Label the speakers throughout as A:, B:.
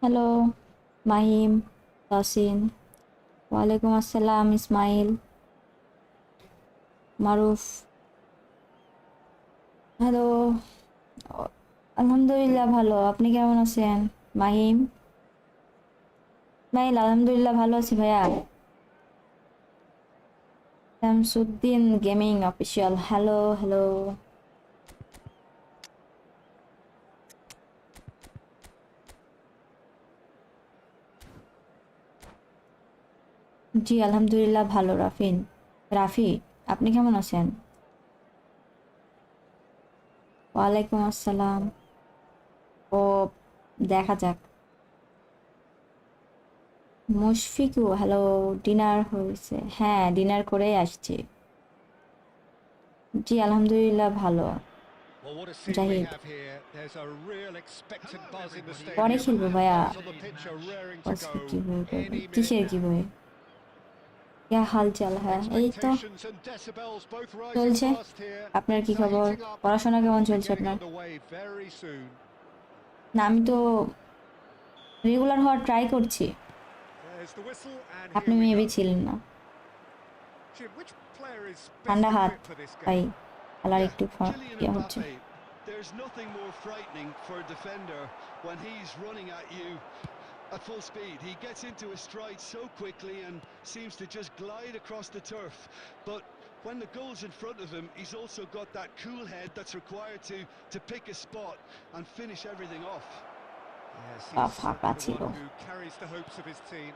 A: Hello Mahim, Tasin, ওয়ালাইকুম আসসালাম, ইসমাইল, মারুফ। Hello. আলহামদুলিল্লাহ ভালো, আপনি কেমন আছেন? মাহিম, ইসমাইল, আলহামদুলিল্লাহ ভালো আছি ভাইয়া। Shamsuddin gaming official, hello hello. জি আলহামদুলিল্লাহ ভালো। রাফি, আপনি কেমন আছেন? ওয়ালাইকুম আসসালাম। ও, দেখা যাক। মুশফিকু, হ্যালো। ডিনার হয়েছে? হ্যাঁ, ডিনার করেই আসছি। জি আলহামদুলিল্লাহ ভালো।
B: Well, what a scene we
A: Zahid,
B: have here. There's a real expectant buzz in the
A: পরে
B: stadium,
A: খেলবো
B: and
A: ভাইয়া।
B: players on the pitch are raring to go
A: কি বই করবেন?
B: any minute
A: কিসের কি
B: now.
A: বই? ইয়া হাল চাল, হ্যাঁ এই তো
B: Expectations and decibels both rising
A: চলছে।
B: fast here.
A: আপনার কি
B: Things are
A: খবর?
B: heating up
A: পড়াশোনা
B: and
A: কেমন
B: will be
A: চলছে
B: getting
A: আপনার?
B: underway very soon.
A: না, আমি তো রেগুলার হওয়ার ট্রাই করছি।
B: There's the whistle, and
A: আপনি
B: here we go.
A: মেবি ছিলেন না।
B: Jim, which player is best
A: ঠান্ডা হাত
B: equipped for this
A: তাই
B: game?
A: খেলার
C: Yeah,
A: একটু
C: Kylian
A: ইয়ে হচ্ছে।
C: Mbappe. There's nothing more frightening for a defender when he's running at you at full speed. He gets into a stride so quickly and seems to just glide across the turf. But when the goal's in front of him, he's also got that cool head that's required to pick a spot and finish everything off.
B: Yes, he's
A: ফাঁকা
B: certainly the
A: ছিল।
B: one who carries the hopes of his team.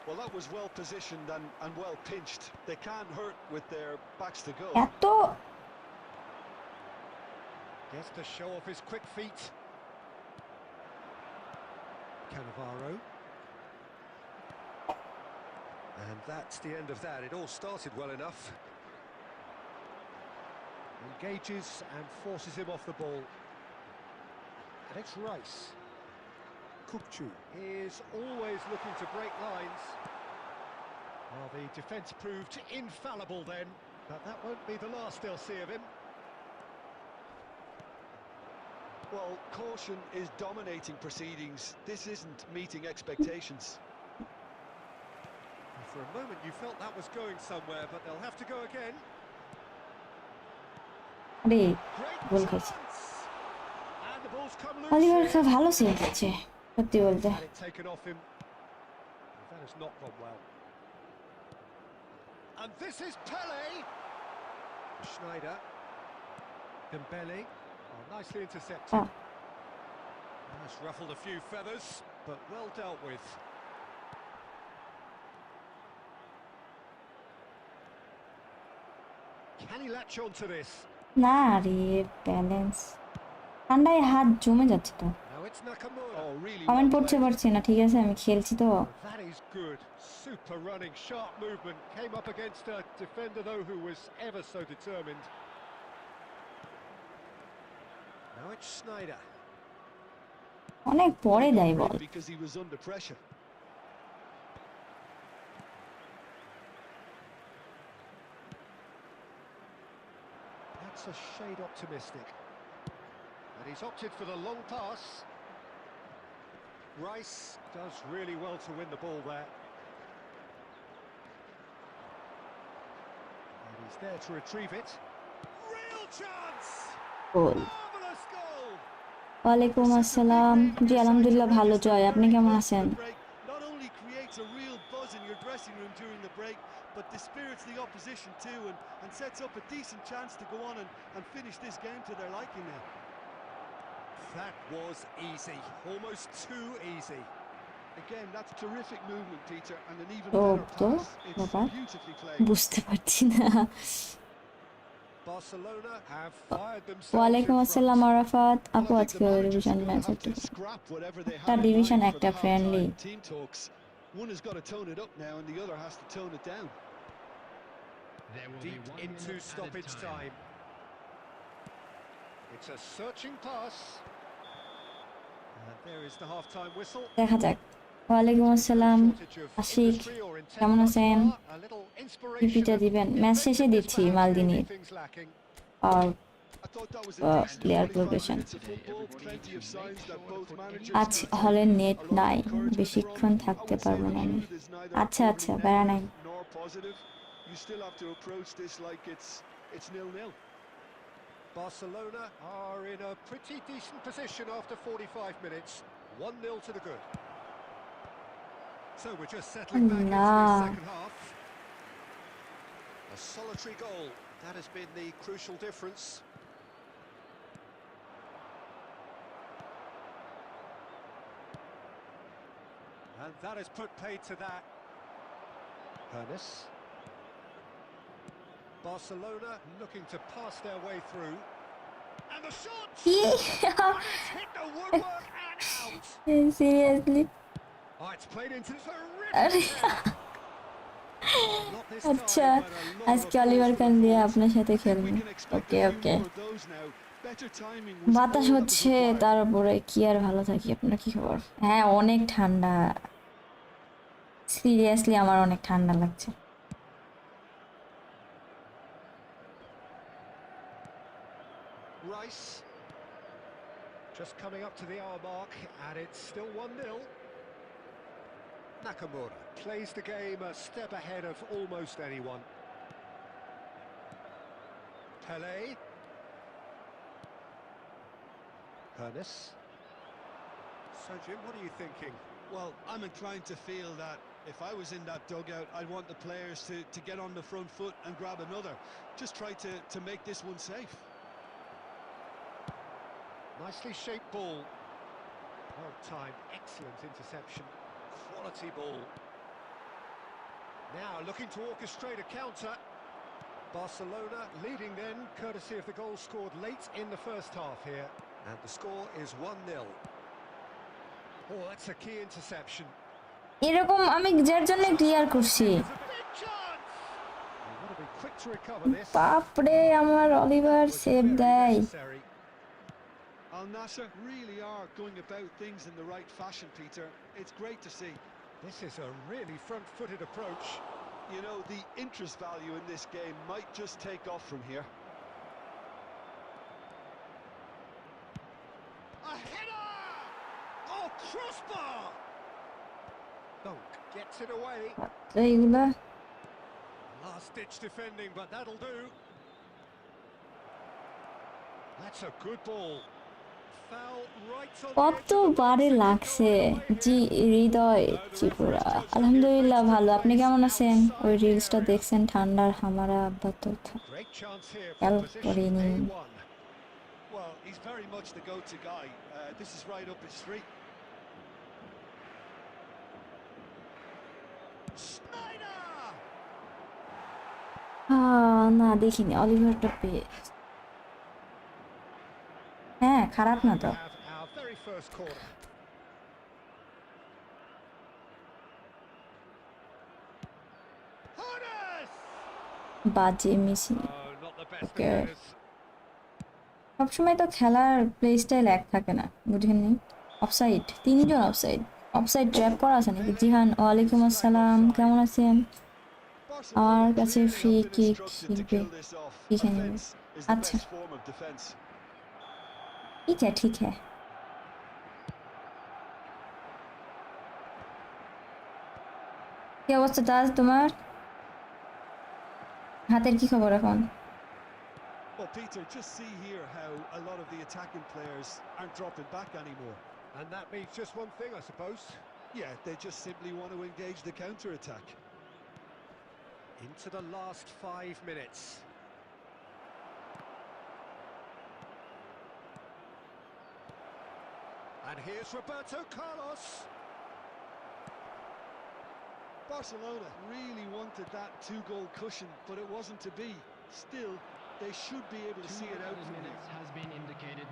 C: Well, that was well positioned and well pinched. They can't hurt with their backs to goal.
A: এত
B: Gets to show off his quick feet. Cannavaro. And that's the end of that. It all started well enough. Engages and forces him off the ball. And it's Rice. Kukcu is always looking to break lines. Well, the defence proved infallible then, but that won't be the last they'll see of him.
C: Well, caution is dominating proceedings. This isn't meeting expectations.
B: For a moment you felt that was going somewhere, but they'll have to go again.
A: আরে
B: Great
A: গোল খাইছে।
B: chance! And the ball's come
A: Oliver
B: loose here.
A: ভালো save দিচ্ছে সত্যি বলতে।
B: Had it taken off him. That has not gone well. And this is Pele. Schneider. Dembele. Oh, nicely intercepted.
A: Oh.
B: That's ruffled a few feathers, but well dealt with. Can he latch on to this?
A: না রে, balance ঠান্ডায় হাত জমে যাচ্ছে তো।
B: Now it's Nakamura.
C: Oh, really
A: comment
C: well
A: পড়তে
C: played.
A: পারছি না, ঠিক আছে আমি খেলছি তো।
B: Oh, that is good. Super running, sharp movement. Came up against a defender, though, who was ever so determined. Now it's Schneider.
A: অনেক পরে দেয় বল।
C: Because he was under pressure.
B: That's a shade optimistic. And he's opted for the long pass. Rice does really well to win the ball there. And he's there to retrieve it. Real chance!
A: Goal.
B: Marvellous goal!
A: ওয়ালাইকুম আসসালাম। জি আলহামদুলিল্লাহ ভালো। জয়, আপনি কেমন আছেন?
C: Not only creates a real buzz in your dressing room during the break, but dispirits the opposition too, and sets up a decent chance to go on and finish this game to their liking now.
B: That was easy, almost too easy.
C: Again, that's terrific movement, Peter, and an even
A: তো
C: better
A: তো
C: pass. It's
A: ব্যাপার
C: beautifully played.
A: বুঝতে পারছি না।
B: Barcelona have fired themselves
A: ওয়ালাইকুম
B: in
A: আসসালাম
B: front.
A: Arafat
C: Well,
A: আপু,
C: I think
A: আজকে
C: the managers
A: division
C: are going
A: match
C: to have
A: একটু
C: to scrap whatever they
A: একটা
C: had in
A: division
C: mind for
A: একটা
C: the
A: friendly.
C: half-time team talks. One has got to tone it up now, and the other has to tone it down.
B: Deep into stoppage time. It's a searching pass. And there is the half-time whistle.
A: দেখা যাক। ওয়ালাইকুম আসসালাম আশিক, কেমন আছেন? পিপিটা দিবেন? Match শেষে দিচ্ছি মালদিনির। আর
C: I thought that was a decent
A: player
C: 45
A: location.
C: minutes of football. Plenty of signs that both managers
A: আজ
C: can
A: হলে
C: take
A: net
C: a lot of
A: নাই,
C: encouragement from.
A: বেশিক্ষণ
C: I
A: থাকতে
C: would say
A: পারবো
C: the
A: না আমি।
C: mood is neither
A: আচ্ছা
C: overly
A: আচ্ছা, প্যারা নাই।
C: negative nor positive. You still have to approach this like it's 0-0.
B: Barcelona are in a pretty decent position after 45 minutes. 1-0 to the good. So we're just settling back into
A: Allah,
B: this second half. A solitary goal, that has been the crucial difference. And that has put paid to that. Hernes. Barcelona looking to pass their way through. And the shot! And it's hit the woodwork and out!
A: Seriously?
B: Oh, it's played into
A: আরে
B: terrific header. Not this
A: আচ্ছা,
B: time, but a lot of
A: আজকে
B: applause
A: Oliver
B: for the
A: খান দিয়ে
B: forward.
A: আপনার সাথে
C: I think we
A: খেলবো।
C: can expect
A: okay
C: a few
A: okay.
C: more of those now. Better timing was
A: বাতাস
C: all that was
A: হচ্ছে,
C: required.
A: তার উপরে কি আর ভালো থাকি। আপনার কি খবর? হ্যাঁ, অনেক ঠান্ডা, সিরিয়াসলি আমার অনেক ঠান্ডা লাগছে।
B: Rice. Just coming up to the hour mark, and it's still 1-0. Nakamura plays the game a step ahead of almost anyone. Pele. Hernes. So Jim, what are you thinking?
C: Well, I'm inclined to feel that if I was in that dugout, I'd want the players to get on the front foot and grab another. Just try to make this one safe.
B: Nicely shaped ball. Well timed, excellent interception. Quality ball. Now looking to orchestrate a counter. Barcelona leading then, courtesy of the goal scored late in the first half here. And the score is 1-0. Oh, that's a key interception.
A: এরকম আমি যার জন্য clear করছি।
B: There's a big chance! You've got to be quick to recover this.
A: বাপরে, আমার Oliver
B: Was
A: save
B: very
A: দেয়।
B: necessary.
C: Al Nassr really are going about things in the right fashion, Peter. It's great to see.
B: This is a really front-footed approach.
C: You know, the interest value in this game might just take off from here.
B: A header! Oh, crossbar! Dunk gets it away.
A: এইগুলা
B: Last-ditch defending, but that'll do. That's a good ball. Foul right on the edge of the
A: কতবারে
B: box.
A: লাগছে। জি হৃদয় ত্রিপুরা, আলহামদুলিল্লাহ ভালো। আপনি কেমন আছেন? ওই রিলসটা দেখছেন? ঠান্ডার হামারা আব্বাত
B: Great chance here for
A: খেয়াল
B: position
A: করিনি।
B: A1.
C: Well, he's very much the go-to guy. This is right up his street.
B: Snyder!
A: না দেখিনি, অলিভারটা পেয়ে। হ্যাঁ, খারাপ না
B: And we
A: তো।
B: have our very first corner. Hernes!
A: বাজে মিসি।
B: Oh, not the best of
A: Okay.
B: headers.
A: সবসময় তো খেলার প্লে স্টাইল এক থাকে না, বুঝেননি? অফসাইড, তিনজন অফসাইড। অফসাইড ট্র্যাপ করা আছে নাকি? জিহান, ওয়ালাইকুম আসসালাম, কেমন আছেন? আমার
C: Barcelona
A: কাছে
C: clearly
A: free
C: have been
A: kick
C: instructed to
A: শিখবে,
C: kill this off.
A: শিখে নেবে।
C: Offense is the
A: আচ্ছা,
C: best form of defense.
A: ঠিক है ঠিক है। কি অবস্থা তাজ তোমার? হাতের কি খবর এখন?
C: Well, Peter, just see here how a lot of the attacking players aren't dropping back anymore.
B: And that means just one thing, I suppose.
C: Yeah, they just simply want to engage the counter-attack.
B: Into the last 5 minutes. And here's Roberto Carlos.
C: Barcelona really wanted that two-goal cushion, but it wasn't to be. Still, they should be able to see it out from here.
D: Has been indicated.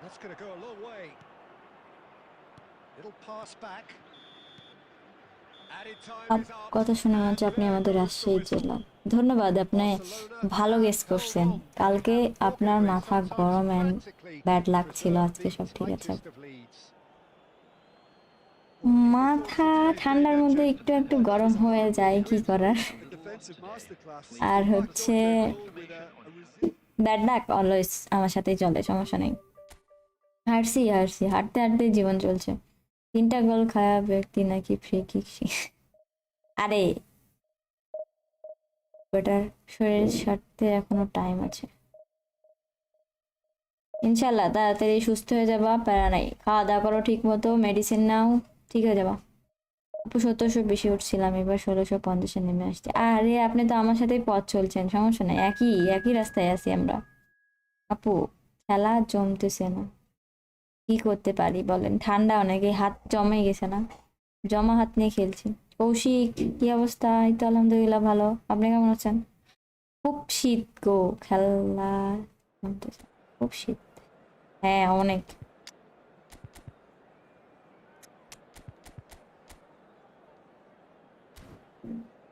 B: That's going to go a long way. It'll pass back. Added time is up.
A: কথা শুনে মনে হচ্ছে আপনি আমাদের রাজশাহী জেলা। ধন্যবাদ, আপনি ভালো গেস করছেন। কালকে আপনার মাথা গরম এন্ড ব্যাড লাক ছিল, আজকে সব ঠিক আছে। মাথা ঠান্ডার মধ্যে একটু একটু গরম হয়ে যায়, কি করার।
C: defensive masterclass.
A: আর
C: They might go
A: হচ্ছে
C: for a goal with a
A: bad luck always আমার সাথেই চলে, সমস্যা নেই। হারছি হাঁটতে হাঁটতে জীবন চলছে। 3টা গোল খায়া ব্যক্তি নাকি ফ্রি কিক। আরে বেটার, শরীর সারতে এখনো টাইম আছে, ইনশাল্লাহ তাড়াতাড়ি সুস্থ হয়ে যাবা, প্যারা নাই। খাওয়া দাওয়া করো ঠিক মতো, মেডিসিন নাও, ঠিক হয়ে যাবা। 1700 বেশি উঠছিলাম, এবার 1650-এ নেমে আসছে। আরে আপনি তো আমার সাথেই পথ চলছেন, সমস্যা নাই, একই রাস্তায় আছি আমরা। আপু খেলা জমতেছে না, কি করতে পারি বলেন? ঠান্ডা অনেকে হাত জমে গেছে না, জমা হাত নিয়ে খেলছি। কৌশিক কি অবস্থা? এই তো আলহামদুলিল্লাহ ভালো, আপনি কেমন আছেন? খুব শীত গো, খেলা জমতেছে, খুব শীত। হ্যাঁ অনেক।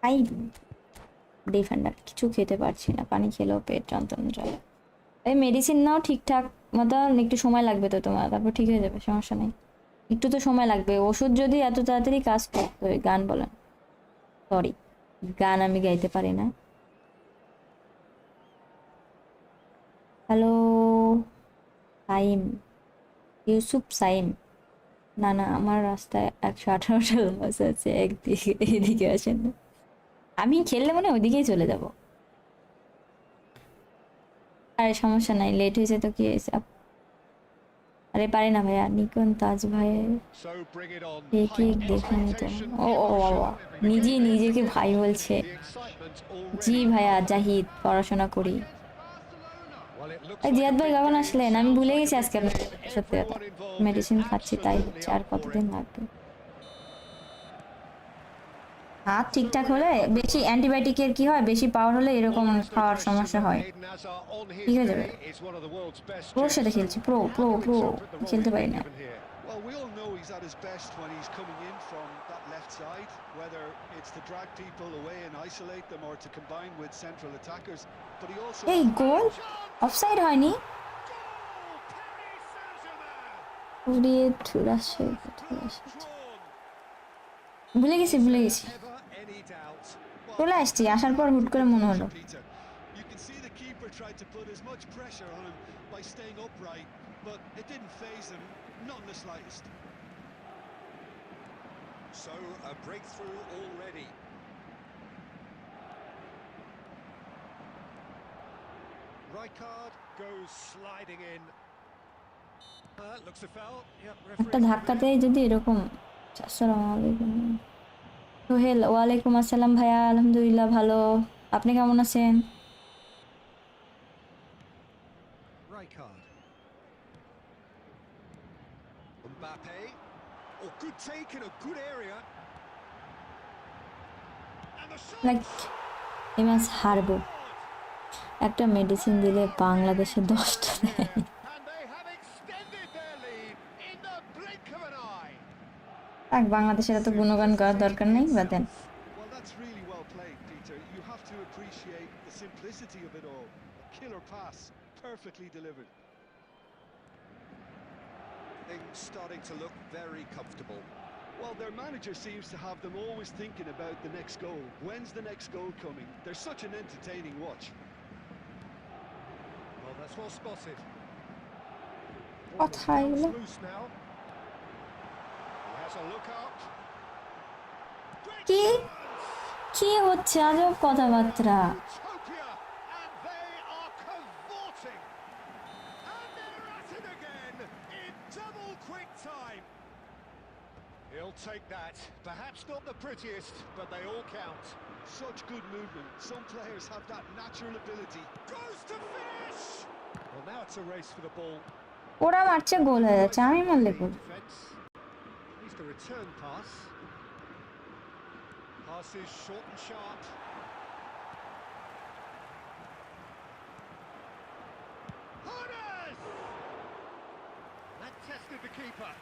A: তাই ডিফেন্ডার কিছু খেতে পারছি না, পানি খেলেও পেট যন্ত্রণা চলে। এই মেডিসিন নাও ঠিকঠাক মতন, একটু সময় লাগবে তো তোমার, তারপর ঠিক হয়ে যাবে, সমস্যা নেই। একটু তো সময় লাগবে, ওষুধ যদি এত তাড়াতাড়ি কাজ করতো। গান বলেন, সরি গান আমি গাইতে পারি না। হ্যালো সাইম, ইউসুফ সাইম। না না, আমার রাস্তায় 118টা বাস আছে, একদিকে এদিকে আসেন না। আমি খেললে মনে হয় ওইদিকেই চলে যাব। আরে সমস্যা নাই, লেট হয়েছে তো কি হয়েছে। আরে পারি না ভাইয়া, নিকন তাজ ভাই
B: So bring it on.
A: দেখে
B: Height,
A: দেখে নিতে।
B: expectation,
A: ও ও
B: emotion.
A: বাবা,
B: The
A: নিজেই
B: game is
A: নিজেকে ভাই
B: on.
A: বলছে।
B: The excitement
A: জি
B: already
A: ভাইয়া
B: palpable.
A: জাহিদ, পড়াশোনা করি।
B: Well, it looks
A: এই
B: like
A: জিয়াদ
B: a
A: ভাই
B: big
A: কখন
B: game.
A: আসলেন? আমি
B: Sounds
A: ভুলে
B: like a
A: গেছি
B: big
A: আজকে
B: game.
A: আপনার, সত্যি কথা।
B: Everyone involved is
A: মেডিসিন খাচ্ছি তাই
B: absolutely
A: হচ্ছে, আর
B: up for
A: কতদিন
B: it.
A: লাগবে? হাত
B: So
A: ঠিকঠাক
B: we're in
A: হলে,
B: a
A: বেশি
B: compromise.
A: অ্যান্টিবায়োটিকের কি হয়, বেশি পাওয়ার হলে
B: Well,
A: এরকম
B: there is no
A: খাওয়ার
B: question
A: সমস্যা
B: that
A: হয়।
B: Eden Hazard on
A: ঠিক
B: his
A: হয়ে যাবে।
B: day is one of the world's best
A: প্রোর
B: gents.
A: সাথে
B: So
A: খেলছি, pro
B: how
A: pro
B: do you
A: pro
B: interpret the role
A: খেলতে
B: he's
A: পারি
B: been
A: না।
B: given here?
C: Well, we all know he's at his best when he's coming in from that left side, whether it's to drag people away and isolate them or to combine with central attackers. But he also
A: এই
C: has
A: goal offside হয়নি? উড়িয়ে ঠুরাসে ভুলে গেছি
B: Is
A: ভুলে
B: there
A: গেছি।
B: ever any doubt?
A: চলে আসছি, আসার পর হুট করে মনে হলো।
C: You can see the keeper tried to put as much pressure on him by staying upright, but it didn't faze him, not in the slightest.
B: So a breakthrough already. Rijkaard goes sliding in. Looks a foul. Yep,
A: একটা
B: referee's
A: ধাক্কাতেই যদি এরকম। আসসালামু আলাইকুম সোহেল, ওয়ালাইকুম আসসালাম ভাইয়া, আলহামদুলিল্লাহ ভালো, আপনি কেমন আছেন?
B: Rijkaard. Mbappe. Oh, good take in a good area. And the shot.
A: Like এই ম্যাচ হারবো, একটা মেডিসিন দিলে বাংলাদেশে 10টা দেয়।
B: And they have extended their lead in the blink of an eye.
A: থাক, বাংলাদেশের এত গুণগান করার দরকার নেই, বাদ দেন।
C: Well, that's really well played, Peter. You have to appreciate the simplicity of it all. A killer pass, perfectly delivered.
B: Things starting to look very comfortable.
C: Well, their manager seems to have them always thinking about the next goal. When's the next goal coming? They're such an entertaining watch.
B: Well, that's well spotted.
A: কথা
B: Comes
A: এগুলো
B: loose now. He has a look up. Great
A: কি
B: chance!
A: কি হচ্ছে আজব কথাবার্তা?
B: Utopia, and they are cavorting. And they're at it again in double quick time. He'll take that. Perhaps not the prettiest, but they all count.
C: Such good movement. Some players have that natural ability.
B: Goes to finish! Well, now it's a race for the ball.
A: ওরা মারছে, গোল হয়ে যাচ্ছে, আমি মারলে গোল।
B: Defense. Needs to return pass. Pass is short and sharp. Hones! That tested the keeper.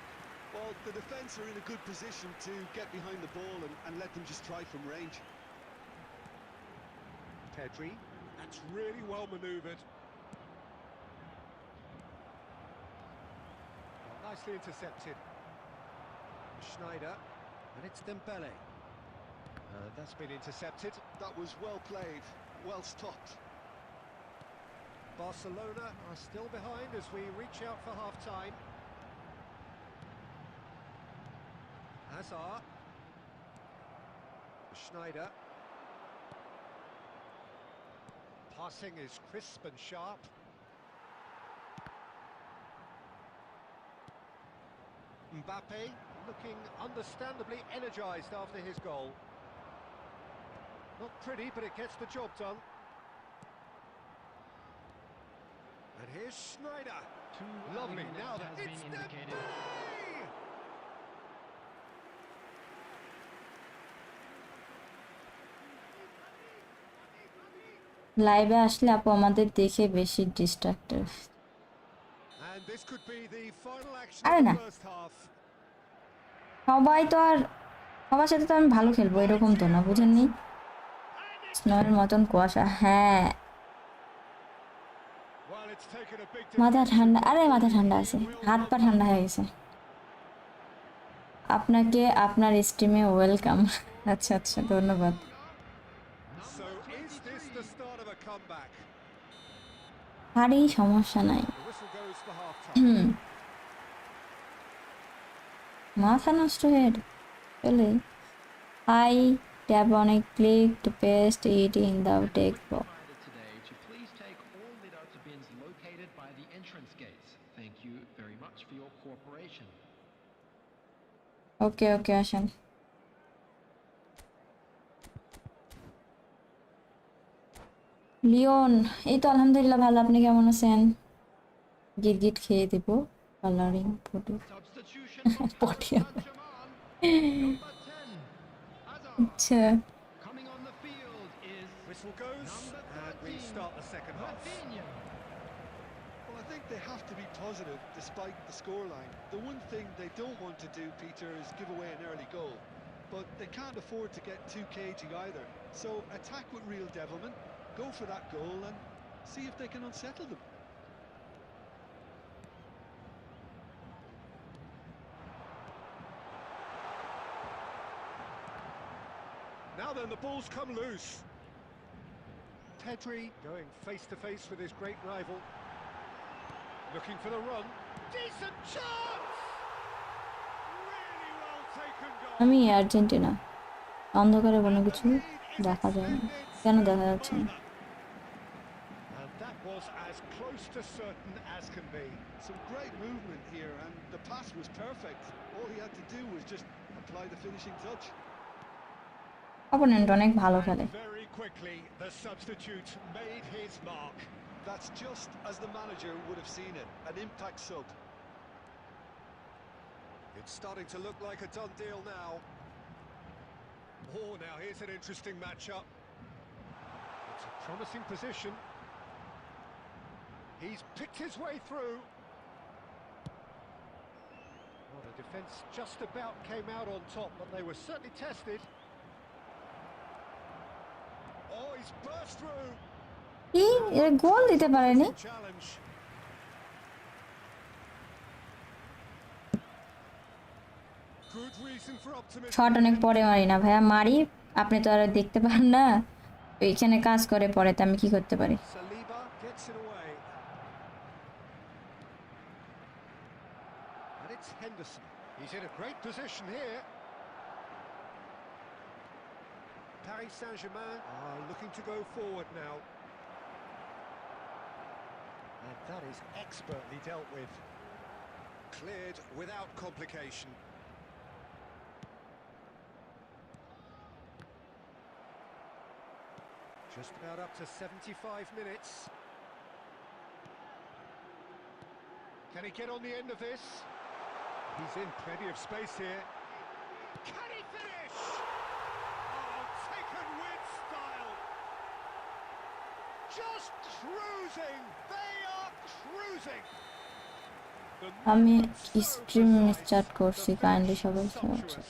C: Well, the defence are in a good position to get behind the ball and let them just try from range.
B: Pedri. That's really well manoeuvred. Nicely intercepted. Schneider. And it's Dembele. That's been intercepted.
C: That was well played, well stopped.
B: Barcelona are still behind as we reach out for half-time. Hazard. Schneider. Passing is crisp and sharp. Mbappe looking understandably energised after his goal. Not pretty, but it gets the job done. And here's Schneider. Lovely. Now it's the
A: লাইভে আসলে আপু আমাদের দেখে বেশি distracted.
B: And this could be the final action
A: আরে
B: of
A: না,
B: the first half.
A: সবাই তো আর সবার সাথে তো আমি ভালো খেলবো এরকম তো না, বুঝেননি? স্নোয়ের মতন কুয়াশা, হ্যাঁ
B: Well, it's taken a big
A: মাথা ঠান্ডা, আরে মাথা ঠান্ডা আছে, হাত পা ঠান্ডা হয়ে গেছে। আপনাকে আপনার স্ট্রিমে ওয়েলকাম। আচ্ছা আচ্ছা, ধন্যবাদ।
B: So is this the start of a comeback?
A: আরে সমস্যা নাই,
B: The whistle goes for half-time.
A: মাথা নষ্ট হয়ে চলে। I tap on a click to paste it in the text box.
D: Today to please take all litter bins located by the entrance gates. Thank you very much for your cooperation.
A: ওকে ওকে, আসেন। Leone, এই তো আলহামদুলিল্লাহ ভালো, আপনি কেমন আছেন? গিট গিট খেয়ে দেব colouring photo.
D: Substitution
A: Patiya,
D: number 10. Hazard.
A: আচ্ছা
D: Coming on the field is
B: Whistle goes,
D: number
B: and we
D: 13,
B: start the second half.
D: Rafinha.
C: Well, I think they have to be positive despite the scoreline. The one thing they don't want to do, Peter, is give away an early goal. But they can't afford to get too cagey either. So attack with real devilment, go for that goal and see if they can unsettle them.
B: Now then, the ball's come loose. Pedri going face-to-face with his great rival. Looking for the run. Decent chance! Really well taken goal.
A: আমি Argentina, অন্ধকারে কোনো কিছু দেখা যায় না, কেন দেখা যাচ্ছে না?
B: And that was as close to certain as can be.
C: Some great movement here and the pass was perfect. All he had to do was just apply the finishing touch.
A: Opponent অনেক ভালো খেলে।
B: And very quickly, the substitute made his mark.
C: That's just as the manager would have seen it, an impact sub.
B: It's starting to look like a done deal now. Oh, now here's an interesting matchup. It's a promising position. He's picked his way through. Well, the defence just about came out on top, but they were certainly tested. Oh, he's burst through.
A: কি এর গোল দিতে পারেনি?
B: Challenge. Good reason for optimism.
A: Shot অনেক পরে মারি না ভাইয়া, মারি, আপনি তো আর দেখতে পান না, এইখানে কাজ করে পরে, তো আমি কি করতে পারি?
B: Saliba gets it away. And it's Henderson. He's in a great position here. Paris Saint-Germain are looking to go forward now. And that is expertly dealt with. Cleared without complication. Just about up to 75 minutes. Can he get on the end of this? He's in plenty of space here. Can he finish? Oh, taken with style. Just cruising. They are cruising.
A: আমি stream start করছি, kindly সবাই হচ্ছে।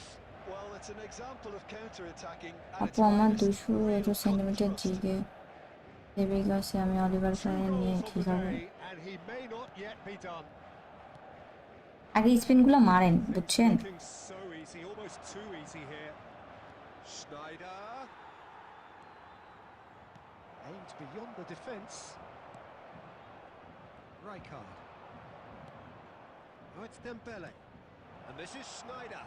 C: Well, it's an example of counter-attacking at its
A: আপু আমার
C: finest.
A: 200 centimetre জিগে দেবে গেছে, আমি Oliver কারের নিয়ে ঠিক হবে।
B: And he may not yet be done.
A: আগে স্পিনগুলো মারেন, বুঝছেন?
B: Looking so easy, almost too easy here. Schneider. Aimed beyond the defence. Rijkaard. Oh, it's Dembele. And this is Schneider.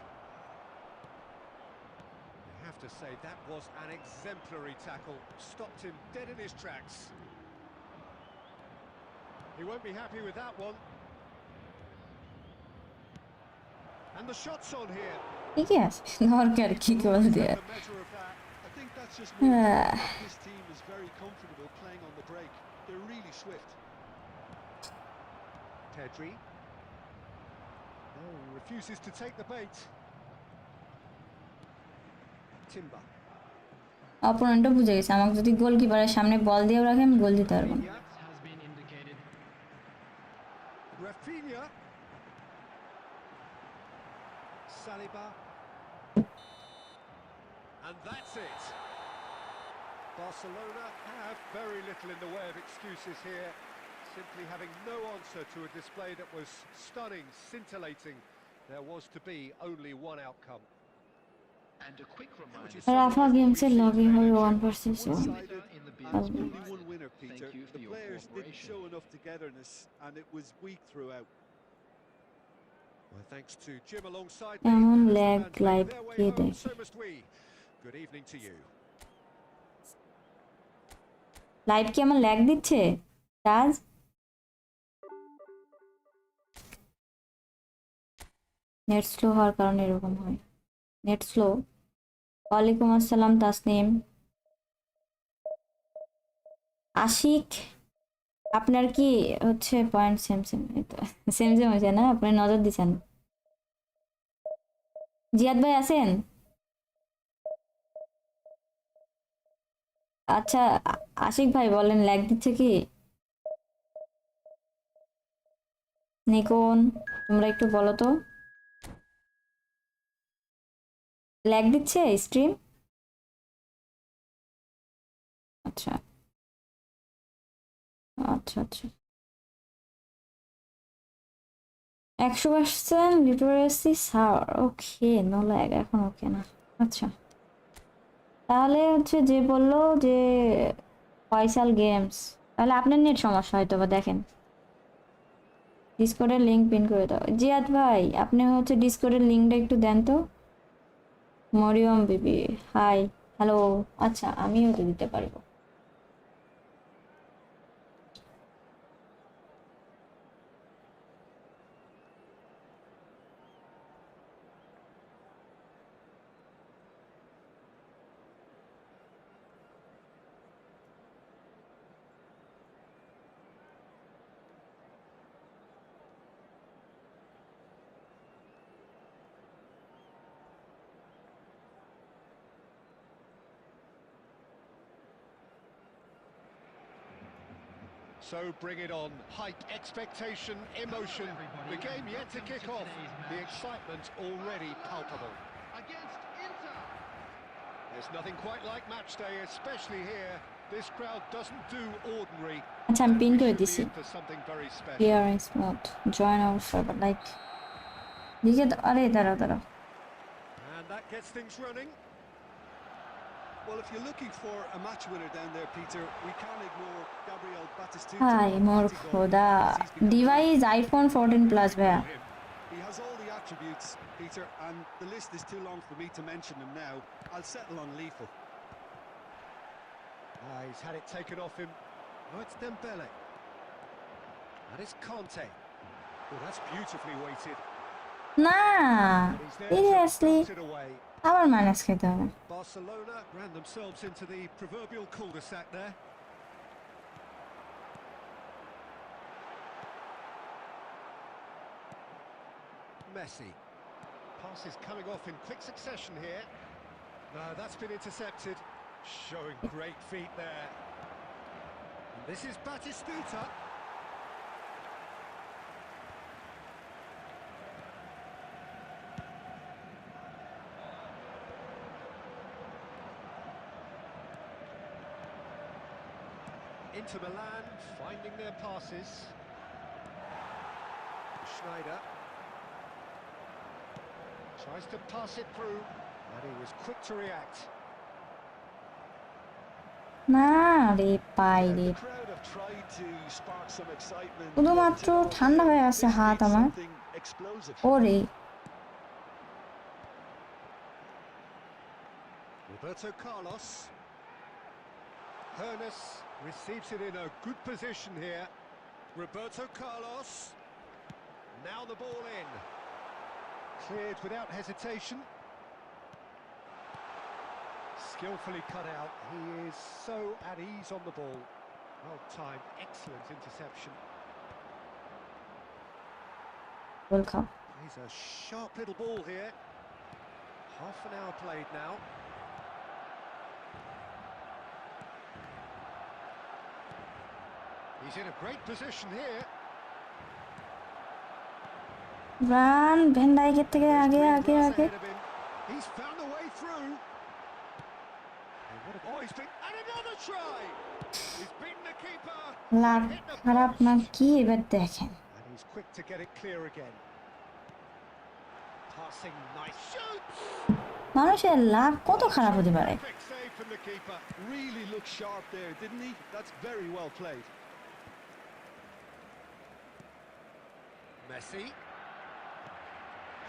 B: You have to say that was an exemplary tackle. Stopped him dead in his tracks. He won't be happy with that one. And the shot's on here.
A: ঠিকই আছে দরকার কি করে দেয়া
B: The measure of that.
C: I think that's just me.
A: Ah.
C: This team is very comfortable playing on the break. They're really swift.
B: Pedri. No, refuses to take the bait. Timber.
A: অপোনেন্টও বুঝে গেছে আমাকে যদি গোলকিপারের সামনে বল দিয়ে রাখে আমি গোল দিতে পারবো না
B: Rafinha.
D: Has been indicated.
B: Rafinha. Saliba. And that's it. Barcelona have very little in the way of excuses here. Simply having no answer to a display that was stunning, scintillating. There was to be only one outcome.
D: And a quick reminder.
A: রাফা গেমসের লগই হবে 1 vs 1
C: One-sided,
D: in the
C: and
D: bins.
C: only one winner, Peter.
D: Thank you for
C: The
D: your
C: players didn't
D: cooperation.
C: show enough togetherness, and it was weak throughout.
B: Well, thanks to Jim alongside
A: এমন
B: me. As the
A: lag
B: fans make
A: live
B: their way
A: K
B: home,
A: দেখে
B: so must we. Good evening to you.
A: Live কি আমার lag দিচ্ছে রাজ net slow হওয়ার কারণে এরকম হয় net slow ওয়ালাইকুম আসসালাম তাসনিম আশিক আপনার কি হচ্ছে point same same same same হয়েছে না আপনি নজর দিচ্ছেন জিয়াদ ভাই আছেন আচ্ছা আশিক ভাই বলেন ল্যাগ দিচ্ছে কি নিকন তোমরা একটু বলো তো ল্যাগ দিচ্ছে স্ট্রিম আচ্ছা আচ্ছা আচ্ছা 100% literacy sir okay no lag এখন ওকে না আচ্ছা তাহলে হচ্ছে যে বললো যে ফয়সাল গেমস তাহলে আপনার নেট সমস্যা হয়তো বা দেখেন ডিসকর্ডের লিংক পিন করে দাও জিয়াদ ভাই আপনি হচ্ছে ডিসকর্ডের লিংকটা একটু দেন তো মরিয়ম বিবি হাই হ্যালো আচ্ছা আমিও তো দিতে পারবো
B: So bring it on. Hype, expectation, emotion. The game yet to kick off. The excitement already palpable.
D: Against Inter.
B: There's nothing quite like match day, especially here. This crowd doesn't do ordinary.
A: আচ্ছা আমি pin
B: We
A: করে
B: should be
A: দিছি
B: in for something very special.
A: Clearance mode join our server like লিখে দাও আরে দাঁড়াও দাঁড়াও
B: And that gets things running.
C: Well, if you're looking for a match winner down there, Peter, we can't ignore Gabriel Batistuta.
A: Hi মোর খোদা device iPhone 14 plus ভাইয়া
C: He has all the attributes, Peter, and the list is too long for me to mention them now. I'll settle on lethal.
B: He's had it taken off him. Oh, it's Dembele. That is Conte. Oh, that's beautifully weighted.
A: না
B: And he's there to
A: seriously
B: boot it away.
A: আবার minus খেতে হবে
B: Barcelona ran themselves into the proverbial cul-de-sac there. Messi. Pass is coming off in quick succession here. No, that's been intercepted. Showing great feet there. And this is Batistuta. Inter Milan finding their passes. Schneider tries to pass it through. And he was quick to react.
A: না রে পাই
C: Yeah,
A: রে,
C: the crowd have tried to spark some excitement,
A: শুধুমাত্র
C: but
A: ঠান্ডা হয়ে আছে
C: this
A: হাত
C: needs
A: আমার।
C: something explosive.
A: ওরে
B: Roberto Carlos. Hernes receives it in a good position here. Roberto Carlos. Now the ball in. Cleared without hesitation. Skillfully cut out. He is so at ease on the ball. Well timed, excellent interception.
A: Welcome.
B: He's a sharp little ball here. Half an hour played now. He's in a great position here.
A: Run Van ডাইকের থেকে
B: There's
A: আগে
B: green
A: আগে
B: grass
A: আগে।
B: ahead of him. He's found a way through. Oh, he's been... And another try! He's beaten the keeper.
A: Love
B: Hit the
A: খারাপ
B: post.
A: না কি এবার দেখেন।
B: And he's quick to get it clear again. Passing, nice shoot!
A: মানুষের লাভ কত খারাপ হতে পারে।
B: Perfect save from the keeper.
C: Really looked sharp there, didn't he? That's very well played.
B: Messi.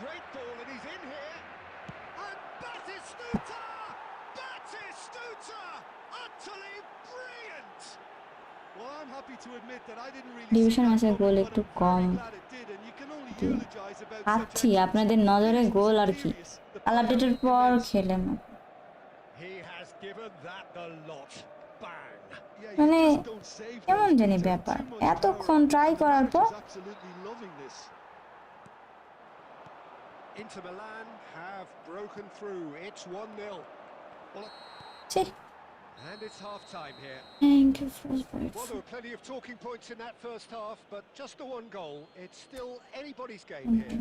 B: Great ball and he's in here. And Batistuta! Batistuta! Utterly brilliant!
C: Well, I'm happy to admit that I didn't really
A: division
C: see that
A: ম্যাচের
C: coming,
A: goal
C: but
A: একটু
C: I'm very
A: com
C: glad it did, and you can only eulogize about such
A: পাচ্ছি
C: excellence.
A: আপনাদের নজরে
C: This was
A: গোল আর কি।
C: serious. The
A: Al
C: power
A: আপডেটের
C: was
A: পর
C: immense.
A: খেলেন।
B: He has given that the lot. Bang!
C: Yeah, you
A: মানে
C: just don't save
A: কেমন
C: those.
A: জানি
C: There's
A: ব্যাপার,
C: too much
A: এতক্ষণ
C: power,
A: ট্রাই
C: and the
A: করার পর
C: manager's absolutely loving this.
B: Inter Milan have broken through. It's 1-0. Well,
A: ছি,
B: and it's half-time here.
A: Thank you for
B: Well, there were plenty of talking points in that first half, but just the one goal. It's still anybody's game here.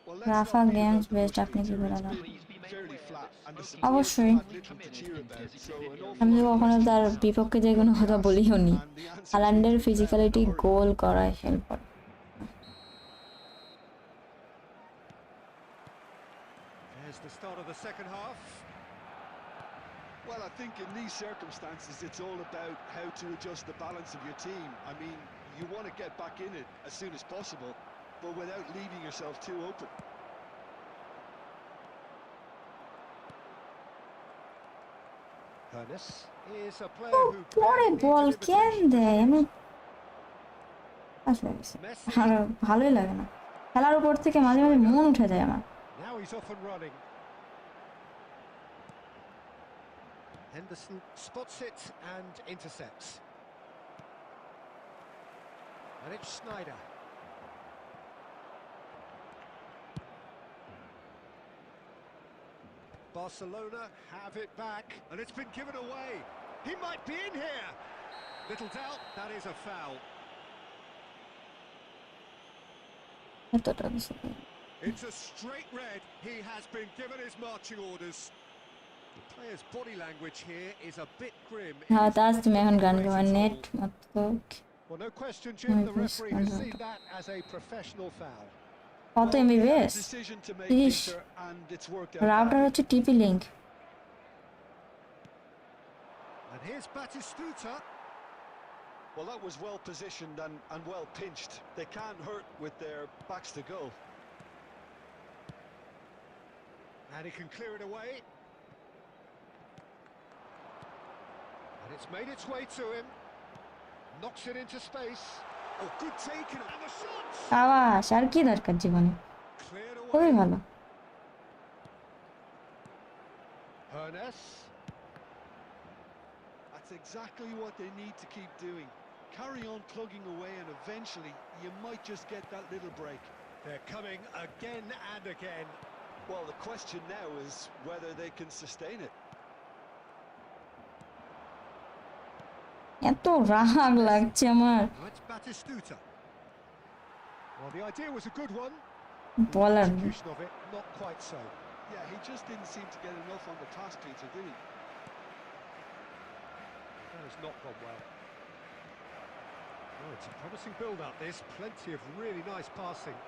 C: Well, let's
A: রাফা
C: not beat
A: games
C: about the
A: best
C: bush,
A: আপনি কি
C: Peter.
A: বলেন?
C: It's been fairly flat, and the
A: অবশ্যই।
C: supporters had little to cheer about, so an awful
A: আমি তো
C: lot of
A: কখনো তার
C: questions.
A: বিপক্ষে যে কোনো কথা বলিও নি।
C: And the answers
A: হালান্ডের
C: need to be found in a
A: physicality
C: hurry.
A: গোল করায় হেল্প করে।
B: There's the start of the second half.
C: Well, I think in these circumstances, it's all about how to adjust the balance of your team. I mean, you want to get back in it as soon as possible, but without leaving yourself too open.
B: Hernes is a player who
A: পরে
B: barely needs
A: ball
B: an
A: কেন
B: invitation to
A: দেয়?
B: hit.
A: আমি আসলে আর ভালোই লাগে না, খেলার উপর থেকে মাঝে মাঝে মন উঠে যায় আমার।
B: Now he's off and running. Henderson spots it and intercepts. And it's Snyder. Barcelona have it back, and it's been given away. He might be in here. Little doubt, that is a foul.
A: এতটা কিছু না।
B: It's a straight red. He has been given his marching orders. The player's body language here is a bit grim.
A: হ্যাঁ তাজ তুমি এখন গান গাওয়ার net মাত্র
B: Well, no question, Jim. The referee has seen that as a professional foul.
A: কত
C: Well,
A: MB
C: he had a
A: base.
C: decision to make,
A: Ish.
C: Peter, and it's worked out.
A: Router
C: badly.
A: হচ্ছে টিপি link.
B: And here's Batistuta.
C: Well, that was well positioned and well pinched. They can't hurt with their backs to goal.
B: And he can clear it away. And it's made its way to him. Knocks it into space. Oh, good taken. And the shot!
A: আওয়াজ আর কি দরকার জীবনে,
B: Cleared
A: খুবই
B: away.
A: ভালো।
B: Hernes.
C: That's exactly what they need to keep doing. Carry on plugging away, and eventually you might just get that little break.
B: They're coming again and again.
C: Well, the question now is whether they can sustain it.
A: এত রাগ লাগছে আমার,
B: Now it's Batistuta. Well, the idea was a good one.
A: বলার নেই।
B: Execution of it, not quite so.
C: Yeah, he just didn't seem to get enough on the pass, Peter, did he?
B: That has not gone well. Oh, it's a promising build-up, this. Plenty of really nice passing.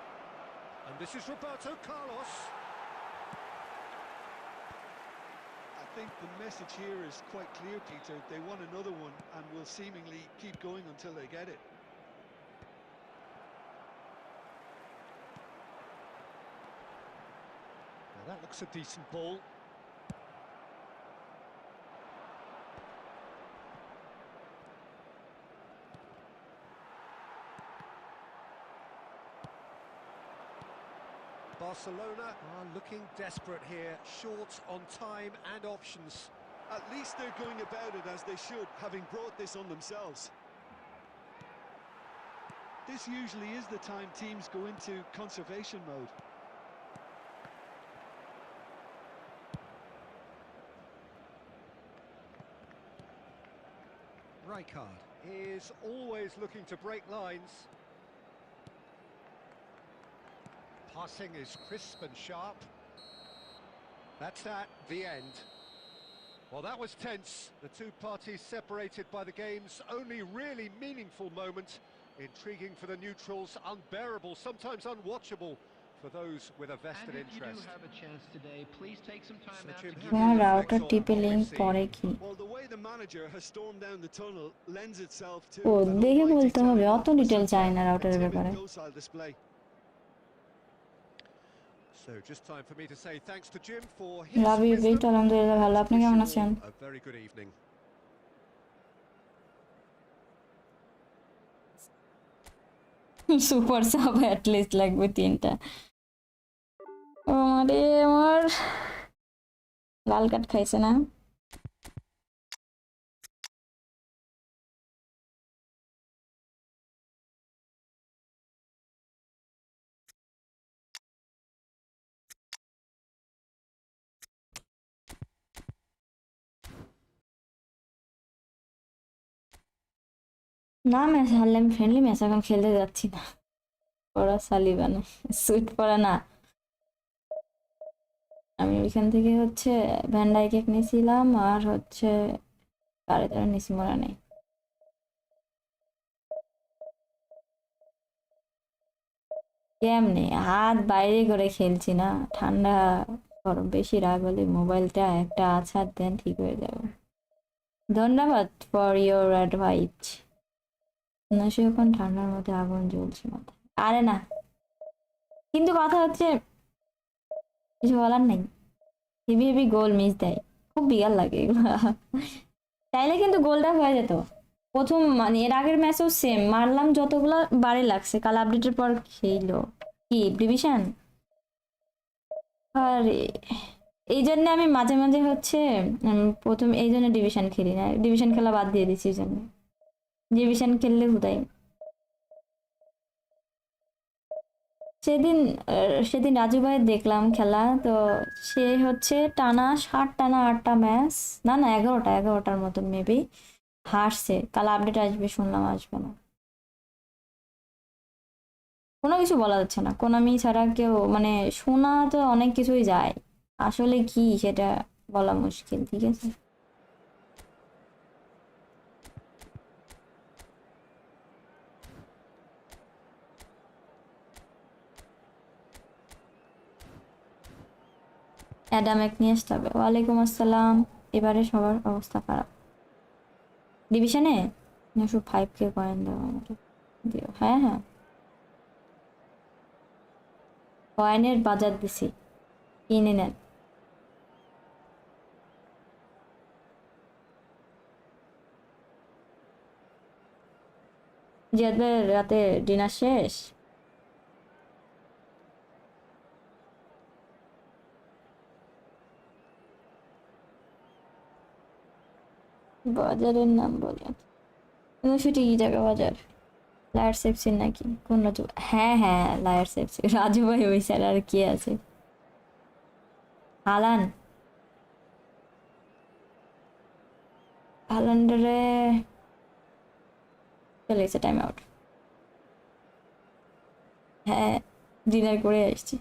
B: And this is Roberto Carlos.
C: think the message here is quite clear, Peter. They want another one and will seemingly keep going until they get it.
B: Now that looks a decent ball. Barcelona are looking desperate here, short on time and options.
C: At least they're going about it as they should, having brought this on themselves. This usually is the time teams go into conservation mode.
B: Rijkaard is always looking to break lines. Passing is crisp and sharp. That's that, the end. Well, that was tense. The two parties separated by the game's only really meaningful moment. Intriguing for the neutrals, unbearable, sometimes unwatchable for those with a vested
D: And if you do
B: interest.
D: have a chance today, please take some time
B: So
D: out
B: Jim,
D: to
B: how
D: give
A: তোমার
B: do you
A: router
B: reflect on
A: টিপে
B: what
A: link
B: we've seen?
A: পরে কি?
C: Well, the way the manager has stormed down the tunnel lends itself to
A: O
C: an
A: দেখে
C: almighty
A: বলতে হবে,
C: talent
A: অত
C: of
A: detail
C: such
A: চাই
C: a
A: না রাউটারের
C: timid,
A: ব্যাপারে।
C: docile display.
B: So just time for me to say thanks to Jim for his
A: love you
B: wisdom
A: bet, আলহামদুলিল্লাহ ভালো,
B: and
A: আপনি
B: wish
A: কেমন
B: you
A: আছেন?
B: all a very good evening.
A: Super sub at least লাগবে 3টা। আরে আমার লাল কার্ড খাইছে না? না ম্যাচ হারলে আমি ফ্রেন্ডলি ম্যাচ এখন খেলতে যাচ্ছি না। পড়া সালিবানে সুইট পড়া না, আমি ওইখান থেকে হচ্ছে ভ্যান্ডাইকেক নিয়েছিলাম আর হচ্ছে কারে তারা নিছি মরা নেই। কেমনে হাত বাইরে করে খেলছি না, ঠান্ডা গরম বেশি রাগ হলে মোবাইলটা একটা আছাড় দেন ঠিক হয়ে যাবে। ধন্যবাদ ফর ইয়োর অ্যাডভাইস। নসে এখন ঠান্ডার মধ্যে আগুন জ্বলছে মাথায়। আরে না, কিন্তু কথা হচ্ছে কিছু বলার নেই, হেভি হেভি গোল মিস দেয়, খুব বিয়ার লাগে এগুলো। চাইলে কিন্তু গোলটা হয়ে যেত প্রথম, মানে এর আগের ম্যাচও সেম মারলাম, যতগুলো বারে লাগছে কাল আপডেটের পর খেইলো কি ডিভিশন। আর এই জন্য আমি মাঝে মাঝে হচ্ছে প্রথম এই জন্য ডিভিশন খেলি না, ডিভিশন খেলা বাদ দিয়ে দিচ্ছি। এই জন্য ডিভিশন খেললে হুদাই। সেদিন রাজু ভাইয়ের দেখলাম খেলা, তো সে হচ্ছে টানা 8টা ম্যাচ, না 11টার মতো মেবি হারছে। কাল আপডেট আসবে শুনলাম, আসবে না, কোনো কিছু বলা যাচ্ছে না। কোনামি ছাড়া কেউ, মানে শোনা তো অনেক কিছুই যায়, আসলে কি সেটা বলা মুশকিল। ঠিক আছে, অ্যাডামেক নিয়ে আসতে হবে। ওয়ালাইকুম আসসালাম। এবারে সবার অবস্থা খারাপ ডিভিশনে। নশো 5K কয়েন দাও আমাকে, দিও। হ্যাঁ হ্যাঁ, কয়েনের বাজার দিছি, কিনে নেন। জিয়াদ ভাইয়ের রাতে ডিনার শেষ? বাজারের নাম বলেন। সেটি কি জায়গা বাজার? লায়ার সেপসিন নাকি? কোন রাজু? হ্যাঁ হ্যাঁ, লায়ার সেপসিন রাজু ভাই, ওই স্যার আর কি আছে। হালান হালান্ডারে চলে গেছে, টাইম আউট। হ্যাঁ ডিনার করে আসছি।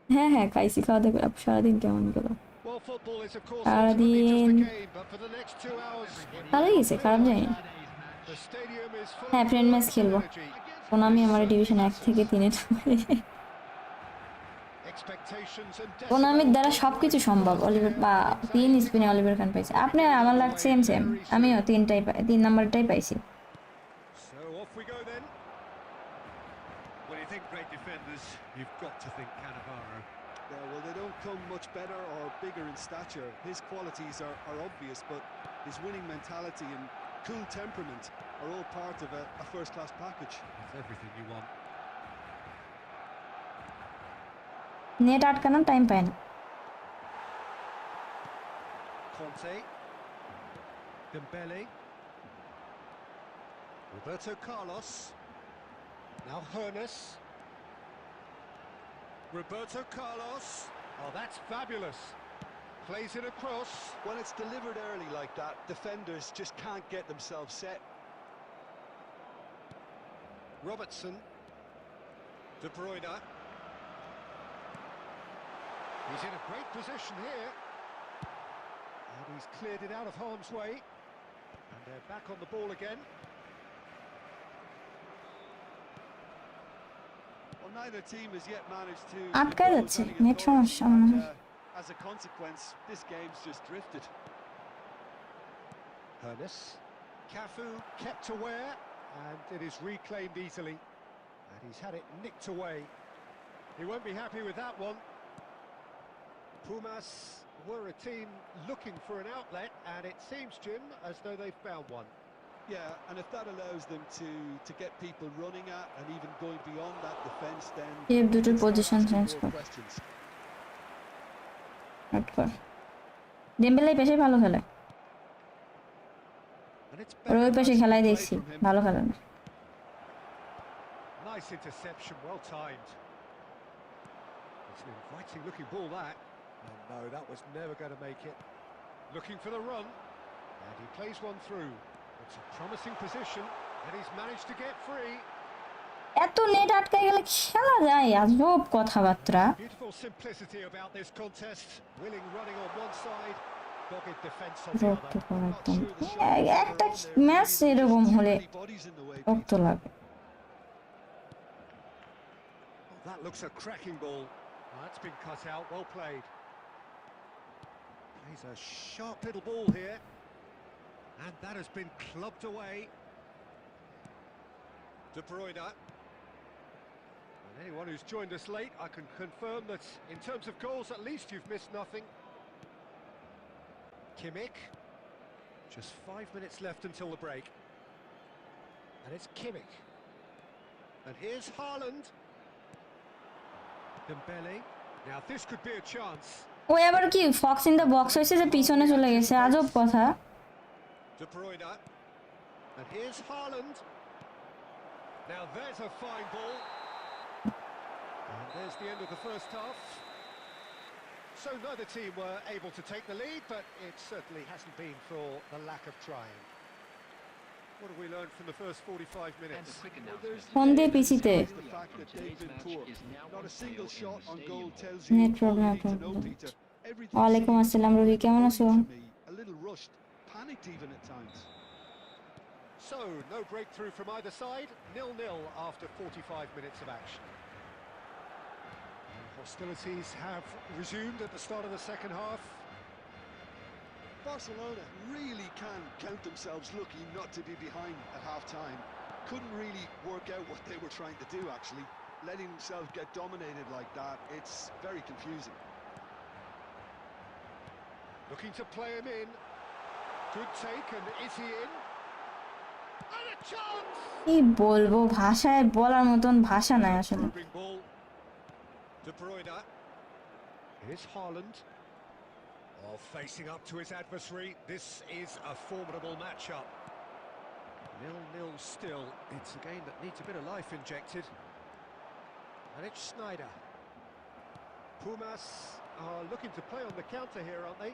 A: হ্যাঁ হ্যাঁ খাইছি, খাওয়া দাওয়া করে। সারাদিন কেমন গেল?
B: Well, football is of course ultimately just
A: সারাদিন
B: a game, but for the next 2 hours,
A: ভালোই গেছে, খারাপ যায়নি।
B: the stadium is full
A: হ্যাঁ
B: of
A: friend match
B: words and
A: খেলবো,
B: energy.
A: কোন আমি আমার ডিভিশন 1 থেকে 3-এ
B: expectations and
A: টুর্নামেন্ট দ্বারা
B: decibels
A: সবকিছু
B: rising
A: সম্ভব।
B: fast
A: Oliver
B: here.
A: বা
B: Things
A: 3
B: ain't
A: স্পিনে
B: easy.
A: অলিভার খান পাইছে। আপনি
B: Getting
A: আমার লাগ
B: underway
A: সেম সেম,
B: very
A: আমিও
B: soon.
A: 3 নাম্বারটাই পাইছি।
B: So off we go then. When you think great defenders, you've got to think Cannavaro.
C: Yeah, well, they don't come much better or bigger in stature. His qualities are obvious, but his winning mentality and cool temperament are all part of a first-class package.
B: That's everything you want.
A: Net আটকানোর time পায় না।
B: Conte. Dembele. Roberto Carlos. Now Hoeneß. Roberto Carlos. Oh, that's fabulous. Plays it across.
C: When it's delivered early like that, defenders just can't get themselves set.
B: Robertson. De Bruyne. He's in a great position here. And he's cleared it out of harm's way. And they're back on the ball again.
C: Well, neither team has yet managed to
A: আটকায়
C: impose
A: যাচ্ছে,
C: any
A: net
C: authority,
A: সমস্যা মনে
C: and,
A: হয়।
C: as a consequence, this game's just drifted.
B: Hoeneß. Cafu kept aware, and it is reclaimed easily. And he's had it nicked away. He won't be happy with that one. Pumas were a team looking for an outlet, and it seems, Jim, as though they've found one.
C: Yeah, and if that allows them to get people running at and even going beyond that defence, then
A: এই
C: you
A: দুটোর
C: can start
A: position
C: asking
A: change
C: more
A: কর,
C: questions.
A: Note কর। Dembélé পেশে ভালো খেলে,
B: And it's
A: ওর ওই পেশে
C: Fantastic
A: খেলাই
C: play
A: দেখছি,
C: from him.
A: ভালো খেলে না।
B: nice interception, well timed. It's an inviting looking ball, that. And no, that was never going to make it. Looking for the run, and he plays one through. It's a promising position, and he's managed to get free.
A: এত net আটকায় গেলে খেলা যায়, আজব কথাবার্তা।
B: Beautiful simplicity about this contest. Willing running on one side, dogged defence on the
A: রক্ত
B: other.
A: করা
C: Not
A: একদম।
C: sure the shot was ever
A: একটা
C: on there,
A: match
C: really. There's
A: এরকম
C: just too
A: হলে
C: many bodies in the way,
A: রক্ত
C: Pete.
A: লাগে।
B: Oh, that looks a cracking ball. Oh, that's been cut out, well played. Plays a sharp little ball here. And that has been clubbed away. De Bruyne. And anyone who's joined us late, I can confirm that in terms of goals, at least you've missed nothing. Kimmich. Just 5 minutes left until the break. And it's Kimmich. And here's Haaland. Dembele. Now this could be a chance.
A: ও এবার কি Fox in the box হয়েছে যে পিছনে চলে গেছে, আজব কথা।
B: De Bruyne. And here's Haaland. Now there's a fine ball. And there's the end of the first half. So neither team were able to take the lead, but it certainly hasn't been for the lack of trying. What have we learned from the first 45
D: And
B: minutes?
D: a quick
C: Well,
D: announcement.
C: there's
A: phone দিয়ে পিসিতে।
C: the fact that they've been poor.
D: Today's match is now
C: Not a
D: on
C: single
D: sale
C: shot
D: in
C: on
D: the
C: goal
D: stadium.
C: tells you
A: Net
C: all
A: problem,
C: you need to know,
A: problem.
C: Peter. Everything
A: ওয়ালাইকুম
C: seems
A: আসসালাম রবি, কেমন
C: worried
A: আছো?
C: to me, a little rushed, panicked even at times.
B: So, no breakthrough from either side, 0-0 after 45 minutes of action. And hostilities have resumed at the start of the second half.
C: Barcelona really can count themselves lucky not to be behind at half-time. Couldn't really work out what they were trying to do, actually. Letting themselves get dominated like that, it's very confusing.
B: Looking to play him in. Good take, and is he in? And a chance!
A: কি বলবো, ভাষায় বলার মতন ভাষা নাই আসলে।
B: Probing ball. De Bruyne. Here's Haaland. Oh, facing up to his adversary. This is a formidable matchup. 0-0 still. It's a game that needs a bit of life injected. And it's Sneijder. Pumas are looking to play on the counter here, aren't they?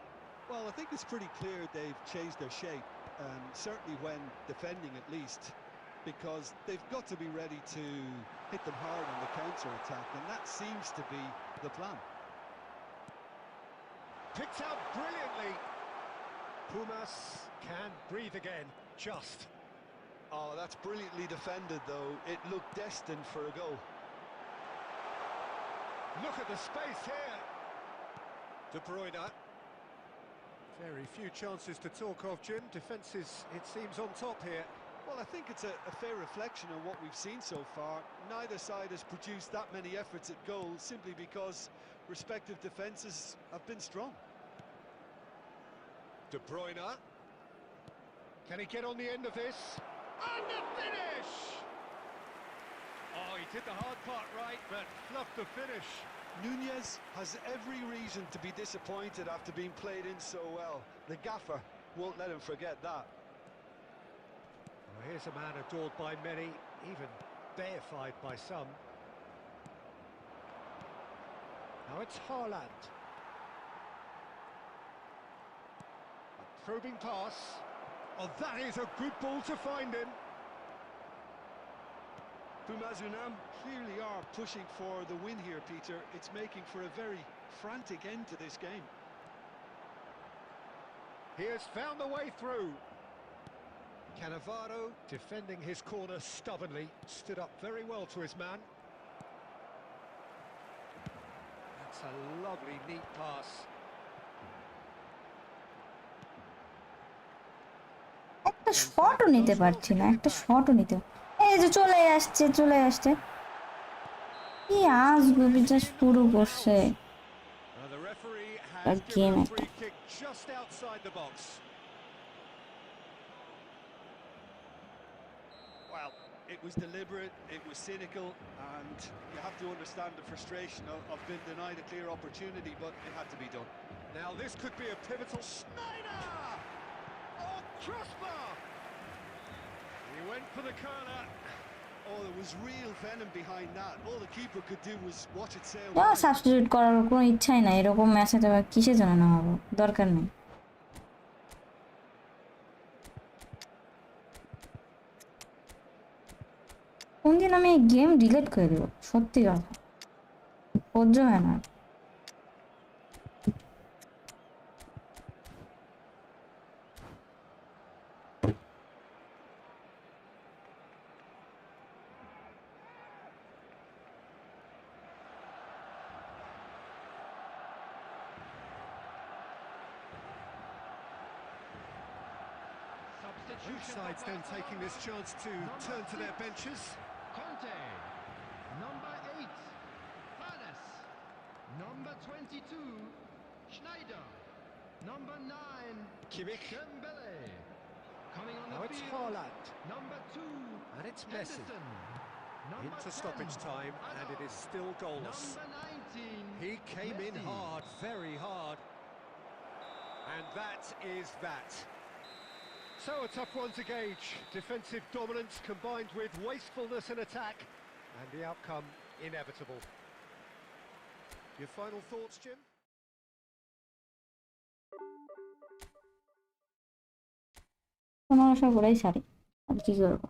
C: Well, I think it's pretty clear they've changed their shape, certainly when defending at least, because they've got to be ready to hit them hard on the counter-attack, and that seems to be the plan.
B: Picked out brilliantly. Pumas can breathe again, just.
C: Oh, that's brilliantly defended, though. It looked destined for a goal.
B: Look at the space here. De Bruyne. Very few chances to talk of, Jim. Defences, it seems, on top here.
C: Well, I think it's a fair reflection on what we've seen so far. Neither side has produced that many efforts at goal simply because respective defences have been strong.
B: De Bruyne. Can he get on the end of this? And the finish! Oh, he did the hard part right, but fluffed the finish.
C: Nunez has every reason to be disappointed after being played in so well. The gaffer won't let him forget that.
B: Well, here's a man adored by many, even deified by some. Now it's Haaland. A probing pass. Oh, that is a good ball to find him.
C: Bumazunam clearly are pushing for the win here, Peter. It's making for a very frantic end to this game.
B: He has found the way through. Cannavaro defending his corner stubbornly, stood up very well to his man. That's a lovely, neat pass.
A: একটা শটও নিতে পারছি না, একটা শটও নিতে। এই যে চলে আসছে কি আজগুবি জাস্ট শুরু করছে
B: The referee has
A: game
B: given a
A: একটা।
B: free kick just outside the box.
C: Well, it was deliberate, it was cynical, and you have to understand the frustration of being denied a clear opportunity, but it had to be done.
B: Now this could be a pivotal. Snyder! Oh, crossbar! He went for the corner.
C: Oh, there was real venom behind that. All the keeper could do was watch it sail
A: না
C: by.
A: Substitute করার কোনো ইচ্ছাই নাই, এরকম ম্যাচে তো কিসের জন্য না হবো, দরকার নেই। কোনদিন আমি এই গেম ডিলিট করে দেবো, সত্যি কথা সহ্য হয় না।
B: Both sides then taking this chance to turn to their benches.
D: Conte, number 8, Fales, number 22, Schneider, number 9,
B: Kimmich.
D: Dembele, coming on
B: Now
D: the
B: it's
D: field,
B: Haaland.
D: number 2,
B: And it's Messi.
D: Henderson, number
B: Into
D: 10,
B: stoppage time, and it is still goalless.
D: number 19,
B: He came in
D: Messi.
B: hard, very hard. And that is that. So a tough one to gauge. Defensive dominance combined with wastefulness in attack, and the outcome inevitable. Your final thoughts, Jim?
A: আশা করেই সারি, আর কি করবো।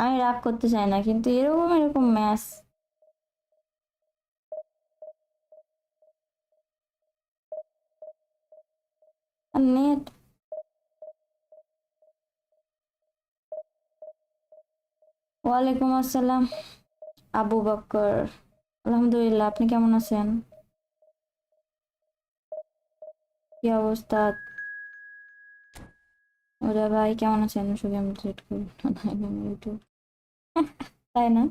A: আমি রাগ করতে চাই না, কিন্তু এরকম ম্যাচ নেট। ওয়ালাইকুম আসসালাম আবু বকর, আলহামদুলিল্লাহ, আপনি কেমন আছেন? কি অবস্থা? ওরা ভাই কেমন আছেন? শুধু আমি ডিলিট করি ইউটিউব, তাই না?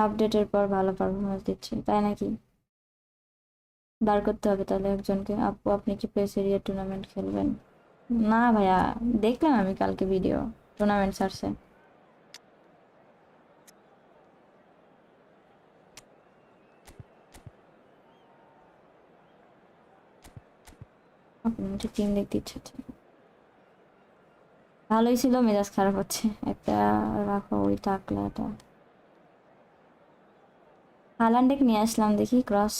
A: আপডেটের পর ভালো পারফরমেন্স দিচ্ছে, তাই নাকি? বার করতে হবে তাহলে একজনকে। আপু আপনি কি প্রেস এরিয়া টুর্নামেন্ট খেলবেন? না ভাইয়া, দেখলাম আমি কালকে ভিডিও, টুর্নামেন্ট ছাড়ছে। আপনার টিম দেখতে ইচ্ছে হচ্ছে। ভালোই ছিল, মেজাজ খারাপ হচ্ছে। একটা রাখো ওই টাকলাটা। হালান্ডেক নিয়ে আসলাম, দেখি ক্রস।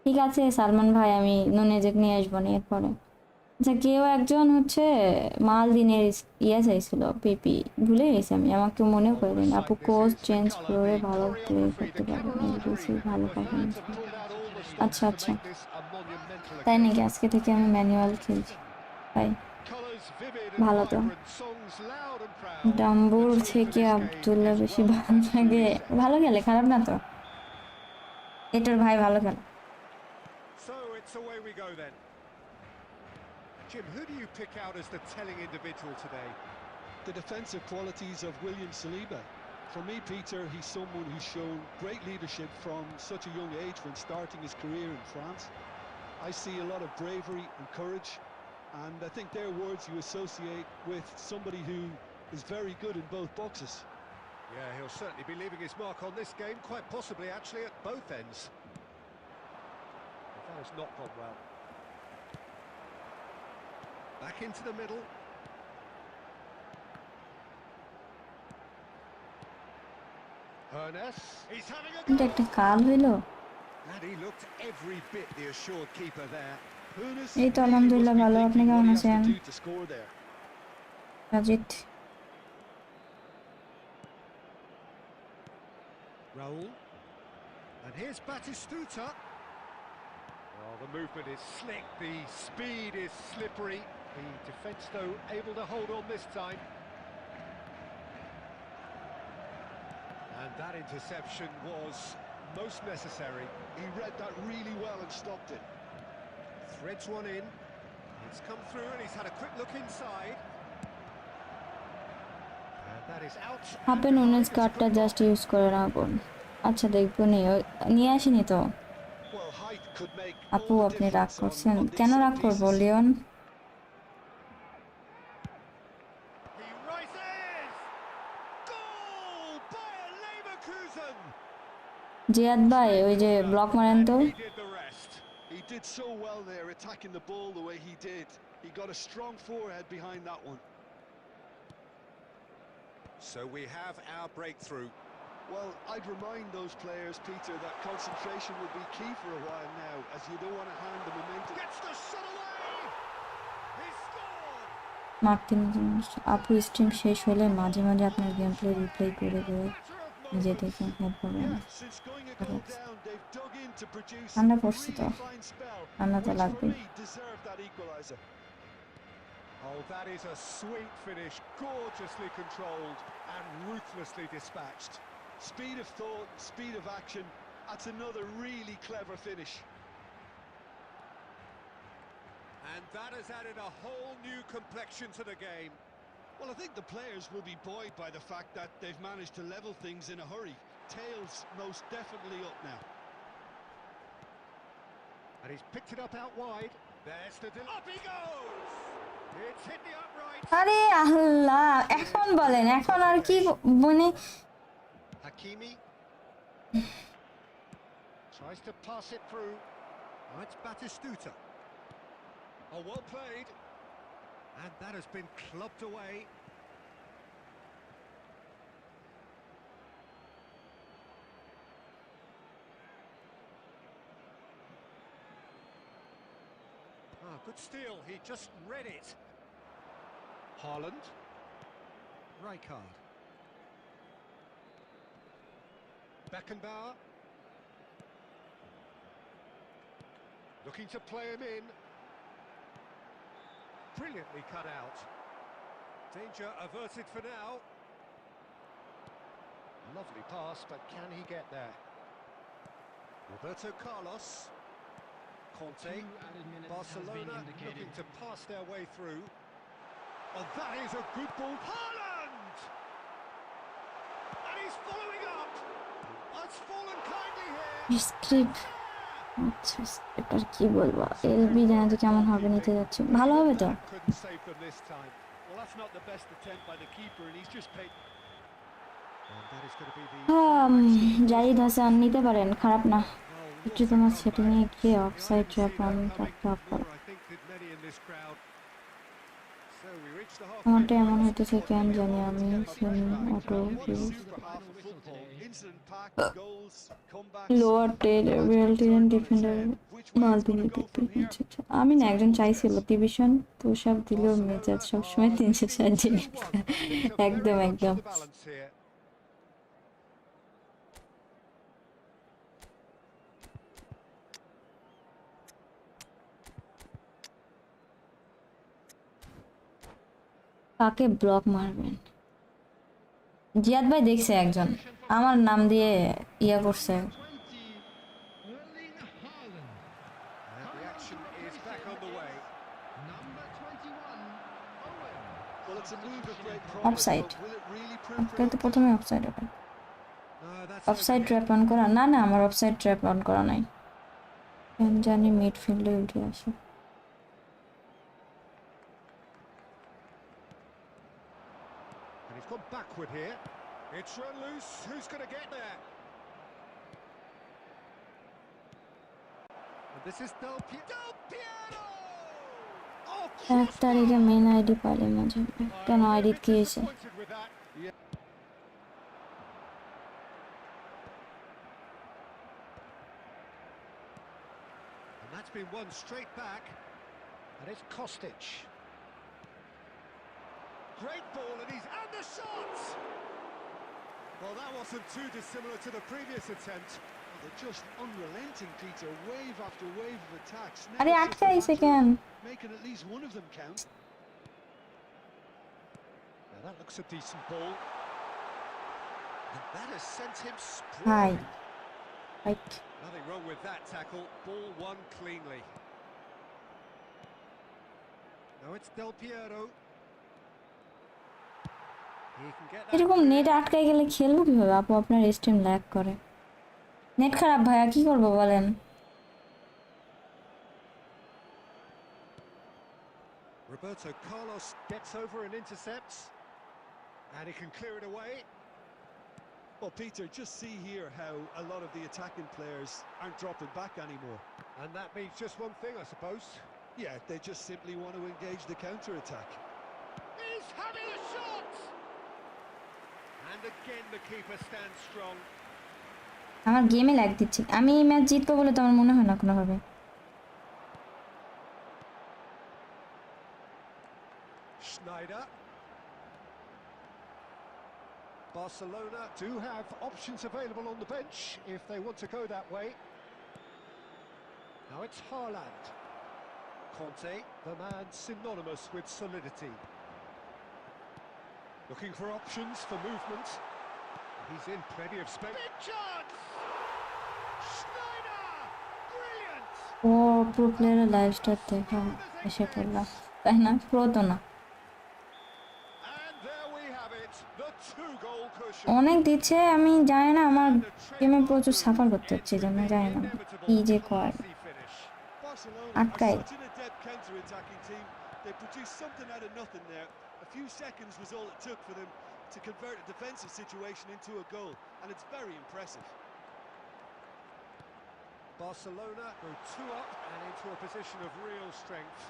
A: ঠিক আছে সালমান ভাই, আমি নুনেজেক নিয়ে আসবো না এরপরে। আচ্ছা কেউ একজন হচ্ছে মালদিনের ইয়ে চাইছিল, পেপি, ভুলে গেছি আমি, আমাকে মনে করে দিন। আপু কোচ চেঞ্জ করে ভালো প্লে করতে পারবেন, বেশি ভালো পারফরমেন্স। আচ্ছা আচ্ছা, তাই নাকি? আজকে থেকে আমি ম্যানুয়াল খেলছি, তাই ভালো তো।
B: rings loud and proud.
A: ডাম্বুর
B: The tune for
A: থেকে
B: this game
A: আব্দুল্লাহ
B: is
A: বেশি
B: well
A: ভালো
B: and
A: লাগে,
B: truly set.
A: ভালো খেলে, খারাপ না তো, এটার ভাই ভালো খেলে।
B: So it's away we go then. Jim, who do you pick out as the telling individual today?
C: The defensive qualities of William Saliba. For me, Peter, he's someone who's shown great leadership from such a young age when starting his career in France. I see a lot of bravery and courage, and I think they're words you associate with somebody who is very good in both boxes.
B: Yeah, he'll certainly be leaving his mark on this game, quite possibly actually at both ends. But that has not gone well. Back into the middle. Hernes, he's having a
A: এটা
B: go!
A: একটা কাল হইলো।
B: And he looked every bit the assured keeper there.
C: Hooness
A: এই তো
C: really
A: আলহামদুলিল্লাহ
C: must be
A: ভালো, আপনি
C: thinking what
A: কেমন
C: he has to
A: আছেন?
C: do to score there.
A: Rajit
B: Raul. And here's Batistuta. Well, the movement is slick, the speed is slippery. The defence, though, able to hold on this time. And that interception was most necessary.
C: He read that really well and stopped it.
B: Threads one in. It's come through and he's had a quick look inside. And that is out.
A: হাপে Nunez কার্ডটা just use করে রাখুন। আচ্ছা দেখবো নি, নিয়ে আসিনি তো।
C: Well, height could make
A: আপু
C: all the
A: আপনি রাগ
C: difference
A: করছেন
C: on these
A: কেন?
C: set
A: রাগ করবো
C: pieces.
A: Leon?
B: He rises! Goal by a Leverkusen!
A: Ziad ভাই ওই যে ব্লক মারেন তো।
B: And he did the rest.
C: He did so well there, attacking the ball the way he did. He got a strong forehead behind that one.
B: So we have our breakthrough.
C: Well, I'd remind those players, Peter, that concentration will be key for a while now, as you don't want to hand the momentum.
B: Gets the shot away! He scored!
A: Martin আপু stream শেষ হলে মাঝে মাঝে আপনার game play replay করে করে
B: Matter of
A: নিজে
B: moments.
A: দেখুন, হেল্প করবেন।
C: Yeah, since going a goal down, they've dug in to produce a
A: ঠান্ডা পড়ছে তো,
C: really fine spell,
A: ঠান্ডা তো
C: which for
A: লাগবেই।
C: me deserved that equaliser.
B: Oh, that is a sweet finish, gorgeously controlled and ruthlessly dispatched.
C: Speed of thought, speed of action, that's another really clever finish.
B: And that has added a whole new complexion to the game.
C: Well, I think the players will be buoyed by the fact that they've managed to level things in a hurry. Tails most definitely up now.
B: And he's picked it up out wide. There's the up he goes! It's hit the upright.
A: আরে আল্লাহ, এখন বলেন, এখন আর কি মানে
B: Hakimi tries to pass it through. Oh, it's Batistuta. Oh, well played. And that has been clubbed away. Ah, good steal. He just read it. Haaland. Rijkaard. Beckenbauer. Looking to play him in. Brilliantly cut out. Danger averted for now. Lovely pass, but can he get there? Roberto Carlos. Conte.
D: 2 added minutes has
B: Barcelona
D: been indicated.
B: looking to pass their way through. Oh, that is a good ball. Haaland! And he's following up. It's fallen kindly here.
A: Script, আচ্ছা script আর কি বলবো, LB জানা তো কেমন হবে, নিতে যাচ্ছে, ভালো হবে তো।
B: Couldn't save them this time.
C: Well, that's not the best attempt by the keeper, and he's just paid.
B: And that is going to be the
A: Zahid Hasan নিতে পারেন, খারাপ না।
B: Oh,
A: একটু
B: what a
A: তোমার
B: comeback.
A: সেটিংয়ে গিয়ে
B: I
A: offside
B: didn't
A: trap
B: see that
A: on
B: coming
A: থাকতে of করো।
B: before, I think did many in this crowd. So we reached the halfway
A: আমারটা এমন
B: point.
A: হইতেছে কেন জানি, আমি same auto
C: What a
A: view
C: super half of football. Incident pack, goals, comebacks.
A: Lower tell real defender Maldini দেখবেন। আচ্ছা আচ্ছা, আমি না একজন চাইছিল টিভিশন, তো সব দিলেও মেজাজ সবসময় 360 জিনিস। একদম একদম। কাকে ব্লক মারবেন? জিয়াদ ভাই দেখছে একজন আমার নাম দিয়ে ইয়া করছে।
B: And the action is back on the way.
C: Well, it's a move of great promise,
A: offside,
C: but will it really prove
A: আপনার তো
C: productive?
A: প্রথমে অফসাইড হবে।
B: No, that's
A: offside
B: overhead.
A: Trap on করা? না না, আমার অফসাইড ট্র্যাপ অন করা নাই। কেন জানি মিডফিল্ডে উঠে আসে।
B: And he's gone backward here. It's run loose. Who's going to get there? And this is Del Piero! Oh,
A: 1 তারিখে মেন আইডি পাইলে মজা হবে। কেন
B: I'm a
A: আইডি
B: bit
A: কি হয়েছে?
B: disappointed with that. Yeah. And that's been won straight back. And it's Kostic. Great ball, and the shot! Well, that wasn't too dissimilar to the previous attempt.
C: They're just unrelenting, Peter. Wave after wave of attacks.
A: আরে
C: Now it's just a
A: আটকাইছে
C: matter
A: কেন?
C: of making at least one of them count.
B: Now that looks a decent ball. And that has sent him
A: হাই
B: sprawling.
A: Right.
B: Nothing wrong with that tackle. Ball won cleanly. Now it's Del Piero. He can get that
A: এরকম
B: clear.
A: Net আটকাই গেলে খেলবো কিভাবে আপু? আপনার stream lag করে। Net খারাপ ভাইয়া, কি করবো বলেন?
B: Roberto Carlos gets over and intercepts. And he can clear it away.
C: Well, Peter, just see here how a lot of the attacking players aren't dropping back anymore.
B: And that means just one thing, I suppose.
C: Yeah, they just simply want to engage the counter-attack.
B: He's having a shot! And again the keeper stands strong.
A: আমার গেমে lag দিচ্ছে। আমি এই match জিতবো বলে তো আমার মনে হয় না কোনোভাবে।
B: Schneider. Barcelona do have options available on the bench if they want to go that way. Now it's Haaland. Conte, the man synonymous with solidity. Looking for options for movement. He's in plenty of space. Big chance! Schneider! Brilliant!
A: O pro প্লেয়ারের live star দেখা এসে পড়লাম, তাই না? Pro তো না।
B: And there we have it, the two-goal cushion.
A: অনেক দিচ্ছে, আমি জানি না, আমার গেমে প্রচুর সাফার করতে হচ্ছে, এই জন্য জানি না কি যে কয়।
B: Classy finish.
C: Barcelona
A: আটকাই।
C: are such an adept counter-attacking team. They produced something out of nothing there. A few seconds was all it took for them to convert a defensive situation into a goal, and it's very impressive.
B: Barcelona go two up and into a position of real strength.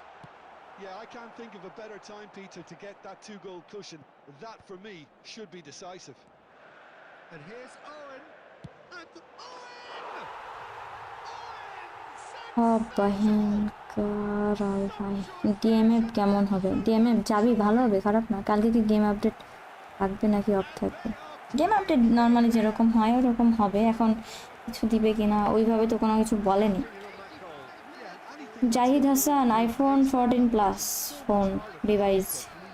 C: Yeah, I can't think of a better time, Peter, to get that two-goal cushion. That, for me, should be decisive.
B: And here's Owen. And Owen!
A: ভয়ঙ্কর ভাই। DMF কেমন হবে? DMF যাবি, ভালো হবে, খারাপ না। কালকে কি গেম আপডেট থাকবে নাকি অফ থাকবে? গেম আপডেট নর্মালি যেরকম হয় ওরকম হবে। এখন কিছু দিবে কিনা ওইভাবে তো কোনো কিছু বলেনি। Zahid Hasan, iPhone 14 plus phone device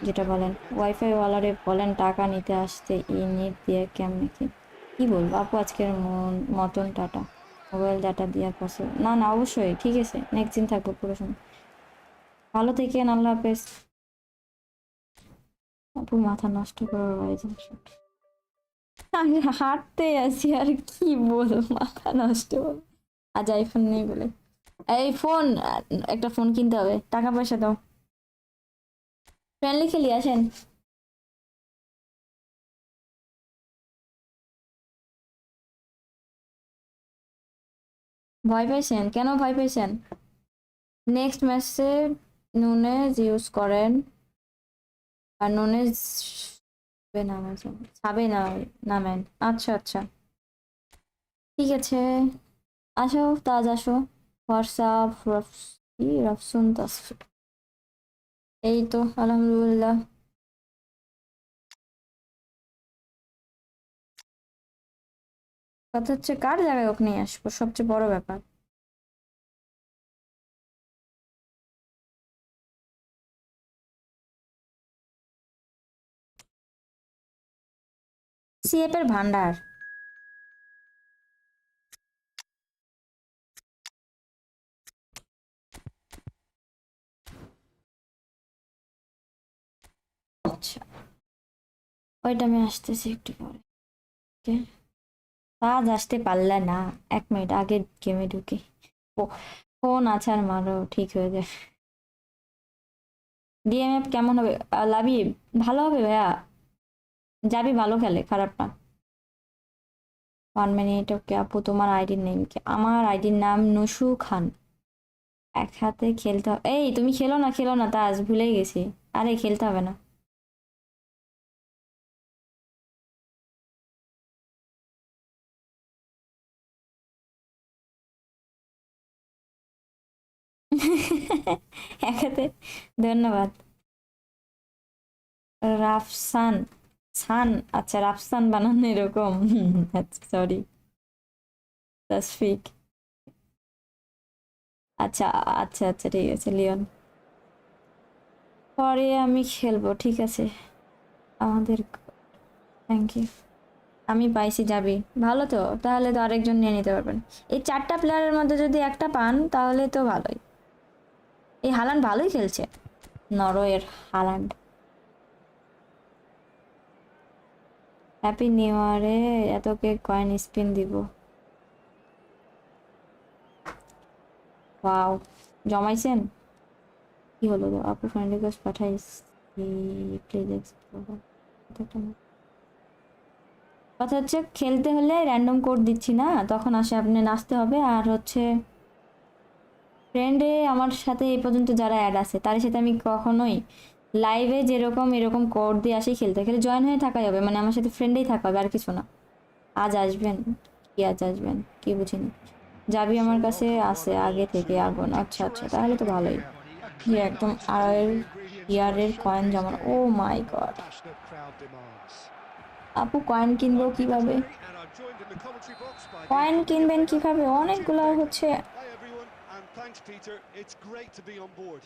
A: যেটা বলেন, ওয়াইফাই ওয়ালারে বলেন টাকা নিতে আসতে, এই নেট দিয়ে কেমনে কি বলবো আপু? আজকের মতন টাটা, মোবাইল ডাটা দেওয়ার পাশে না না অবশ্যই ঠিক আছে, নেক্সট দিন থাকবো পুরো সময়। ভালো থেকেন, আল্লাহ হাফেজ। আপু মাথা নষ্ট করার আমি হাঁটতে আছি আর কি বলবো, মাথা নষ্ট বলবো। আজ আইফোন নেই বলে। এই ফোন, একটা ফোন কিনতে হবে, টাকা পয়সা দাও। ফ্রেন্ডলি খেলি, আসেন। ভয় পাইছেন? কেন ভয় পাইছেন? নেক্সট ম্যাচে নুনেজ ইউজ করেন, আর নুনেজ ছাবে না নামেন। আচ্ছা আচ্ছা ঠিক আছে, আসো তাজ, আসো। হোয়াটসঅ্যাপ রফসুন তাসফি। এই তো আলহামদুলিল্লাহ। কথা হচ্ছে কার জায়গায় ওকে নিয়ে আসবো, সবচেয়ে বড় ব্যাপার। সিএফ এর ভান্ডার। আচ্ছা, ওইটা আমি আসতেছি একটু পরে। ওকে, আজ আসতে পারলে না, 1 মিনিট আগে গেমে ঢুকে। ফোন আছে আর মারো, ঠিক হয়ে যায়। ডিএমএফ কেমন হবে? লাভি ভালো হবে ভাইয়া, যাবি ভালো খেলে, খারাপ না। 1 মিনিট। ওকে আপু, তোমার আইডির নেম কি? আমার আইডির নাম নুসু খান। এক হাতে খেলতে হবে। এই তুমি খেলো না, খেলো না, তাজ ভুলেই গেছি। আরে খেলতে হবে না। এক হাতে, ধন্যবাদ। রাফসান, সান, আচ্ছা রাফসান বানানো এরকম। আচ্ছা সরি, তাসফিক। আচ্ছা আচ্ছা আচ্ছা, ঠিক আছে লিওন। পরে আমি খেলবো, ঠিক আছে। আমাদের, থ্যাংক ইউ। আমি পাইছি যাবি, ভালো তো, তাহলে তো আরেকজন নিয়ে নিতে পারবেন। এই 4টা প্লেয়ারের মধ্যে যদি একটা পান তাহলে তো ভালোই। এই হালান্ড ভালোই খেলছে, নরওয়ের হালান্ড। হ্যাপি নিউ ইয়ারে এতকে কয়েন স্পিন দিব। ওয়াও, জমাইছেন? কি হলো গো? আপু ফ্রেন্ড রিকোয়েস্ট পাঠাইস, প্লিজ। কথা হচ্ছে খেলতে হলে র্যান্ডম কোড দিচ্ছি না, তখন আসে আপনি নাচতে হবে। আর হচ্ছে ফ্রেন্ডে আমার সাথে এই পর্যন্ত যারা অ্যাড আছে তাদের সাথে আমি কখনোই লাইভে যেরকম এরকম কোড দিয়ে আসি, খেলতে খেলে জয়েন হয়ে থাকা যাবে, মানে আমার সাথে ফ্রেন্ডেই থাকা হবে, আর কিছু না। আজ আসবেন? কি আজ আসবেন কি বুঝিনি। যাবি
B: So
A: আমার কাছে
B: welcome one
A: আছে
B: and
A: আগে
B: all
A: থেকে
B: to a
A: আগুন। আচ্ছা আচ্ছা,
B: picturesque
A: তাহলে তো
B: evening
A: ভালোই।
B: here. A
A: যে
B: clear
A: একদম
B: night, all
A: আড়াইয়ের
B: the ingredients for a
A: ইয়ারের কয়েন
B: showcase
A: জমা। ও
B: game
A: my
B: that the
A: god.
B: passionate crowd demands.
A: আপু কয়েন কিনবো
B: I'm Peter
A: কিভাবে?
B: Drury and I'm joined in the commentary box by the
A: coin
B: familiar
A: কিনবেন
B: figure,
A: কিভাবে?
B: Jim
A: অনেকগুলো
B: Baker.
A: হচ্ছে।
C: Hi everyone, and thanks Peter. It's great to be on board.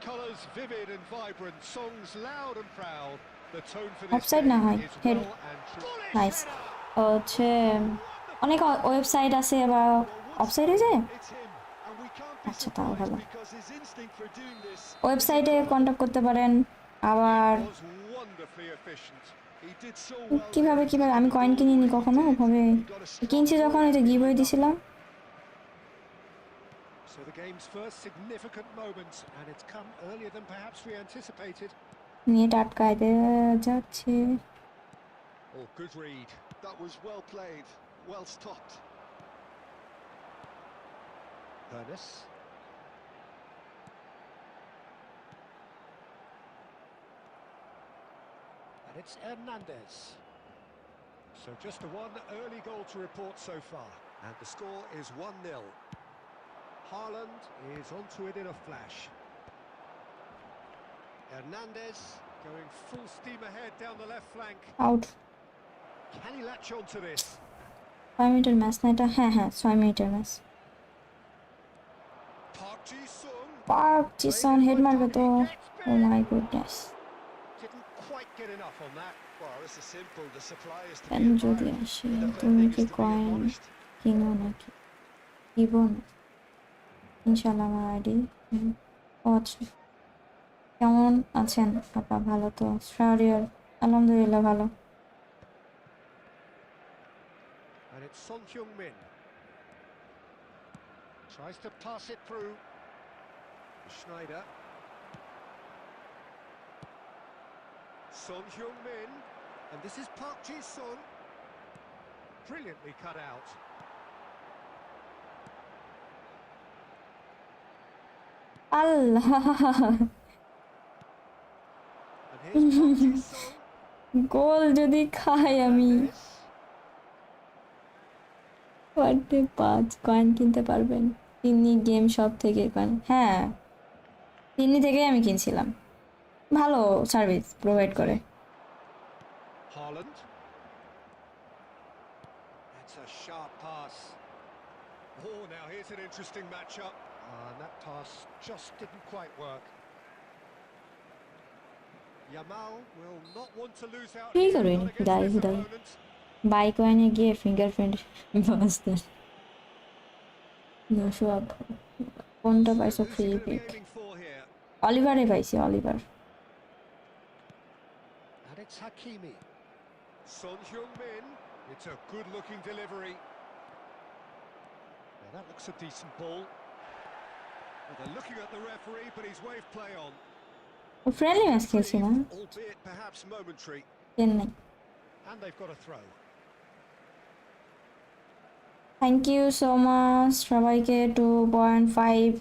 B: Colours vivid and vibrant, songs loud and proud. The tone for this
A: offside না
B: game
A: হয়
B: is
A: head.
B: well and truly.
A: Nice. হচ্ছে অনেক website আছে বা
C: Well,
A: offside
C: what's
A: হয়ে যায়।
C: it's him, and we can't be
A: আচ্ছা তাও
C: surprised
A: ভালো।
C: because his instinct for doing this is
A: ওয়েবসাইটে
C: incredible.
A: কন্ট্যাক্ট করতে পারেন।
B: He
A: আবার
B: was wonderfully efficient.
C: He did so well there
A: কিভাবে
C: in
A: কিভাবে
C: taking
A: আমি
C: the
A: কয়েন
C: ball the
A: কিনিনি
C: way he
A: কখনো
C: did.
A: ওভাবে।
C: He got a strong
A: কিনছি যখন
C: forward
A: এটা
C: throw
A: গিভওয়ে
C: behind that
A: দিছিলাম।
C: one.
B: So the game's first significant moment, and it's come earlier than perhaps we anticipated.
A: Net আটকায় যাচ্ছে।
B: Oh, good read.
C: That was well played, well stopped.
B: Ernest. And it's Hernandez. So just the one early goal to report so far. And the score is 1-0. Haaland is onto it in a flash. Hernandez going full steam ahead down the left flank.
A: Out.
B: Can he latch onto this?
A: 6 মিনিটের match না এটা? হ্যাঁ হ্যাঁ, 6 মিনিটের match.
B: Park Ji-sung.
A: Park
B: Played
A: Jisung
B: in
A: head
B: by
A: মারবে তো।
B: Tiki. Gets
A: ও
B: big.
A: My goodness.
B: Didn't quite get enough on that.
C: Well, this is simple. The supply is to
A: কেন
C: be
A: যদি
C: admired.
A: আসে?
C: The
A: তুমি
C: defending
A: কি
C: is to be
A: coin
C: admonished.
A: কিনো নাকি? দিব না ইনশাল্লাহ আমার আইডি। ও আচ্ছা, কেমন আছেন আপা? ভালো তো? শাহরিয়ার আলহামদুলিল্লাহ ভালো।
B: And it's Son Heung-min. Tries to pass it through. Schneider. Son Heung-min. And this is Park Ji-sung. Brilliantly cut out.
A: Allah,
B: And here's Park Ji-sung.
A: গোল যদি খাই আমি।
B: Hernandez.
A: পার ডে 5 কয়েন কিনতে পারবেন? তিনি গেম শপ থেকে coin, হ্যাঁ তিনি থেকেই আমি কিনছিলাম, ভালো সার্ভিস প্রোভাইড করে।
B: Haaland. That's a sharp pass. Oh, now here's an interesting matchup. And that pass just didn't quite work. Yamal will not want to lose out
A: কি
B: here,
A: করেন
B: not against
A: guys
B: this
A: guy
B: opponent.
A: Bike ওয়ানে গিয়ে fingerprint বাসতেন নশো কোনটা
B: So
A: পাইছো
B: who's
A: free
B: he going to be
A: pick
B: aiming for here?
A: অলিভারে পাইছি Oliver
B: And it's Hakimi. Son Heung-min. It's a good-looking delivery. Now that looks a decent ball. Well, they're looking at the referee, but he's waved play on.
A: Friendly match খেলছি না
B: Reprieve, albeit perhaps momentary.
A: Chennai
B: And they've got a throw.
A: Thank you so much সবাইকে 2.5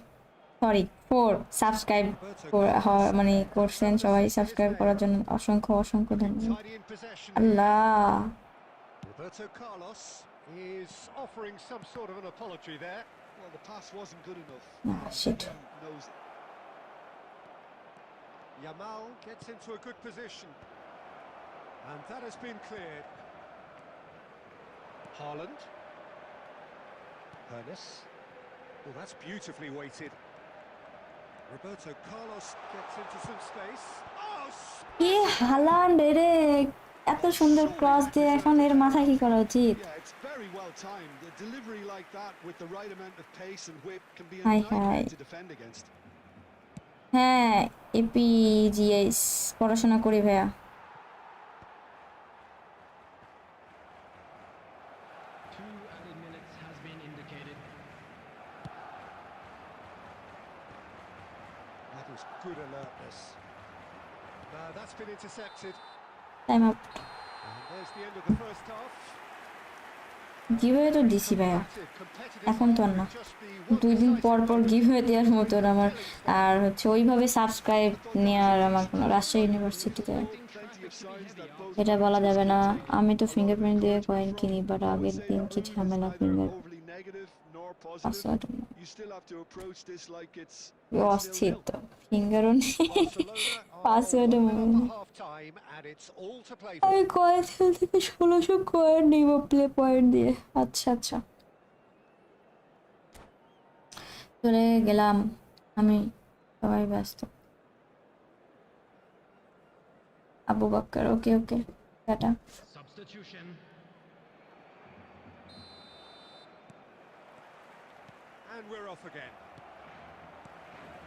A: sorry 4 subscribe
B: Roberto Carlos
A: মানে
B: there.
A: করছেন
B: Found a
A: সবাই
B: slip in his
A: subscribe করার
B: vein.
A: জন্য অসংখ্য অসংখ্য
B: Been
A: ধন্যবাদ
B: tidy in possession.
A: Allah
B: Roberto Carlos is offering some sort of an apology there.
C: Well, the pass wasn't good enough.
A: Shit
C: He knows it.
B: Yamal gets into a good position. And that has been cleared. Haaland. Hernes. Well, that's beautifully weighted. Roberto Carlos gets into some space. Oh,
A: কি Haaland রে এত সুন্দর cross দিয়ে এখন এর মাথায় কি করা উচিত
C: Yeah, it's very well timed. A delivery like that with the right amount of pace and whip can be a
A: Hi,
C: nightmare
A: hi.
C: to defend against.
A: হ্যাঁ এপিজিএস পড়াশোনা করি ভাইয়া
D: 2 added minutes has been indicated.
B: that is good alertness. That's been intercepted.
A: Time up
B: And there's the end of the first half.
A: Giveaway তো দিছি ভাইয়া
B: Competitive
A: এখন তো আর না
B: with just the one
A: 2 দিন পর
B: decisive
A: পর
B: moment.
A: গিভওয়ে দেওয়ার মতো আমার আর হচ্ছে ওইভাবে সাবস্ক্রাইব নেওয়ার আমার কোনো রাজশাহী ইউনিভার্সিটিতে
C: Plenty of signs that both
A: এটা বলা
C: managers
A: যাবে না
C: can take
A: আমি তো
C: a lot of
A: ফিঙ্গারপ্রিন্ট দিয়ে কয়েন
C: encouragement
A: কিনি
C: from.
A: বাট
C: I would
A: আগের
C: say
A: দিন
C: that
A: কি
C: move is
A: ঝামেলা
C: neither
A: finger
C: overly negative nor positive.
A: Password
C: You still have to approach this like it's
A: অস্থির
C: 0-0.
A: তো ফিঙ্গারও নেই
B: Barcelona are
A: পাসওয়ার্ডও
B: 1-0
A: মনে
B: up
A: নেই
B: at half-time, and it's all to play for.
A: আমি কয়েন সেল থেকে 1600 coin নিব play point দিয়ে আচ্ছা আচ্ছা চলে গেলাম আমি সবাই ব্যস্ত Abu Bakkar okay okay tata
D: Substitution.
B: And we're off again.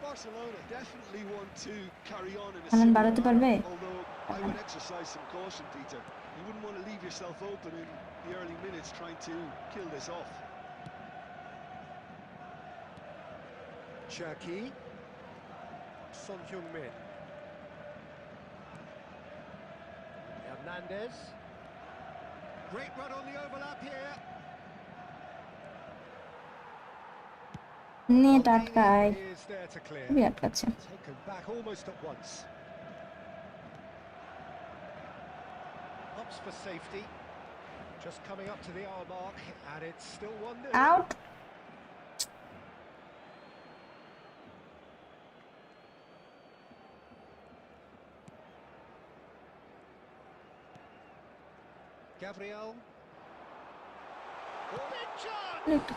C: Barcelona definitely want to carry on in a
A: Alan
C: similar
A: বাড়াতে পারবে
C: manner, although I would exercise some caution, Peter. You wouldn't want to leave yourself open in the early minutes trying to kill this off.
B: Cherki. Son Heung-min. Hernandez. Great run on the overlap here.
A: Net আটকায়
B: Maldini is there to clear.
A: খুবই আটকাচ্ছে
B: Taken back almost at once. Opts for safety. Just coming up to the hour mark, and it's still 1-0.
A: Out
B: Gabriel. Big chance!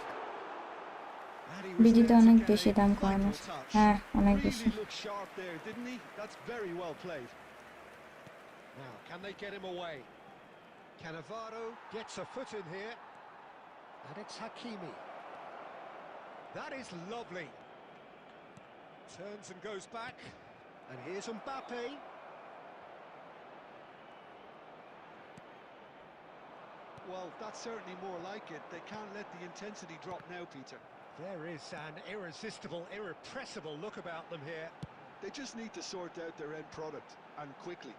B: And he was
A: বিজিতে
B: there to
A: অনেক
B: get
A: বেশি
B: a
A: দাম
B: vital
A: করানো
B: touch.
A: হ্যাঁ অনেক বেশি
C: Really looked sharp there, didn't he? That's very well played.
B: Now, can they get him away? Cannavaro gets a foot in here. And it's Hakimi. That is lovely. Turns and goes back. And here's Mbappe.
C: Well, that's certainly more like it. They can't let the intensity drop now, Peter.
B: There is an irresistible, irrepressible look about them here.
C: They just need to sort out their end product, and quickly.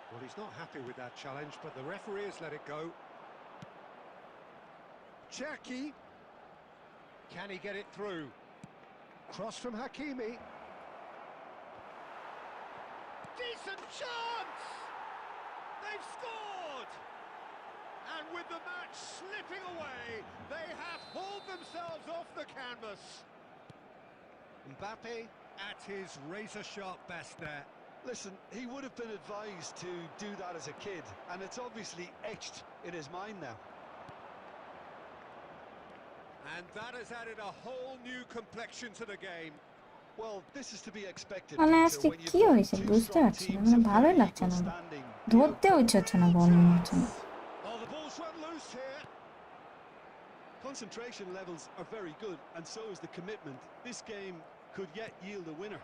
B: Well, he's not happy with that challenge, but the referee has let it go. Cherki. Can he get it through? Cross from Hakimi. Decent chance! They've scored! And with the match slipping away, they have hauled themselves off the canvas. Mbappe at his razor-sharp best there.
C: Listen, he would have been advised to do that as a kid, and it's obviously etched in his mind now.
B: And that has added a whole new complexion to the game.
C: Well, this is to be expected,
A: মানে
C: Peter,
A: আজকে
C: when you've
A: কি
C: got
A: হয়েছে
C: two
A: বুঝতে
C: strong
A: পারছি না,
C: teams
A: মানে
C: of
A: ভালোই
C: very
A: লাগছে
C: equal
A: না,
C: standing. The
A: ধরতেও
C: outcome
A: ইচ্ছে হচ্ছে না বল মনে হচ্ছে না।
B: Oh, the ball's run loose here.
C: concentration levels are very good, and so is the commitment. This game could yet yield a winner.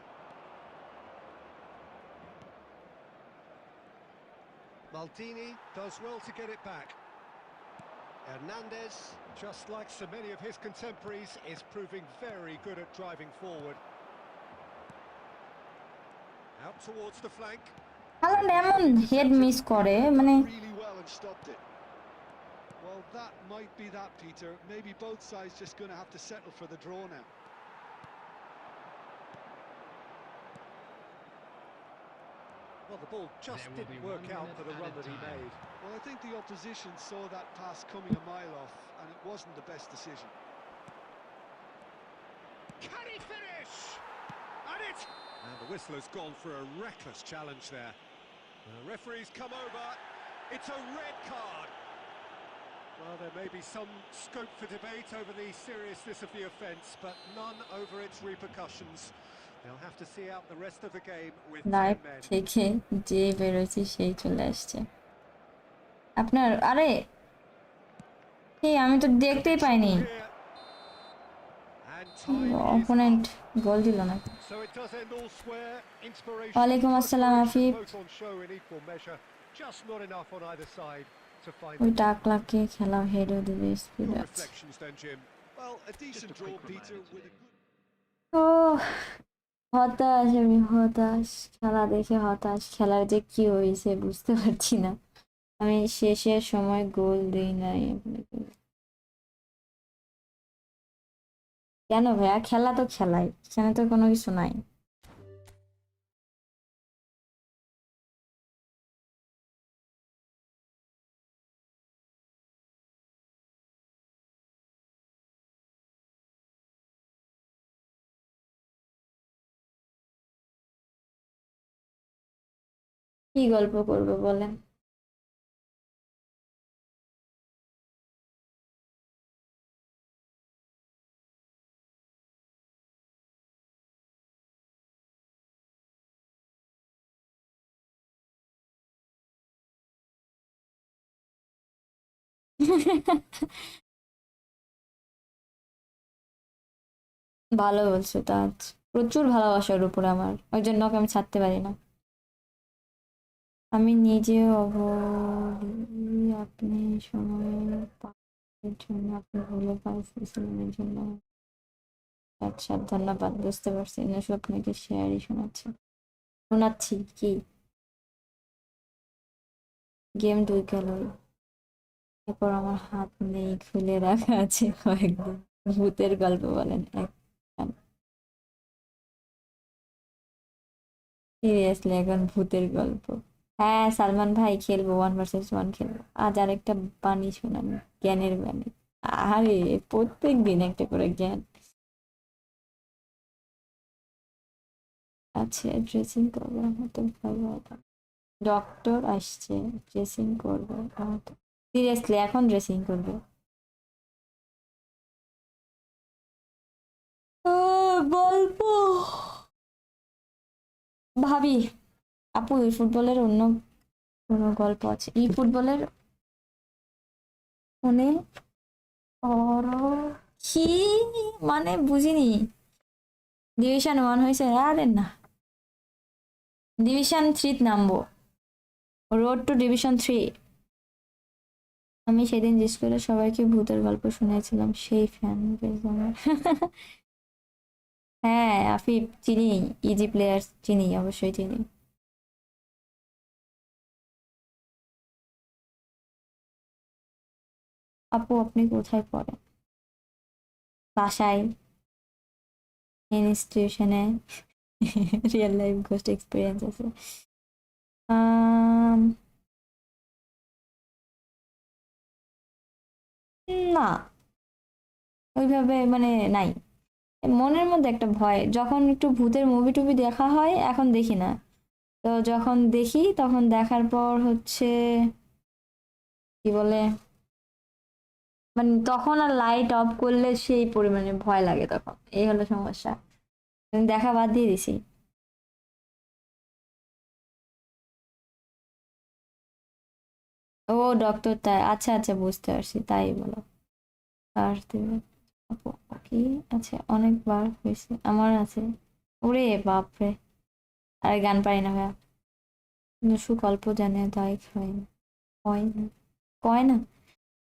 B: Maldini does well to get it back. Hernandez, just like so many of his contemporaries, is proving very good at driving forward. Out towards the flank.
A: Haaland এমন head miss করে
C: Read
A: মানে
C: that really well and stopped it. Well, that might be that, Peter. Maybe both sides just going to have to settle for the draw now.
B: Well, the ball just
D: There will be
B: didn't work
D: 1
B: out
D: minute
B: for the run
D: added
B: that he
D: time.
B: made.
C: Well, I think the opposition saw that pass coming a mile off, and it wasn't the best decision.
B: Can he finish? And the whistler's gone for a reckless challenge there. The referee's come over. It's a red card. Well, there may be some scope for debate over the seriousness of the offence, but none over its repercussions. They'll have to see out the rest of the game with 10
A: live
B: men.
A: থেকে যে বেরোচ্ছে সেই চলে আসছে আপনার। আরে এই আমি তো দেখতেই পাইনি,
B: Here. And time is
A: opponent goal দিল না।
B: So it does end all square. Inspiration,
A: ওয়ালাইকুম আসসালাম
B: perspiration,
A: Afif.
B: both on show in equal measure. Just not enough on either side to find
A: ওই
B: the goal.
A: টাকলাকে খেলা হেডও দিবে স্পিড
B: Your
A: আছে।
B: reflections then, Jim.
C: Well, a
D: Just
C: decent
D: a
C: draw,
D: quick
C: Peter,
D: reminder
C: with a
D: today.
C: good...
A: ও হতাশ, আমি হতাশ, খেলা দেখে হতাশ। খেলার যে কি হয়েছে বুঝতে পারছি না। আমি শেষের সময় গোল দেই নাই আপনাকে। কেন ভাইয়া, খেলা তো খেলাই, এখানে তো কোনো কিছু নাই। কি গল্প করবো বলেন? ভালো বলছো তাজ, প্রচুর ভালোবাসার উপরে আমার, ওই জন্য ওকে আমি ছাড়তে পারি না। আমি নিজেও অবলি, আপনি সময় পাওয়ার জন্য, আপনি ভালো পাইছিলেন এর জন্য। আচ্ছা ধন্যবাদ, বুঝতে পারছি। নসু আপনাকে শেয়ারই শোনাচ্ছি, শোনাচ্ছি কি গেম 2 গেল, এরপর আমার হাত নেই, খুলে রাখা আছে কয়েকদিন। ভূতের গল্প বলেন এক। সিরিয়াসলি এখন ভূতের গল্প? হ্যাঁ সালমান ভাই, খেলবো 1 vs 1 খেলবো। আজ আরেকটা বাণী শোনান, জ্ঞানের বাণী। আরে প্রত্যেক দিন একটা করে জ্ঞান আছে। ড্রেসিং করবো, হয়তো ভালো হতো। ডক্টর আসছে, ড্রেসিং করবো হয়তো। সিরিয়াসলি এখন ড্রেসিং করবে? গল্প ভাবি। আপু এই ফুটবলের অন্য কোনো গল্প আছে? এই ফুটবলের মনে করো কি, মানে বুঝিনি। ডিভিশন 1 হয়েছে? আরে না, ডিভিশন 3 নামবো, রোড টু ডিভিশন 3। আমি সেদিন যে স্কুলে সবাইকে ভূতের গল্প শুনেছিলাম, সেই ফ্যান বেজ আমার। হ্যাঁ আফিফ চিনি, ইজি প্লেয়ার চিনি, অবশ্যই চিনি। আপু আপনি কোথায় পড়েন? বাসায়, ইনস্টিটিউশনে, রিয়েল লাইফ ঘোস্ট এক্সপিরিয়েন্স আছে? আম, না ওইভাবে মানে নাই। মনের মধ্যে একটা ভয়, যখন একটু ভূতের মুভি টুভি দেখা হয়, এখন দেখি না। তো যখন দেখি তখন দেখার পর হচ্ছে কি বলে মানে তখন আর লাইট অফ করলে সেই পরিমাণে ভয় লাগে, তখন এই হলো সমস্যা। আমি দেখা বাদ দিয়ে দিছি। ও ডক্টর, তাই আচ্ছা আচ্ছা বুঝতে পারছি, তাই বলো। আর তুমি কি আছে, অনেকবার হয়েছে আমার আছে। ওরে বাপরে, আর গান পারি না ভাইয়া। নুসু গল্প জানে তাই হয় না, হয় না, কয় না।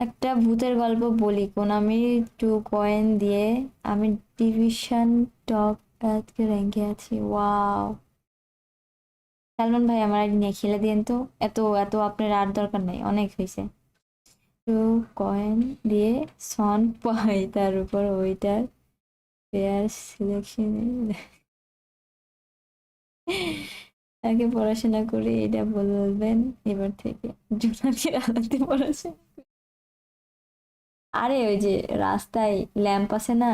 A: একটা ভূতের গল্প বলি, কোনামি 2 কয়েন দিয়ে আমি ডিভিশন টপ আজকে র্যাঙ্কে আছি। ওয়াও, সালমান ভাই আমার আইডি নিয়ে খেলে দিন তো। এত এত আপনার আর দরকার নাই, অনেক হয়েছে। 2 কয়েন দিয়ে সন পাই, তার উপর ওইটার পেয়ার সিলেকশন। আগে পড়াশোনা করে এটা বলবেন এবার থেকে, জোনাকির আলাদা পড়াশোনা। আরে ওই যে রাস্তায় ল্যাম্প আছে না,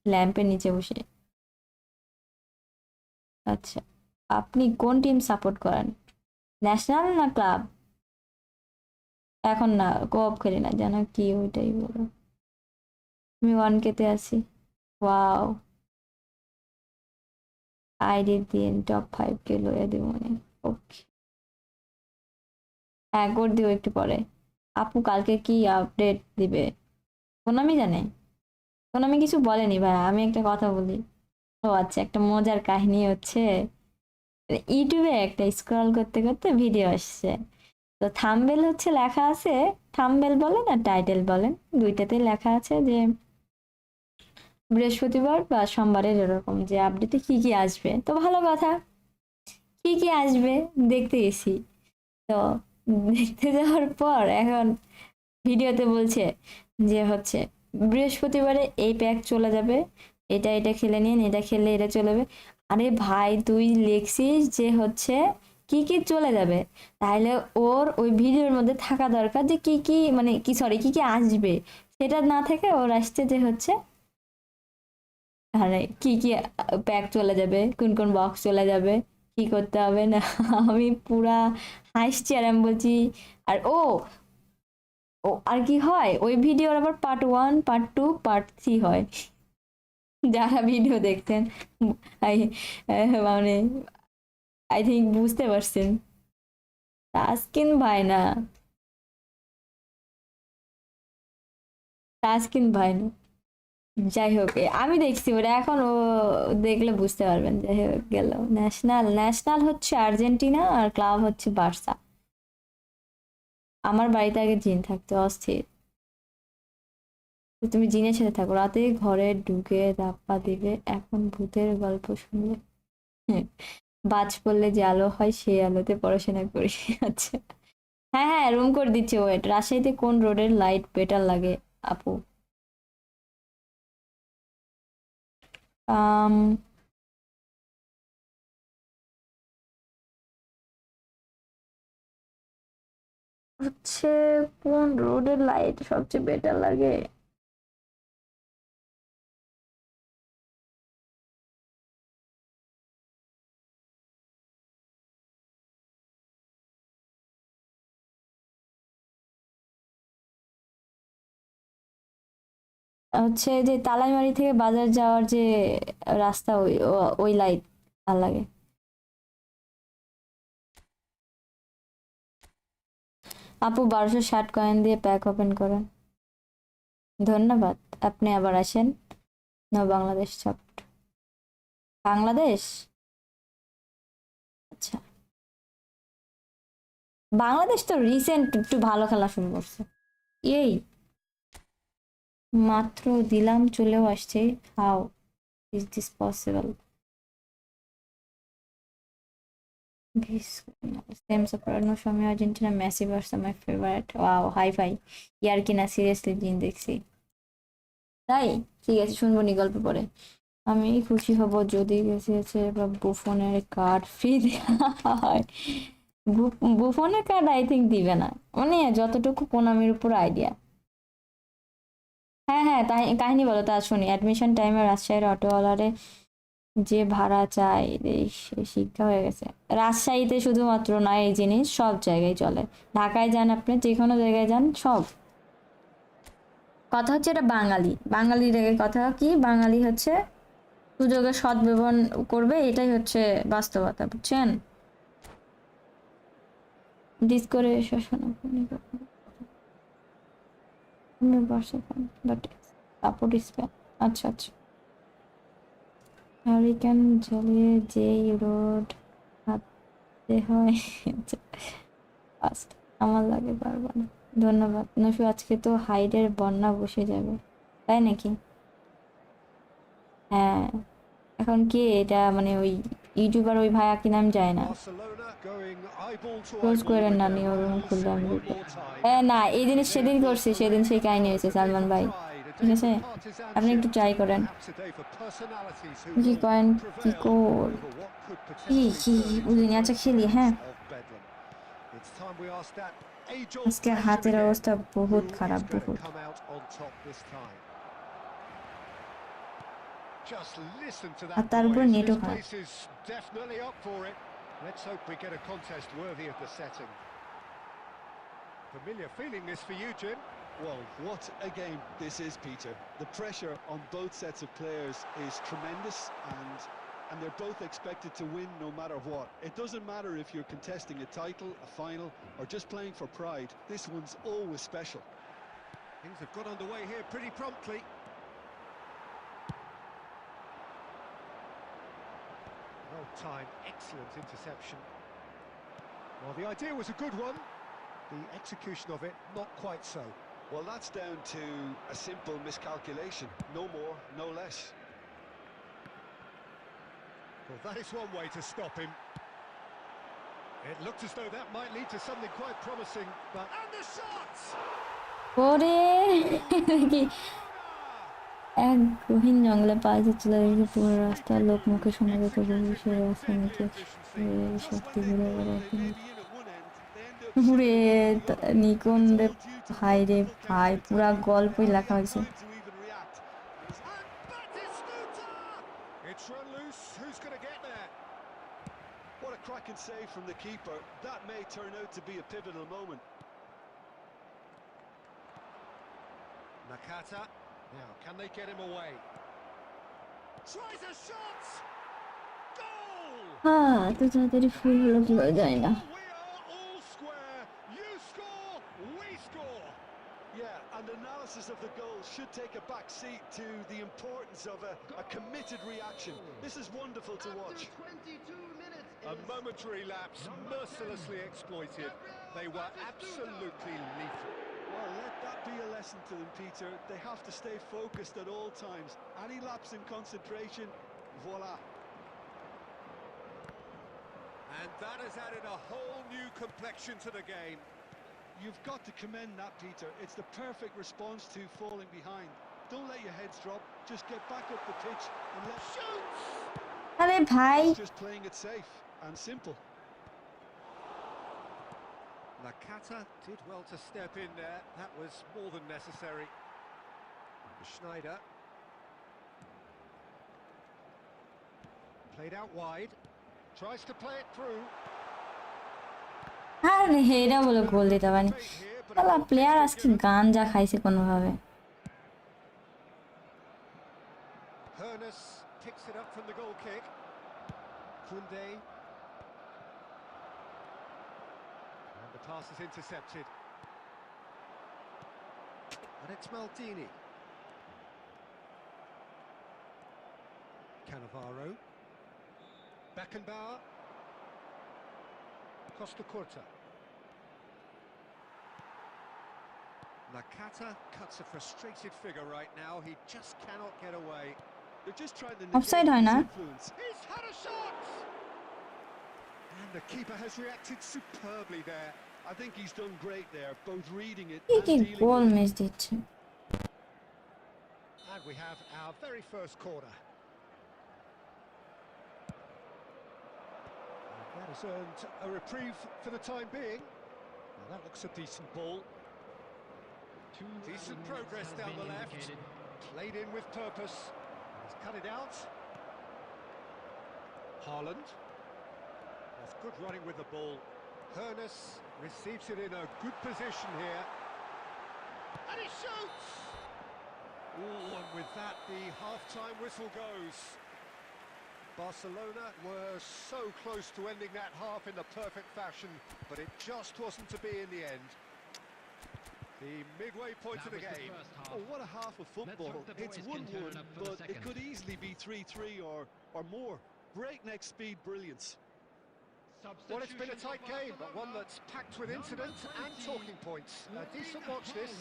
A: ল্যাম্পের নিচে বসে। আচ্ছা, আপনি কোন টিম সাপোর্ট করেন, ন্যাশনাল না ক্লাব? এখন না, কোঅপ খেলি না, জানো কি, ওইটাই বলো। আমি 1K-তে আছি। ওয়াও, আইডি দিন, টপ 5K লইয়া দিব মনে। ওকে, হ্যাঁ করে দিব একটু পরে। আপু কালকে কি আপডেট দিবে? কোনামি জানে, কোনামি কিছু বলেনি ভাই, আমি একটা কথা বলি। ও আচ্ছা, একটা মজার কাহিনী হচ্ছে, ইউটিউবে একটা স্ক্রল করতে করতে ভিডিও আসছে, তো থাম্বনেল হচ্ছে লেখা আছে, থাম্বনেল বলেন আর টাইটেল বলেন, দুইটাতে লেখা আছে যে বৃহস্পতিবার বা সোমবারের এরকম যে আপডেটে কি কি আসবে। তো ভালো কথা, কি কি আসবে দেখতে গেছি। তো দেখতে যাওয়ার পর এখন ভিডিওতে বলছে যে হচ্ছে বৃহস্পতিবারে এই প্যাক চলে যাবে, এটা এটা খেলে নিন, এটা খেলে এটা চলে যাবে। আরে ভাই তুই লেখছিস যে হচ্ছে কি কি চলে যাবে, তাহলে ওর ওই ভিডিওর মধ্যে থাকা দরকার যে কি কি, মানে কি, সরি, কি কি আসবে, সেটা না থেকে ওর আসছে যে হচ্ছে আরে কি কি প্যাক চলে যাবে, কোন কোন বক্স চলে যাবে, কি করতে হবে না। আমি পুরা হাসছি, আর আমি বলছি, আর ও ও আর কি হয়, ওই ভিডিওর আবার পার্ট 1, পার্ট 2, পার্ট 3 হয়। যারা ভিডিও দেখতেন, আই মানে আই থিঙ্ক বুঝতে পারছেন। তাসকিন ভাই না, তাসকিন ভাই না, যাই হোক আমি দেখছি ওটা, এখন ও দেখলে বুঝতে পারবেন। যাই হোক গেল, ন্যাশনাল, ন্যাশনাল হচ্ছে আর্জেন্টিনা আর ক্লাব হচ্ছে বার্সা। আমার বাড়িতে আগে জিন থাকতো, অস্থির। তো তুমি জিনের সাথে থাকো, রাতে ঘরে ঢুকে ধাপ্পা দিবে, এখন ভূতের গল্প শুনলে বাজ পড়লে যে আলো হয় সেই আলোতে পড়াশোনা করি। আচ্ছা, হ্যাঁ হ্যাঁ রুম করে দিচ্ছে ওয়েট। রাজশাহীতে কোন রোডের লাইট বেটার লাগে আপু? আম হচ্ছে কোন রোডের লাইট সবচেয়ে বেটার লাগে, হচ্ছে যে তালাইমারি থেকে বাজার যাওয়ার যে রাস্তা, ওই ওই লাইট ভালো লাগে। আপু 1260 কয়েন দিয়ে প্যাক ওপেন করেন, ধন্যবাদ। আপনি আবার আসেন। নো বাংলাদেশ সফট, বাংলাদেশ, আচ্ছা। বাংলাদেশ তো রিসেন্ট একটু ভালো খেলা শুরু করছে, এই মাত্র দিলাম চলেও আসছে। How is this possible? Same soprano সময় Argentina, Messi versus my favourite. Wow, high five. ইয়ার কি না, সিরিয়াসলি জিন দেখছি তাই। ঠিক আছে, শুনবো নি গল্প পরে। আমি খুশি হব যদি গেছে বা বুফনের কার্ড ফ্রি দেওয়া হয়। বুফনের কার্ড আই থিঙ্ক দিবে না, মানে যতটুকু কোনামির উপর আইডিয়া। হ্যাঁ হ্যাঁ, তাই কাহিনী বলো তা শুনি। অ্যাডমিশন টাইমে রাজশাহীর অটোওয়ালারে যে ভাড়া চাই রে, সে শিক্ষা হয়ে গেছে। রাজশাহীতে শুধুমাত্র না এই জিনিস, সব জায়গায় চলে। ঢাকায় যান আপনি, যে কোনো জায়গায় যান, সব কথা হচ্ছে এটা বাঙালির কথা কি, বাঙালি হচ্ছে সুযোগের সদ্ব্যবহার করবে, এটাই হচ্ছে বাস্তবতা, বুঝছেন? ডিস করে শোষণ বাট সাপোর্ট স্প্যান। আচ্ছা আচ্ছা, হারিকেন জ্বালিয়ে যেই রোড হাতে হয় ফার্স্ট আমার লাগে পারবা না। ধন্যবাদ নসু, আজকে তো হাইডের বন্যা বসে যাবে, তাই নাকি? হ্যাঁ, এখন কে এটা, মানে ওই ইউটিউবার ওই ভাইয়া কি নাম যায় না,
B: Barcelona going eyeball to
A: close
B: eyeball
A: করেন
B: with
A: না,
B: their
A: আমি ওরকম
B: rivals
A: খুললে আমি
B: one
A: দেখবো।
B: more time.
A: না, এই জিনিস সেদিন
B: They've
A: করছি,
B: built a
A: সেদিন সেই
B: record
A: কাহিনী
B: now.
A: হয়েছে
B: It's a day
A: Salman
B: for
A: ভাই,
B: pride, a
A: ঠিক
B: day
A: আছে?
B: for
A: আপনি
B: partisanship,
A: একটু ট্রাই করেন।
B: perhaps a day for personalities who
A: কি
B: will
A: করেন, কি
B: prevail
A: কর,
B: over what could
A: কি
B: potentially
A: কি
B: turn into
A: বুঝিনি। আচ্ছা
B: great
A: খেলি,
B: scenes
A: হ্যাঁ।
B: of bedlam. It's time we asked that age-old
A: আজকে
B: question
A: হাতের
B: again.
A: অবস্থা বহুত
B: Who
A: খারাপ,
B: is going to
A: বহুত।
B: come out on top this time? Just listen to
A: R
B: that
A: তার উপরে
B: noise.
A: নেটও
B: This
A: খারাপ।
B: place is definitely up for it. Let's hope we get a contest worthy of the setting. Familiar feeling this for you, Jim?
C: Well, what a game this is, Peter. The pressure on both sets of players is tremendous, and they're both expected to win no matter what. It doesn't matter if you're contesting a title, a final, or just playing for pride. This one's always special.
B: Things have got underway here pretty promptly. Well-timed, excellent interception. Well, the idea was a good one. The execution of it, not quite so.
C: Well, that's down to a simple miscalculation. No more, no less.
B: Well, that is one way to stop him. It looked as though that might lead to something quite promising, but... And the shots!
A: ওরে কি এক গহীন জঙ্গলে পায়ে চলে গেছে পুরো রাস্তা, লোক মুখে শোনা যেত বহু সে রাস্তা
B: Executed
A: নিচে
B: with efficiency.
C: Just
A: Shakti
C: when they
A: ঘুরে
C: thought
A: বেড়ায়।
C: they may be in at one end, they end up
A: পুরে
C: chipping away at the other.
A: Nikon
C: And it's
A: রে,
C: all due to
A: ভাই রে
C: wonderful
A: ভাই, পুরা
C: counter-attacking. They
A: গল্পই
C: hardly
A: লেখা
C: had
A: হয়েছে।
C: time to even react.
B: And Batistuta! It's run loose. Who's going to get there?
C: What a cracking save from the keeper. That may turn out to be a pivotal moment.
B: Nakata. Now, can they get him away? Tries a shot! Goal!
A: হ্যাঁ, এত তাড়াতাড়ি ফুল হলো কিভাবে যায় না।
B: We are all square. You score, we score.
C: Yeah, and analysis of the goal should take a back seat to the importance of a committed reaction. This is wonderful to watch.
D: After 22 minutes
B: A
D: is
B: momentary lapse, mercilessly exploited. They were absolutely lethal.
C: Well, let that be a lesson to them, Peter. They have to stay focused at all times. Any lapse in concentration, voila.
B: And that has added a whole new complexion to the game.
C: You've got to commend that, Peter. It's the perfect response to falling behind. Don't let your heads drop. Just get back up the pitch and let...
B: Shoots!
A: আরে ভাই,
C: It's just playing it safe and simple.
B: Nakata did well to step in there. That was more than necessary. Schneider. Played out wide. Tries to play it through.
A: আরে এটা বলে গোল দিতে পারি, শালা player আজকে গাঞ্জা খাইছে কোনোভাবে।
B: Hernus picks it up from the goal kick. Kunde. And the pass is intercepted. And it's Maldini. Cannavaro. Beckenbauer. Costa Curta. Nakata cuts a frustrated figure right now. He just cannot get away.
C: They're just trying to
A: Offside
C: negate
A: হয়
C: his
A: না?
C: influence.
B: He's had a shot! And the keeper has reacted superbly there.
C: I think he's done great there, both reading it
A: কি
C: and
A: কি
C: dealing
A: goal
C: with it.
A: Miss দিচ্ছে।
B: And we have our very first corner. And that has earned a reprieve for the time being. Well, that looks a decent ball. Decent progress down the left. Played in with purpose. He's cut it out. Haaland. That's good running with the ball. Hernus receives it in a good position here. And he shoots! Oh, and with that, the half-time whistle goes. Barcelona were so close to ending that half in the perfect fashion, but it just wasn't to be in the end. The midway point of the game.
C: Oh, what a half of football. It's 1-1, but it could easily be 3-3 or more. Breakneck speed brilliance.
B: Well, it's been a tight game, but one that's packed with incident and talking points. A decent watch this,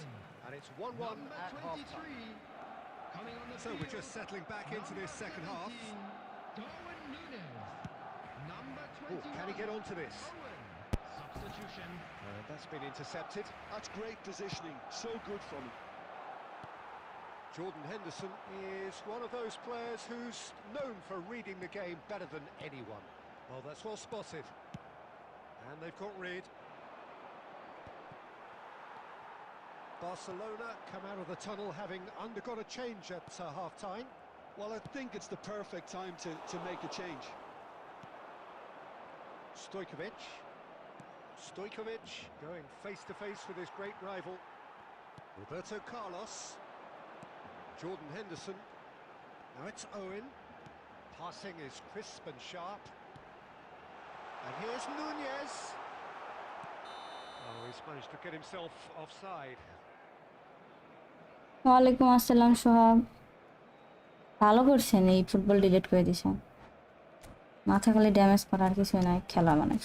B: and it's 1-1 at half-time. So we're just settling back into this second half. Oh, can he get onto this?
D: Substitution.
B: That's been intercepted.
C: That's great positioning. So good from him.
B: Jordan Henderson is one of those players who's known for reading the game better than anyone. Well, that's well spotted. And they've got Reed. Barcelona come out of the tunnel having undergone a change at half-time.
C: Well, I think it's the perfect time to make a change.
B: Stojkovic going face-to-face with his great rival. Roberto Carlos. Jordan Henderson. Now it's Owen. Passing is crisp and sharp. And here's Nunez. Oh, he's managed to get himself offside.
A: ওয়ালাইকুম আসসালাম সোহাব, ভালো করছেন এই football delete করে দিছেন। মাথা খালি damage করার কিছু নাই খেলা মানে।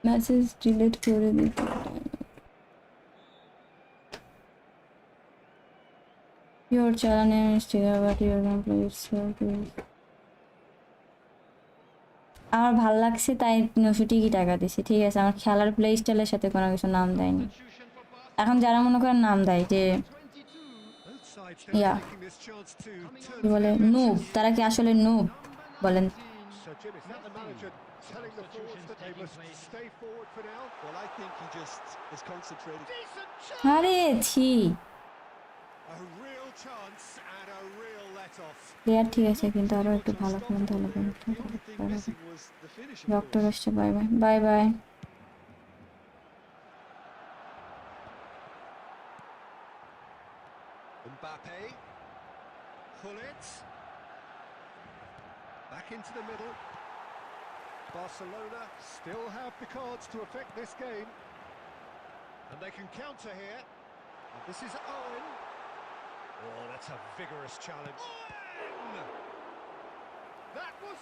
A: মেসেজ ডিলিট করে দিতে your channel name is Tika, but your gameplay is so good. আমার ভাল লাগছে তাই নশো টিকি টাকা দিছি, ঠিক আছে। আমার খেলার প্লে স্টাইলের সাথে কোনো কিছু নাম দেয়নি। এখন যারা মনে করেন নাম দেয় যে ইয়া কি বলে নুব, তারা কি আসলে নুব বলেন?
B: Telling the forwards that they must stay forward for now.
C: Well, I think he just is concentrated.
A: আরে ছি,
B: A real chance and a real let-off.
A: Player ঠিক আছে কিন্তু আরো একটু ভালো খেলেন তাহলে
C: The only thing missing was the finish, of
A: doctor
C: course.
A: আসছে, bye bye bye bye.
B: Mbappe. Gullit. Back into the middle. Barcelona still have the cards to affect this game. And they can counter here. And this is Owen. Oh, that's a vigorous challenge. Owen! That was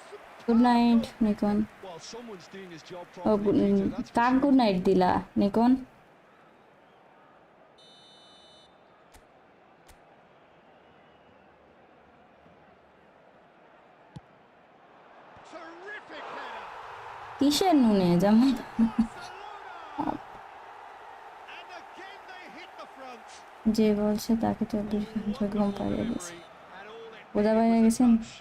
A: good night নিকন।
C: Well, someone's doing his job
A: ও
C: properly, Peter, that's for
A: কাক
C: sure.
A: Good night দিলা নিকন?
B: terrific header.
A: কিসের নুনে যেমন
B: Barcelona! And again they hit the front.
A: যে বলছে তাকে তো ঘুম পাড়িয়ে দিয়েছে।
B: And all it
A: বোঝা
B: needed
A: পাইয়া
B: was a
A: গেছেন?
B: touch.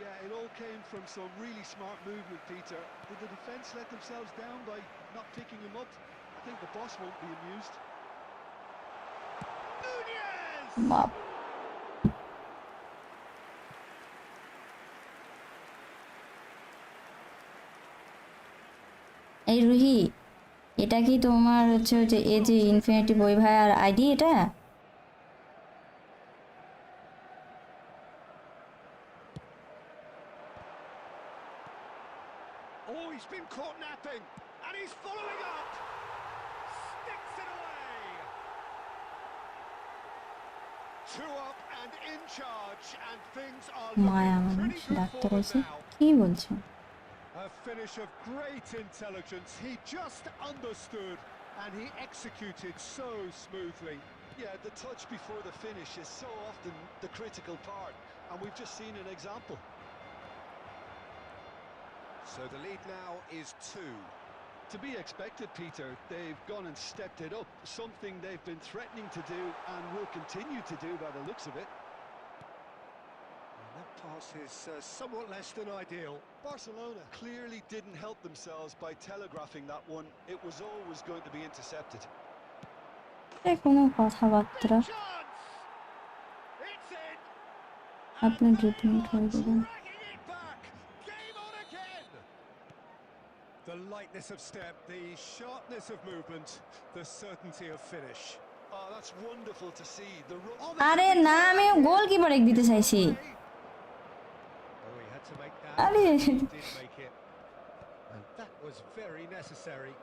C: Yeah, it all came from some really smart movement, Peter. Did the defence let themselves down by not picking him up? I think the boss won't be amused.
B: Nunez!
A: বাপ, এই রুহি, এটা কি তোমার হচ্ছে ওই যে এই যে ইনফিনিটি বই ভাইয়ার আইডি এটা?
B: Oh, he's been caught napping, and he's following up. Sticks it away. 2 up and in charge, and things are
A: Maya
B: looking
A: মানুষ
B: pretty good
A: ডাক্তার
B: forward
A: এসে
B: now.
A: কি বলছে?
B: A finish of great intelligence. He just understood, and he executed so smoothly.
C: Yeah, the touch before the finish is so often the critical part, and we've just seen an example.
B: So the lead now is 2.
C: To be expected, Peter. They've gone and stepped it up, something they've been threatening to do and will continue to do by the looks of it.
B: And that pass is somewhat less than ideal.
C: Barcelona clearly didn't help themselves by telegraphing that one. It was always going to be intercepted.
A: কোনো কথাবার্তা
B: Chance! It's in!
A: আপনি
B: And
A: dribbling
B: they
A: try
B: are
A: করুন।
B: dragging it back! Game on again! The lightness of step, the sharpness of movement, the certainty of finish.
C: Oh, that's wonderful to see. The
A: আরে না আমি গোলকিপারে দিতে চাইছি
B: Oh, he had to make that.
A: আরে
B: He did make it. And that was very necessary.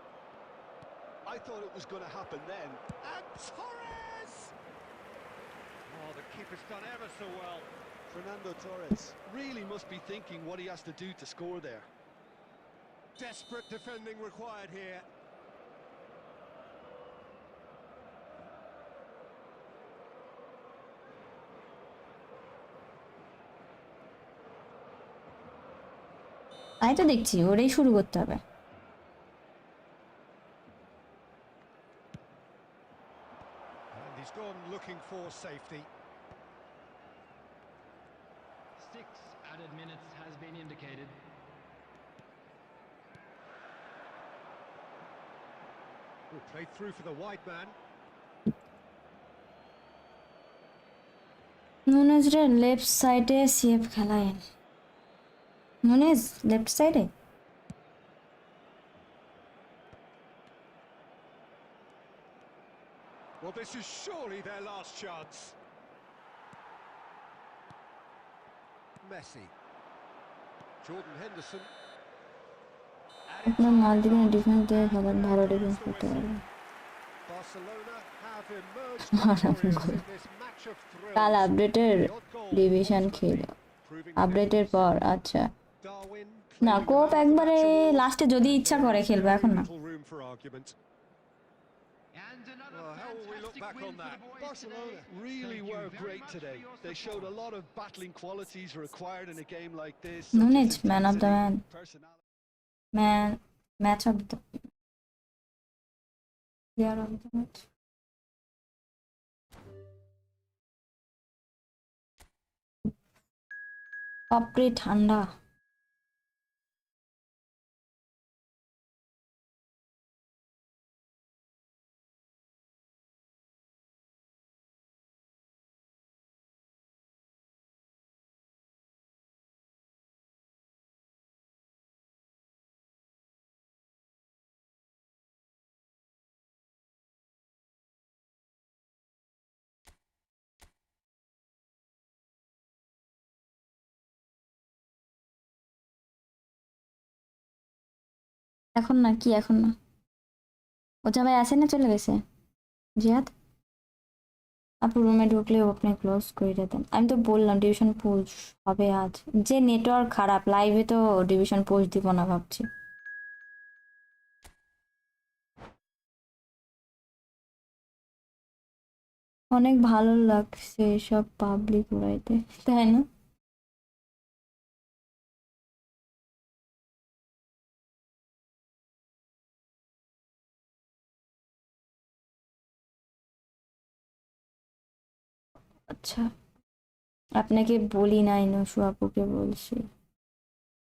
C: I thought it was going to happen then.
B: And Torres! Oh, the keeper's done ever so well.
C: Fernando Torres really must be thinking what he has to do to score there.
B: Desperate defending required here.
A: তাই তো দেখছি ওটাই শুরু করতে হবে
B: And he's gone looking for safety.
D: 6 added minutes has been indicated.
B: Oh, played through for the wide man.
A: নুনেজরে left সাইডে CF খেলায়েন নুনেজ লেফট সাইডে
B: Well, this is surely their last chance. Messi. Jordan Henderson.
A: আপনার multiplayer defence দিয়ে খেলেন ভালো defence করতে পারবেন
B: Barcelona have emerged
A: Maravilla.
B: victorious in this match of thrills.
A: কাল আপডেটের
B: The odd goal
A: division
B: was
A: খেল
B: proving
A: আপডেটের
B: difference.
A: পর আচ্ছা
B: Darwin
A: না
B: claiming
A: কোপ
B: the man of the
A: একবারে
B: match award.
A: লাস্টে যদি ইচ্ছা করে খেলবে এখন না
B: Little room for argument.
D: And another
B: Well, how will we look
D: fantastic
B: back
D: win
B: on
D: for
B: that?
D: the boys
C: Barcelona
D: today.
C: really
D: Thank you
C: were
D: very
C: great
D: much
C: today.
D: for your
C: They showed a
D: support.
C: lot of battling qualities required in a game like this.
A: Nunez,
C: such as
A: man of the
C: intensity,
A: man.
C: personality.
A: Man match of the player of the match বাপরে ঠান্ডা এখন না কি এখন না ও জামাই আসে না চলে গেছে জিয়াদ আপু রুমে ঢুকলেও আপনি ক্লোজ করে দেন আমি তো বললাম ডিভিশন পুশ হবে আজ যে নেটওয়ার্ক খারাপ লাইভে তো ডিভিশন পুশ দিব না ভাবছি অনেক ভালো লাগছে সব পাবলিক উড়াইতে তাই না আচ্ছা আপনাকে বলি নাই নসু আপুকে বলছি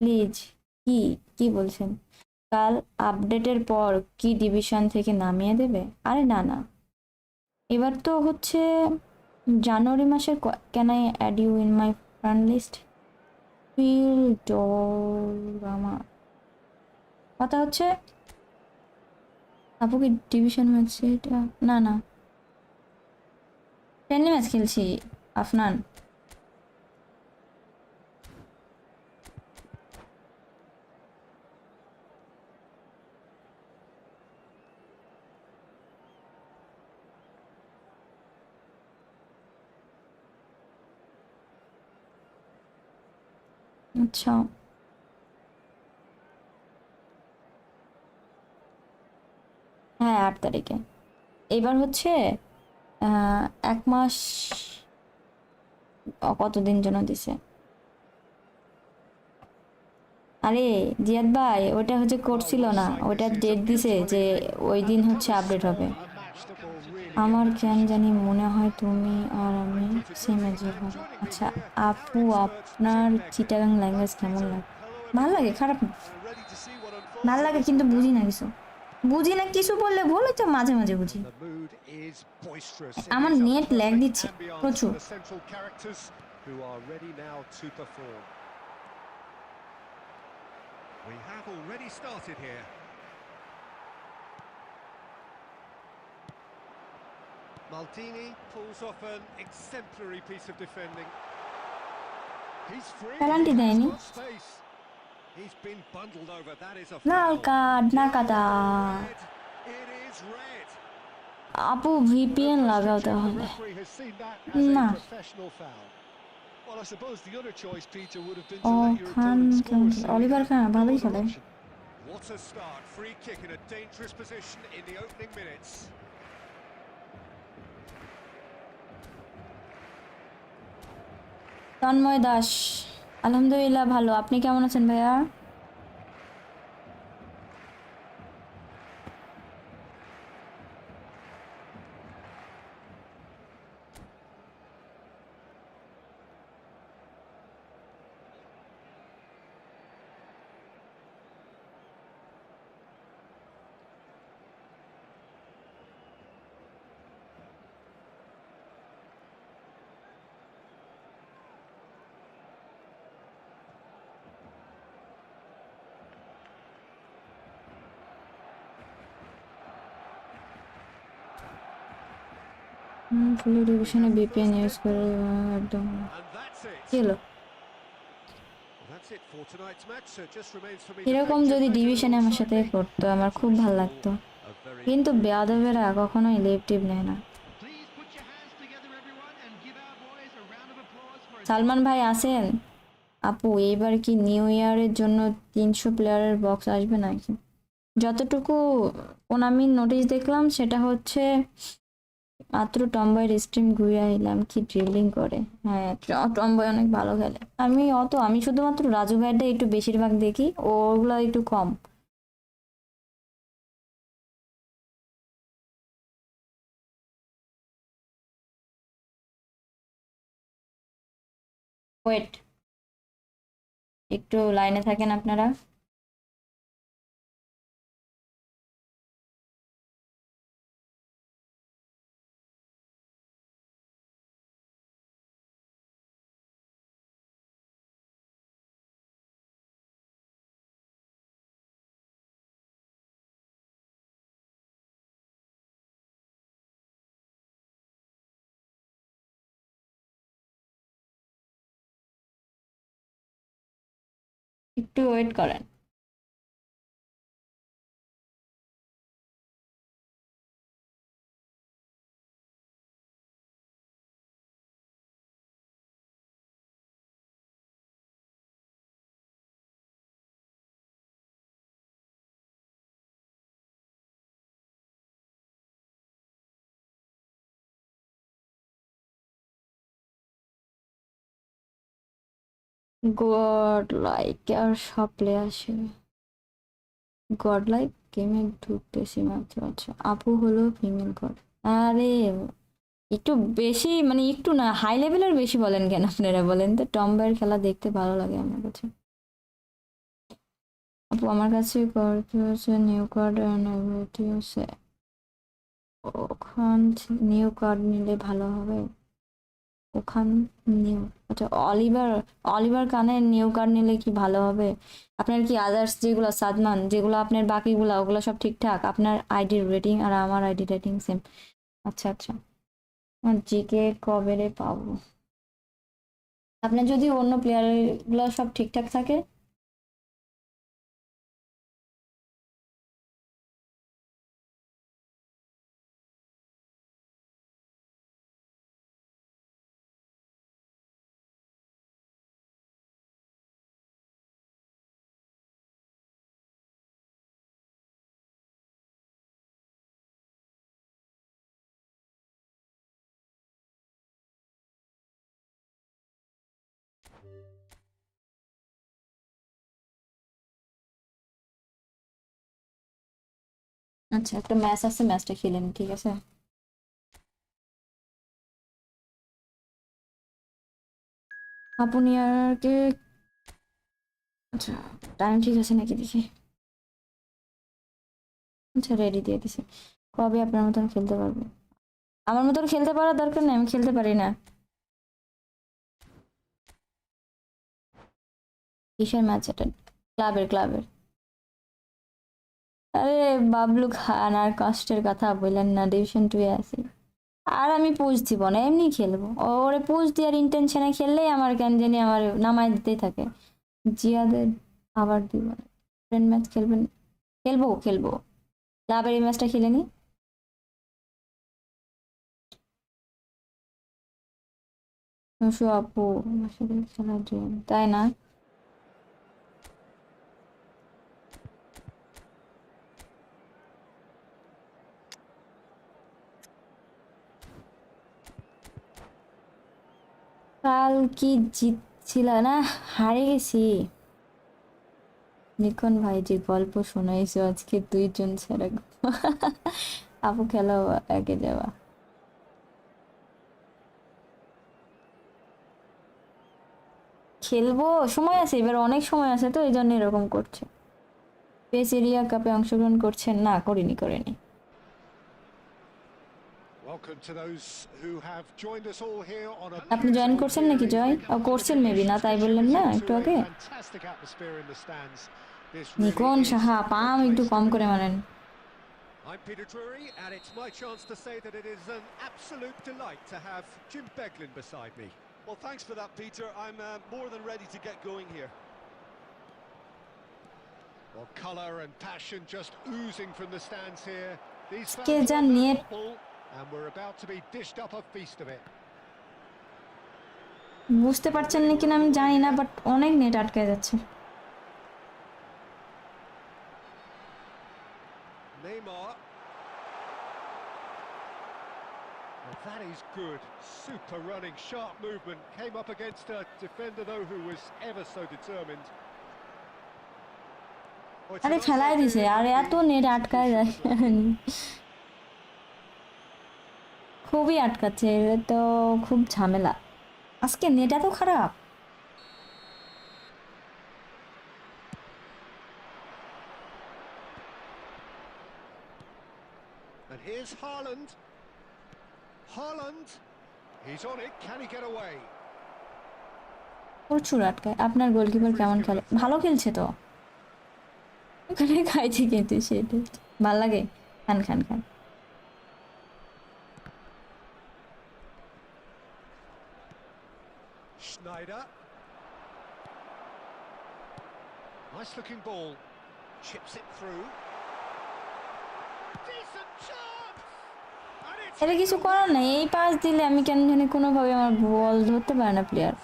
A: প্লিজ কি কি বলছেন কাল আপডেটের পর কি ডিভিশন থেকে নামিয়ে দেবে আরে না না এবার তো হচ্ছে জানুয়ারি মাসের can I add you in my friend list feel আমার কথা হচ্ছে আপু কি ডিভিশন ম্যাচ এটা না না ফ্রেন্ডলি ম্যাচ খেলছি আফনান আচ্ছা হ্যাঁ 8 তারিখে এবার হচ্ছে 1 মাস কতদিন জন্য দিছে আরে জিয়াদ ভাই ওটা হচ্ছে করছিল না ওটা ডেট দিছে যে ওই দিন হচ্ছে আপডেট হবে
B: A match that will really
A: আমার কেন জানি মনে হয় তুমি আর আমি সেম এজের হবে আচ্ছা আপু আপনার চিটাগাং ল্যাঙ্গুয়েজ কেমন লাগে ভালো লাগে খারাপ না
C: Ready to see what
A: ভালো লাগে কিন্তু বুঝি না কিছু বুঝি না কিছু বললে বলে তো মাঝে মাঝে বুঝি
B: the mood is boisterous.
A: আমার
B: It is a
A: net lag
B: perfect
A: দিচ্ছে
B: ambience
A: প্রচুর
B: for the central characters who are ready now to perform. We have already started here. Maldini pulls off an exemplary piece of defending. He's free.
A: Penalty
B: He has
A: দেয়নি।
B: got space. He's been bundled over. That is a
A: লাল
B: foul.
A: Card নাকাটা।
B: Red. It is red.
A: আপু VPN
B: No
A: লাগাও
B: question, the
A: তাহলে।
B: referee has seen that as
A: না।
B: a professional foul.
C: Well, I suppose the other choice, Peter, would have been to let your
A: Khan
C: opponent score, so he
A: Oliver
C: had
A: Khan
C: no
A: ভালোই
C: other
A: খেলে।
C: option.
B: What a start. Free kick in a dangerous position in the opening minutes.
A: Tanmoy Das, আলহামদুলিল্লাহ ভালো, আপনি কেমন আছেন ভাইয়া? ফুল ডিভিশনে VPN use করে একদম
B: And that's it.
A: কি হলো?
B: Well, that's it for tonight's match. So it just remains for me to
A: এরকম
B: thank
A: যদি
B: Taka
A: ডিভিশনে আমার
B: alongside
A: সাথে
B: me.
A: করতো আমার খুব ভালো লাগতো,
B: A very
A: কিন্তু বেয়াদবেরা কখনোই লিভ টিপ নেয় না।
D: Please put your hands together, everyone, and give our boys a round of applause for a
A: Salman ভাই আছেন? আপু এইবার কি নিউ ইয়ারের জন্য 300 প্লেয়ারের বক্স আসবে নাকি? যতটুকু কোনামির নোটিশ দেখলাম সেটা হচ্ছে মাত্র টম্বয়ের স্ট্রিম ঘুরে আইলাম, কি ড্রিবলিং করে। হ্যাঁ, টম্বয় অনেক ভালো খেলে। আমি শুধুমাত্র রাজু ভাইটা একটু বেশিরভাগ দেখি, ওগুলো একটু কম। ওয়েট, একটু লাইনে থাকেন আপনারা। একটু ওয়েট করেন। গড লাইক আর সব প্লেয়ার আসবে। গড লাইক গেমে ঢুকতেছি মাত্র। আচ্ছা, আপু হলো ফিমেল গড। আরে একটু বেশি, মানে একটু না, হাই লেভেলের বেশি বলেন কেন আপনারা? বলেন তো, টম্বাইয়ের খেলা দেখতে ভালো লাগে আমার কাছে। আপু আমার কাছে কার্ড আছে, নিউ কার্ড আছে, ওখান নিউ কার্ড নিলে ভালো হবে। ওখান নিউ, আচ্ছা অলিভার, অলিভার কানের নিউ কার্ড নিলে কি ভালো হবে? আপনার কি আদার্স যেগুলো সাদমান, যেগুলো আপনার বাকিগুলো ওগুলো সব ঠিকঠাক? আপনার আইডির রেটিং আর আমার আইডি রেটিং সেম? আচ্ছা আচ্ছা, জিকে কবে রে পাবো? আপনার যদি অন্য প্লেয়ারগুলো সব ঠিকঠাক থাকে, আচ্ছা একটা ম্যাচ আছে, ম্যাচটা খেলেন, ঠিক আছে? আপনি আর কে, আচ্ছা টাইম ঠিক আছে নাকি দেখি। আচ্ছা রেডি দিয়ে দিছি। কবে আপনার মতন খেলতে পারবো? আমার মতন খেলতে পারার দরকার নেই, আমি খেলতে পারি না। কিসের ম্যাচ এটা? ক্লাবের ক্লাবের আরে বাবলু খান আর কষ্টের কথা বললেন না, ডিভিশন 2 এ আছি। আর আমি পুজ দিব না, এমনি খেলবো। ওরে পুজ দেওয়ার ইন্টেনশনে খেললেই আমার কেন জানি আমার নামায় দিতেই থাকে। জিয়াদের আবার দিব না। ফ্রেন্ড ম্যাচ খেলবেন? খেলবো খেলবো, লাভের এই ম্যাচটা খেলে নি। নসু আপু আমার সাথে খেলার ড্রিম, তাই না? কাল কি জিতছিল না, হারে গেছি। নিখন ভাই যে গল্প শোনাইছো আজকে 2 জন ছাড়া, আপু খেলাও একে যাওয়া। খেলবো, সময় আছে, এবার অনেক সময় আছে তো এই জন্য এরকম করছে। পেস এরিয়া কাপে অংশগ্রহণ করছেন? না, করিনি।
B: Welcome to those who have joined us all here on a
A: আপনি জয়েন
B: beautiful
A: করছেন
B: clear
A: নাকি জয়?
B: evening
A: ও
B: after the
A: করছেন মেবি, না
B: conditions
A: তাই বললেন না
B: contributing
A: একটু
B: to a
A: আগে?
B: fantastic atmosphere in the stands. This
A: Nikon
B: really is
A: Saha
B: the
A: পাম একটু
B: place to
A: কম
B: be.
A: করে মারেন।
B: I'm Peter Drury, and it's my chance to say that it is an absolute delight to have Jim Beglin beside me.
C: Well, thanks for that, Peter. I'm more than ready to get going here.
B: Well, colour and passion just oozing from the stands here. These
A: K
B: fans
A: যা
B: want their
A: net,
B: football, and we're about to be dished up a feast of it.
A: বুঝতে পারছেন নাকি না আমি জানি না, but অনেক net আটকে যাচ্ছে।
B: Neymar. Well, that is good. Super running, sharp movement. Came up against a defender, though, who was ever so determined. Oh, it's a
A: আরে
B: nice
A: ফেলাই
B: idea
A: দিছে,
B: in
A: আর
B: the
A: এত নেট আটকায় যায়।
B: execution was lacking.
A: খুবই আটকাচ্ছে, এটা তো খুব ঝামেলা। আজকে নেট এত খারাপ।
B: And here's Haaland. Haaland. He's on it. Can he get away?
A: প্রচুর আটকায়। আপনার গোলকিপার কেমন খেলে? ভালো খেলছে তো, ওখানে খাইছে কিন্তু সেটা ভাল লাগে। খান।
B: Schneider. Nice looking ball. Chips it through. Decent chance! And it's
A: এটা
B: hit
A: কিছু
B: the
A: করার নাই,
B: wall.
A: এই পাস দিলে আমি কেন জানি কোনোভাবে আমার বল ধরতে পারে না প্লেয়ার।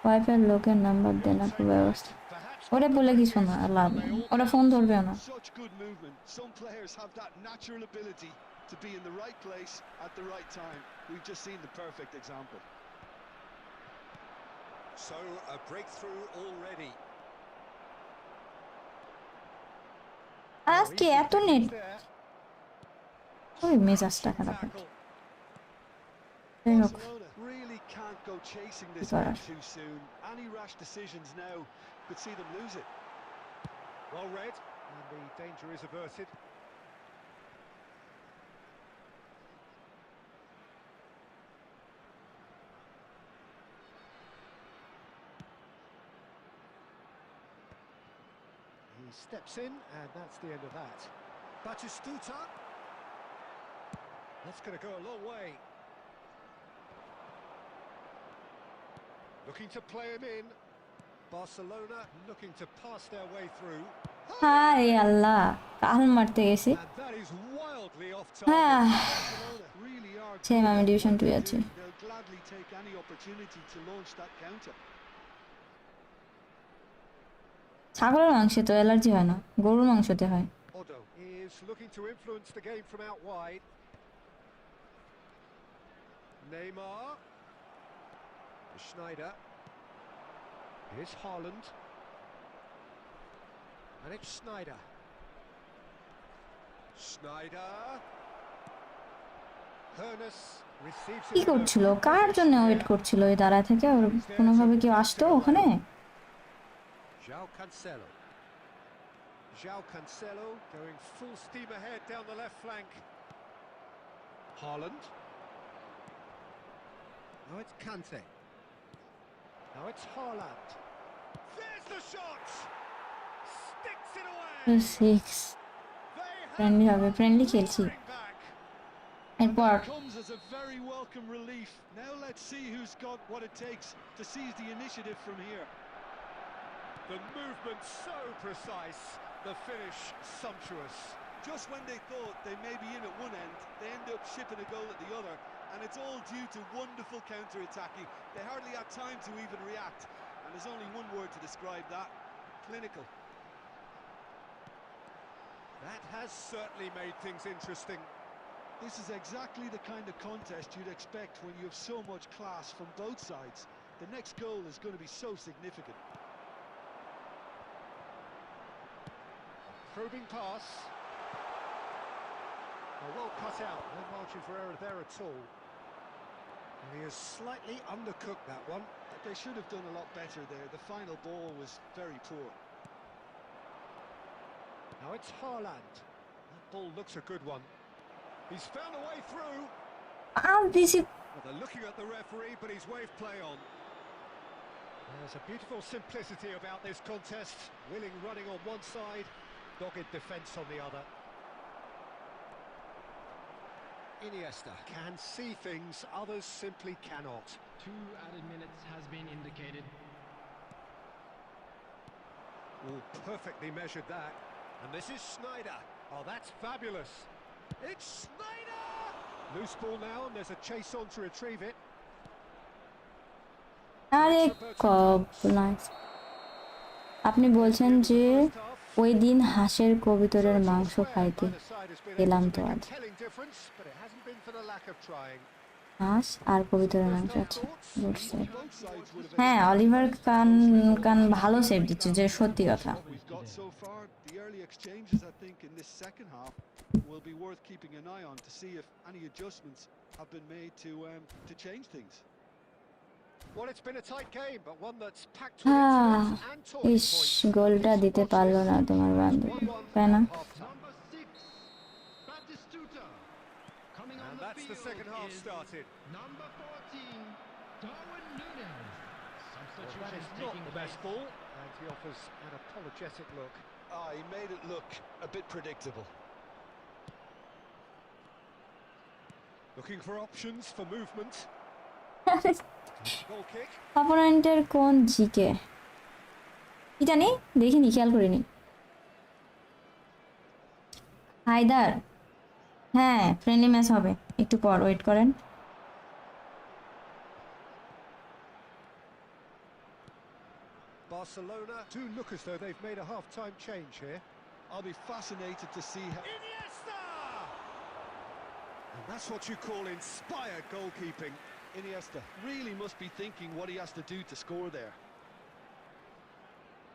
A: ওয়াইফাই লোকের নাম্বার দেন আপু, ব্যবস্থা।
B: Perhaps
A: ওরে
B: not the
A: বলে কিছু না,
B: greatest,
A: লাভ
B: but they
A: নেই,
B: all
A: ওরা ফোন
B: count.
A: ধরবেও না।
C: Such good movement. Some players have that natural ability to be in the right place at the right time. We've just seen the perfect example.
B: So a breakthrough already.
A: আর
B: Oh,
A: আজকে
B: easy
A: এত net,
B: pickings there.
A: ওই মেজাজটা
B: Cracking
A: খারাপ হচ্ছে।
B: tackle.
A: যাই হোক,
C: Barcelona really can't go chasing
A: কি
C: this
A: করার।
C: game too soon. Any rash decisions now could see them lose it.
B: Well read, and the danger is averted. He steps in, and that's the end of that. Batistuta. That's going to go a long way. Looking to play him in. Barcelona looking to pass their way through.
A: হায় আল্লাহ, কাল মারতে গেছি।
B: And that is wildly off
A: হ্যাঁ,
B: target.
C: Barcelona really are
A: same
C: good
A: আমি
C: at
A: division
C: what
A: 2
C: they
A: আছি।
C: do. They'll gladly take any opportunity to launch that counter.
A: ছাগলের মাংসে তো allergy হয় না, গরুর মাংসতে হয়।
B: Odo is looking to influence the game from out wide. Neymar. Schneider. Here's Haaland. And it's Schneider. Schneider. Hernus receives
A: কি
B: it in a
A: করছিল,
B: good
A: কার জন্য
B: position
A: ওয়েট
B: here.
A: করছিল ওই দাঁড়ায় থেকে? ওর
B: He's there
A: কোনোভাবে
B: to
A: কেউ
B: knock
A: আসতো
B: it away.
A: ওখানে?
B: João Cancelo. João Cancelo going full steam ahead down the left flank. Haaland. Now it's Kante. Now it's Haaland. There's the shot! Sticks it away!
A: 6
B: They
A: friendly হবে, friendly খেলছি
B: Roaring back.
C: And
A: এরপর।
C: that comes as a very welcome relief. Now let's see who's got what it takes to seize the initiative from here.
B: The movement so precise, the finish sumptuous.
C: Just when they thought they may be in at one end, they end up shipping a goal at the other, and it's all due to wonderful counter-attacking. They hardly had time to even react, and there's only one word to describe that: clinical.
B: That has certainly made things interesting.
C: This is exactly the kind of contest you'd expect when you have so much class from both sides. The next goal is going to be so significant.
B: Probing pass. Well cut out, no margin for error there at all. And he has slightly undercooked that one.
C: They should have done a lot better there. The final ball was very poor.
B: Now it's Haaland. That ball looks a good one. He's found a way through.
A: দিছি।
B: Well, they're looking at the referee, but he's waved play on. There's a beautiful simplicity about this contest. Willing running on one side, dogged defence on the other. Iniesta can see things others simply cannot.
D: 2 added minutes has been indicated.
B: Oh, perfectly measured that. And this is Snyder. Oh, that's fabulous. It's Snyder! Loose ball now, and there's a chase on to retrieve it.
A: আরে nice. আপনি বলছেন যে ওই দিন হাঁসের কবিতরের মাংস খাইতে গেলাম তো আজ। হাঁস আর কবিতরের মাংস আছে।
C: Both sides would have
A: হ্যাঁ, অলিভার কান কান ভালো সেভ দিচ্ছে, যে সত্যি কথা।
C: what we've got so far. The early exchanges, I think, in this second half will be worth keeping an eye on to see if any adjustments have been made to change things.
B: Well, it's been a tight game, but one that's packed with incidents and talking
A: is,
B: points.
A: গোলটা
B: Let's
A: দিতে
B: watch
A: পারলো
B: this.
A: না তোমার বান্ধবী,
B: 1-1
A: তাই না?
B: at half-time.
D: Number 6, Batistuta. Coming on
B: And
D: the
B: that's the
D: field
B: second half
D: is
B: started.
D: number 14, Darwin Núñez.
B: Well, that
D: Substitution
B: is not
D: taking
B: the
D: place.
B: best ball, and he offers an apologetic look.
C: He made it look a bit predictable.
B: Looking for options for movement. Goal kick.
A: অপোনেন্টের কোন GK কি জানি, দেখিনি, খেয়াল করিনি। হায়দার, হ্যাঁ friendly match হবে, একটু পর ওয়েট করেন।
B: Barcelona do look as though they've made a half-time change here.
C: I'll be fascinated to see how...
B: Iniesta! And that's what you call inspired goalkeeping.
C: Iniesta really must be thinking what he has to do to score there.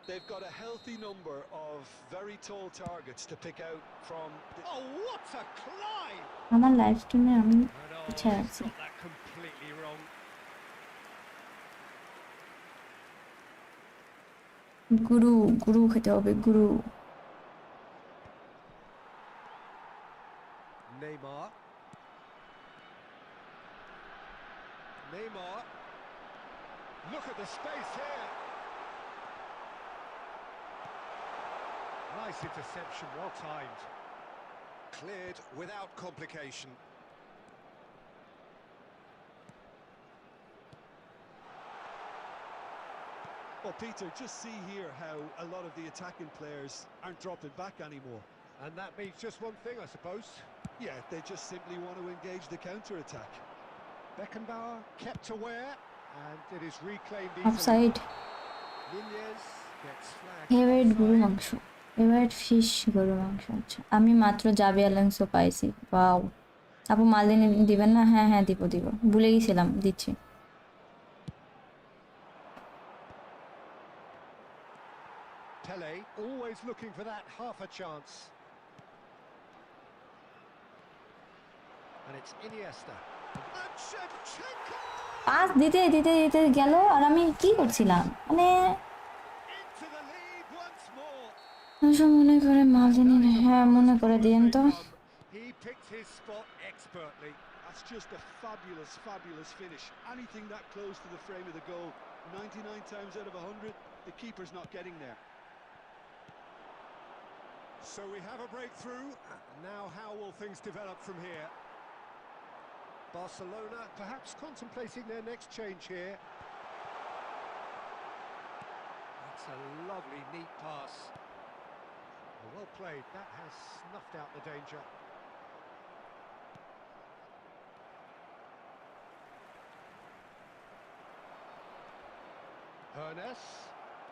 C: They've got a healthy number of very tall targets to pick out from.
B: Oh, what a climb!
A: আমার live স্ট্রিমে আমি
B: And
A: ইচ্ছা
B: he's
A: রাখছি।
B: got that completely wrong.
A: গুরু গুরু খেতে হবে, গুরু।
B: Neymar. Neymar. Look at the space here. Nice interception, well timed. Cleared without complication.
C: Well, Peter, just see here how a lot of the attacking players aren't dropping back anymore.
B: And that means just one thing, I suppose.
C: Yeah, they just simply want to engage the counter-attack.
B: Beckenbauer kept aware, and it is reclaimed easily.
A: Offside.
B: Núñez gets flagged.
A: Favourite গরু
B: offside.
A: মাংস, favourite fish গরু মাংস। আচ্ছা, আমি মাত্র জাবি অ্যালেন্সো পাইছি। Wow, আপু মালদিনি দিবেন না? হ্যাঁ হ্যাঁ, দিব দিব, ভুলে গেছিলাম, দিচ্ছি।
B: Pele always looking for that half a chance. And it's Iniesta. And Shevchenko!
A: Pass দিতে দিতে দিতে গেল, আর আমি কি করছিলাম মানে।
B: Into the lead once more.
A: মনে করে মালদিনি, হ্যাঁ মনে করে দিন তো।
B: He picked his spot expertly.
C: That's just a fabulous, fabulous finish. Anything that close to the frame of the goal, 99 times out of 100, the keeper's not getting there.
B: So we have a breakthrough. Now how will things develop from here? Barcelona perhaps contemplating their next change here. That's a lovely, neat pass. Well played. That has snuffed out the danger. Hernes.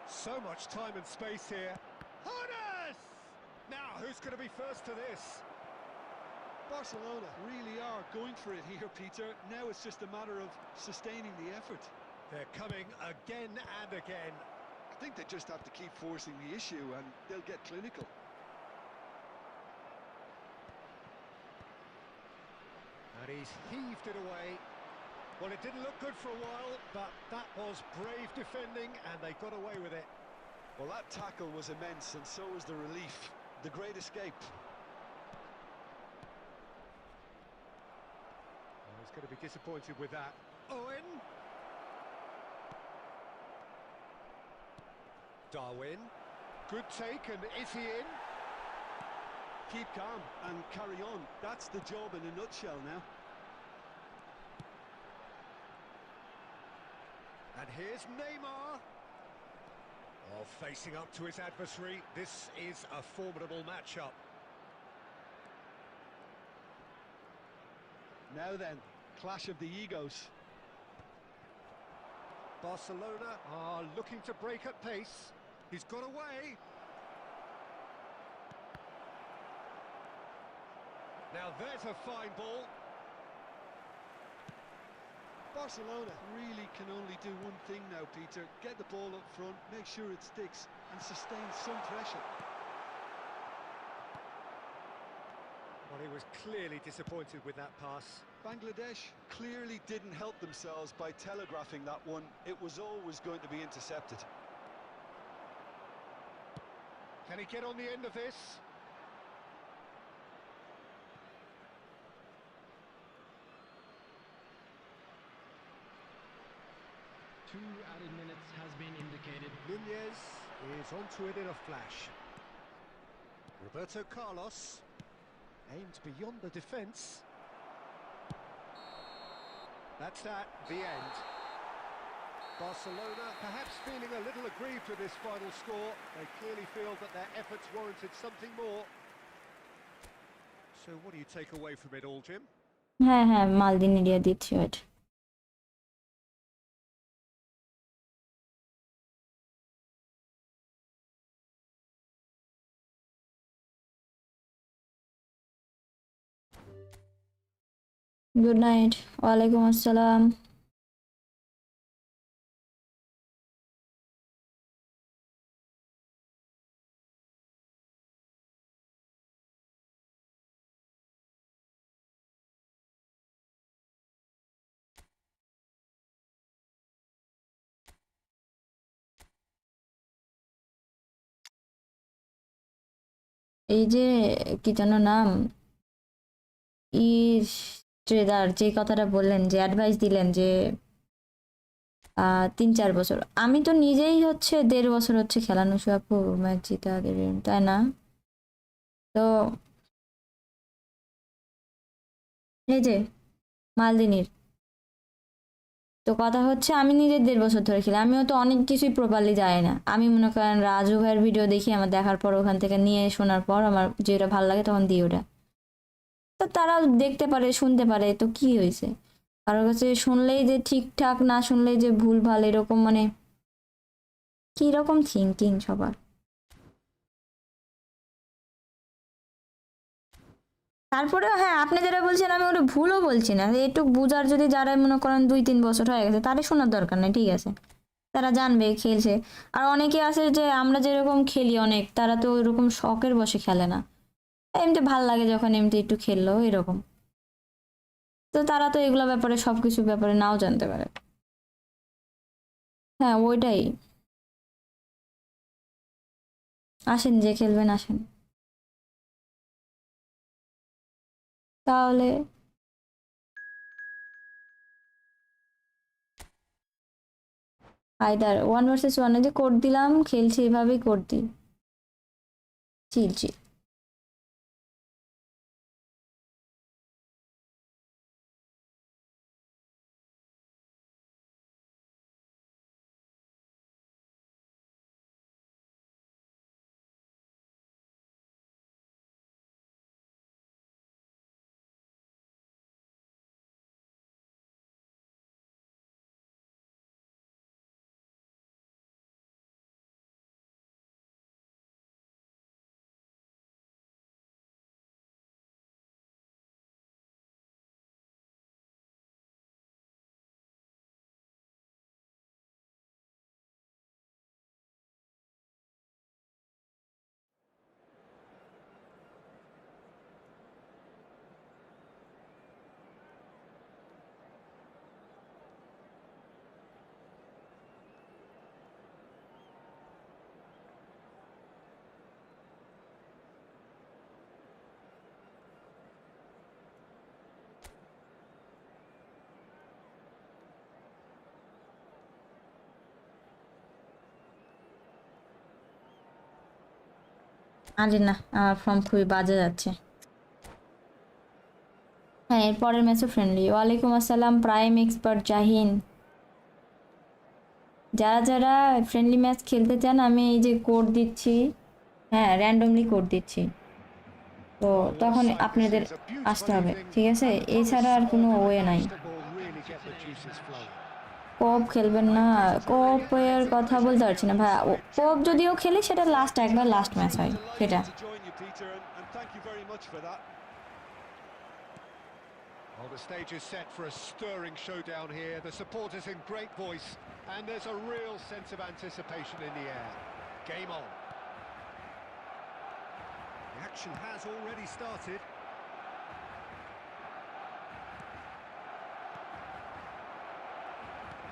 B: So much time and space here. Hernes! Now, who's going to be first to this?
C: Barcelona really are going for it here, Peter. Now it's just a matter of sustaining the effort.
B: They're coming again and again.
C: I think they just have to keep forcing the issue and they'll get clinical.
B: And he's heaved it away. Well, it didn't look good for a while, but that was brave defending and they got away with it.
C: Well, that tackle was immense, and so was the relief. The great escape.
B: Oh, he's going to be disappointed with that. Owen. Darwin. Good take, and is he in?
C: Keep calm and carry on. That's the job in a nutshell now.
B: And here's Neymar. Oh, facing up to his adversary. This is a formidable matchup.
C: Now then, clash of the egos.
B: Barcelona are looking to break at pace. He's got away. Now there's a fine ball.
C: Barcelona really can only do one thing now, Peter. Get the ball up front, make sure it sticks, and sustain some pressure.
B: Well, he was clearly disappointed with that pass.
C: Bangladesh clearly didn't help themselves by telegraphing that one. It was always going to be intercepted.
B: Can he get on the end of this?
D: Two added minutes has been indicated.
B: Nunez is onto it in a flash. Roberto Carlos aimed beyond the defence. That's that, the end. Barcelona perhaps feeling a little aggrieved with this final score. They clearly feel that their efforts warranted something more. So what do you take away from it all, Jim?
A: হ্যাঁ হ্যাঁ মালদিনি দিয়ে দিচ্ছি wait good night ওয়ালাইকুম আসসালাম এই যে কি যেন নাম ই ট্রেডার যে কথাটা বললেন যে অ্যাডভাইস দিলেন যে 3-4 বছর আমি তো নিজেই হচ্ছে 1.5 বছর হচ্ছে খেলানো আপু ম্যাচ জিতা তাই না তো এই যে মালদিনির তো কথা হচ্ছে আমি নিজে 1.5 বছর ধরে খেলি আমিও তো অনেক কিছুই প্রপারলি জানি না আমি মনে করেন রাজু ভাইয়ের ভিডিও দেখি আমার দেখার পর ওখান থেকে নিয়ে শোনার পর আমার যেটা ভালো লাগে তখন দিই ওটা তো তারাও দেখতে পারে শুনতে পারে তো কি হয়েছে কারোর কাছে শুনলেই যে ঠিকঠাক না শুনলেই যে ভুল ভাল এরকম মানে কি রকম থিঙ্কিং সবার তারপরেও হ্যাঁ আপনি যেটা বলছেন আমি ওটা ভুলও বলছি না একটু বুঝার যদি যারা মনে করেন 2-3 বছর হয়ে গেছে তাদের শোনার দরকার নেই ঠিক আছে তারা জানবে খেলছে আর অনেকে আছে যে আমরা যেরকম খেলি অনেক তারা তো ওইরকম শখের বসে খেলে না এমনি ভাল লাগে যখন এমনি একটু খেললো এরকম তো তারা তো এগুলো ব্যাপারে সবকিছু ব্যাপারে নাও জানতে পারে হ্যাঁ ওইটাই আসেন যে খেলবেন আসেন তাহলে আইদার 1 ভার্সেস 1 যে কোড দিলাম খেলছি এভাবেই কোড দিই চিল চিল আরে না, আমার ফর্ম খুবই বাজে যাচ্ছে। হ্যাঁ, এর পরের ম্যাচও ফ্রেন্ডলি। ওয়ালাইকুম আসসালাম প্রাইম এক্সপার্ট জাহিন। যারা যারা ফ্রেন্ডলি ম্যাচ খেলতে চান আমি এই যে কোড দিচ্ছি, হ্যাঁ র্যান্ডমলি কোড দিচ্ছি, তো
B: Well, what a
A: তখন
B: sight this
A: আপনাদের
B: is. A beautiful
A: আসতে হবে,
B: evening,
A: ঠিক আছে?
B: and the
A: এছাড়া
B: colours
A: আর কোনো
B: of
A: ওয়ে নাই।
B: international football really get the juices flowing.
A: কোপ খেলবেন না? কোপের কথা বলতে পারছি না ভাই। কোপ যদিও খেলি সেটা লাস্ট একবার লাস্ট ম্যাচ হয় সেটা।
C: To join you, Peter, and thank you very much for that.
B: Well, the stage is set for a stirring showdown here. The supporters in great voice, and there's a real sense of anticipation in the air. Game on. The action has already started.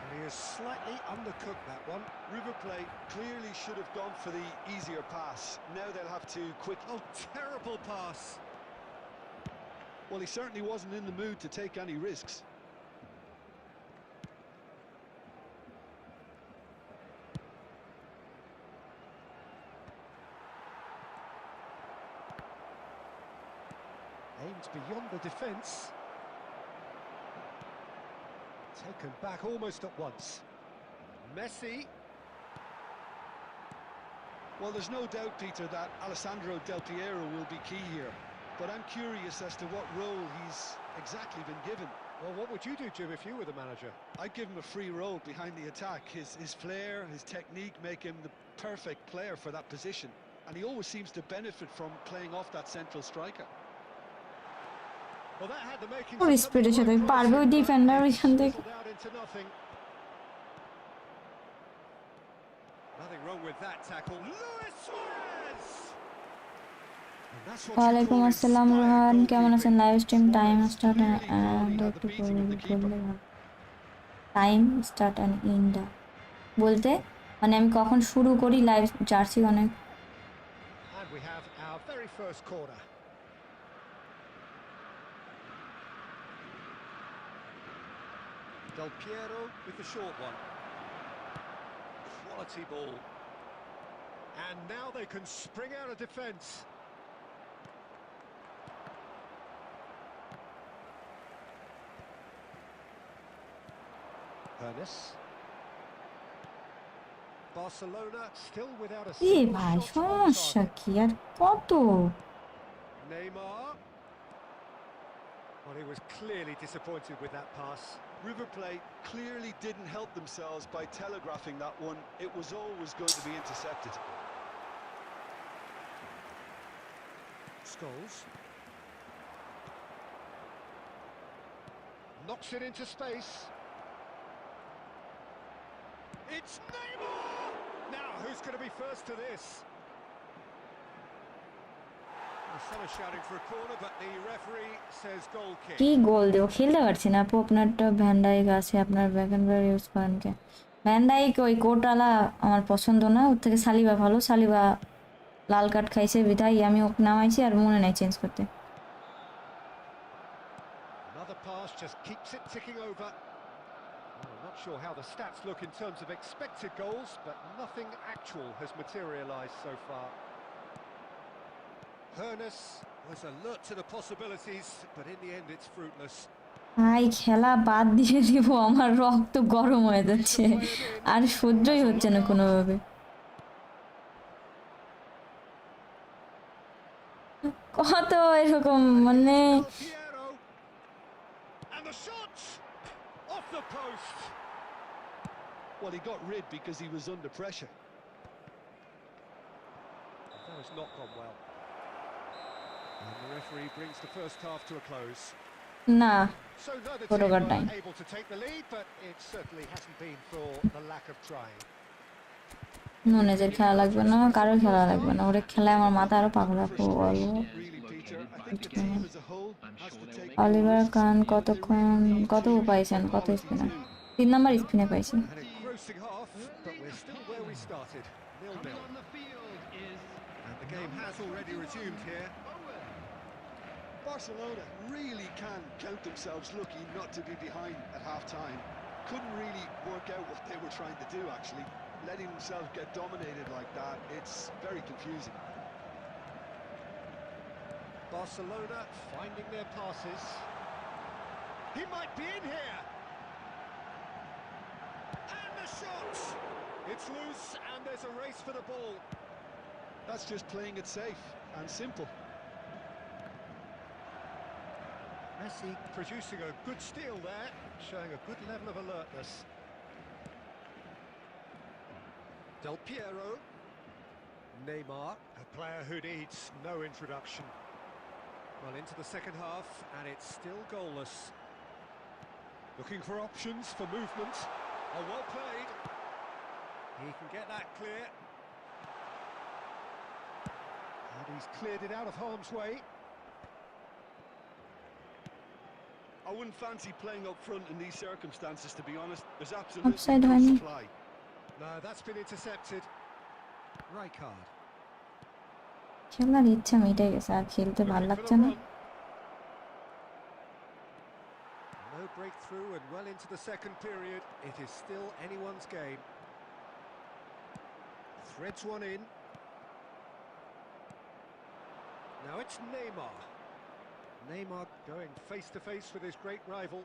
B: And he has slightly undercooked that one.
C: River Plate clearly should have gone for the easier pass. Now they'll have to quick.
B: Oh, terrible pass.
C: Well, he certainly wasn't in the mood to take any risks.
B: Aimed beyond the defence. Taken back almost at once. Messi.
C: Well, there's no doubt, Peter, that Alessandro Del Piero will be key here. But I'm curious as to what role he's exactly been given.
B: Well, what would you do, Jim, if you were the manager?
C: I'd give him a free role behind the attack. His flair, his technique make him the perfect player for that position. And he always seems to benefit from playing off that central striker.
B: Well, that had the makings
A: or
B: of something
A: স্পিডের সাথে
B: quite
A: পারবে ওই
B: promising, but
A: defender
B: it's
A: ওইখান থেকে?
B: fizzled out into nothing. Nothing wrong with that tackle. Luis Suarez! And that's what you
A: ওয়ালাইকুম
B: call
A: আসসালাম
B: inspired
A: Rohan, কেমন আছেন?
B: goalkeeping.
A: Live stream time
B: Suarez
A: start
B: clearly
A: and
B: rolling out the
A: একটু
B: beating of the keeper.
A: Time start and ইন্ড বলতে মানে আমি কখন শুরু করি লাইভ জার্সি অনেক।
B: And we have our very first corner. Del Piero with the short one. Quality ball. And now they can spring out of defence. Ernest. Barcelona still without a
A: A
B: single
A: ভাই
B: shot on
A: সমস্যা
B: target.
A: কি আর কত?
B: Neymar. Well, he was clearly disappointed with that pass.
C: River Plate clearly didn't help themselves by telegraphing that one. It was always going to be intercepted.
B: Scholes. Knocks it into space. It's Neymar! Now, who's going to be first to this? The sun is shouting for a corner, but the referee says goal kick.
A: কি গোল দেব খেলতে পারছি না। আপু আপনারটা VanDyke আছে, আপনার ব্যাকেনবার use করেন কে? VanDyke ওই কোটালা আমার পছন্দ না, ওর থেকে সালিবা ভালো। সালিবা লাল কার্ড খাইছে বিধায় আমি ওকে নামাইছি আর মনে নাই চেঞ্জ করতে।
B: Another pass just keeps it ticking over. Well, I'm not sure how the stats look in terms of expected goals, but nothing actual has materialised so far. Ernest was alert to the possibilities, but in the end it's fruitless.
A: ভাই খেলা বাদ দিয়ে দিব, আমার রক্ত গরম হয়ে যাচ্ছে আর সহ্যই হচ্ছে না কোনোভাবে। কত এরকম মানে
B: Del Piero. And the shot off the post.
C: Well, he got rid because he was under pressure.
B: That has not gone well. And the referee brings the first half to a close.
A: না,
B: So neither
A: Photo
B: team
A: guard
B: were
A: time.
B: able to take the lead, but it certainly hasn't been for the lack of trying.
A: নুনেজের খেলা লাগবে না, কারোর খেলা লাগবে না, ওরে খেলায় আমার মাথা আরো পাগলা
C: Frustration, really, Peter. I think the team as a whole has to take more
A: Oliver
C: risks,
A: Khan
C: but they
A: কতক্ষণ
C: really need
A: কত
C: to
A: পাইছেন, কত
C: quality
A: স্পিনার?
C: too.
A: 3 নাম্বার স্পিনে পাইছি।
B: An engrossing half, but we're still where we started, 0-0.
D: On the field is
B: And the game has already resumed here.
C: Barcelona really can count themselves lucky not to be behind at half-time. Couldn't really work out what they were trying to do, actually. Letting themselves get dominated like that, it's very confusing.
B: Barcelona finding their passes. He might be in here. And the shot! It's loose and there's a race for the ball.
C: That's just playing it safe and simple.
B: Messi producing a good steal there, showing a good level of alertness. Del Piero. Neymar, a player who needs no introduction. Well, into the second half, and it's still goalless. Looking for options for movement. Oh, well played. He can get that clear. And he's cleared it out of harm's way.
C: I wouldn't fancy playing up front in these circumstances, to be honest. There's absolutely
A: Offside
C: no
A: হয়নি।
C: supply.
B: No, that's been intercepted. Right card.
A: খেলার ইচ্ছা মিটে গেছে, আর খেলতে ভালো
B: Looking for
A: লাগছে
B: the
A: না।
B: run. No breakthrough and well into the second period. It is still anyone's game. Threads one in. Now it's Neymar. Neymar going face to face with his great rival.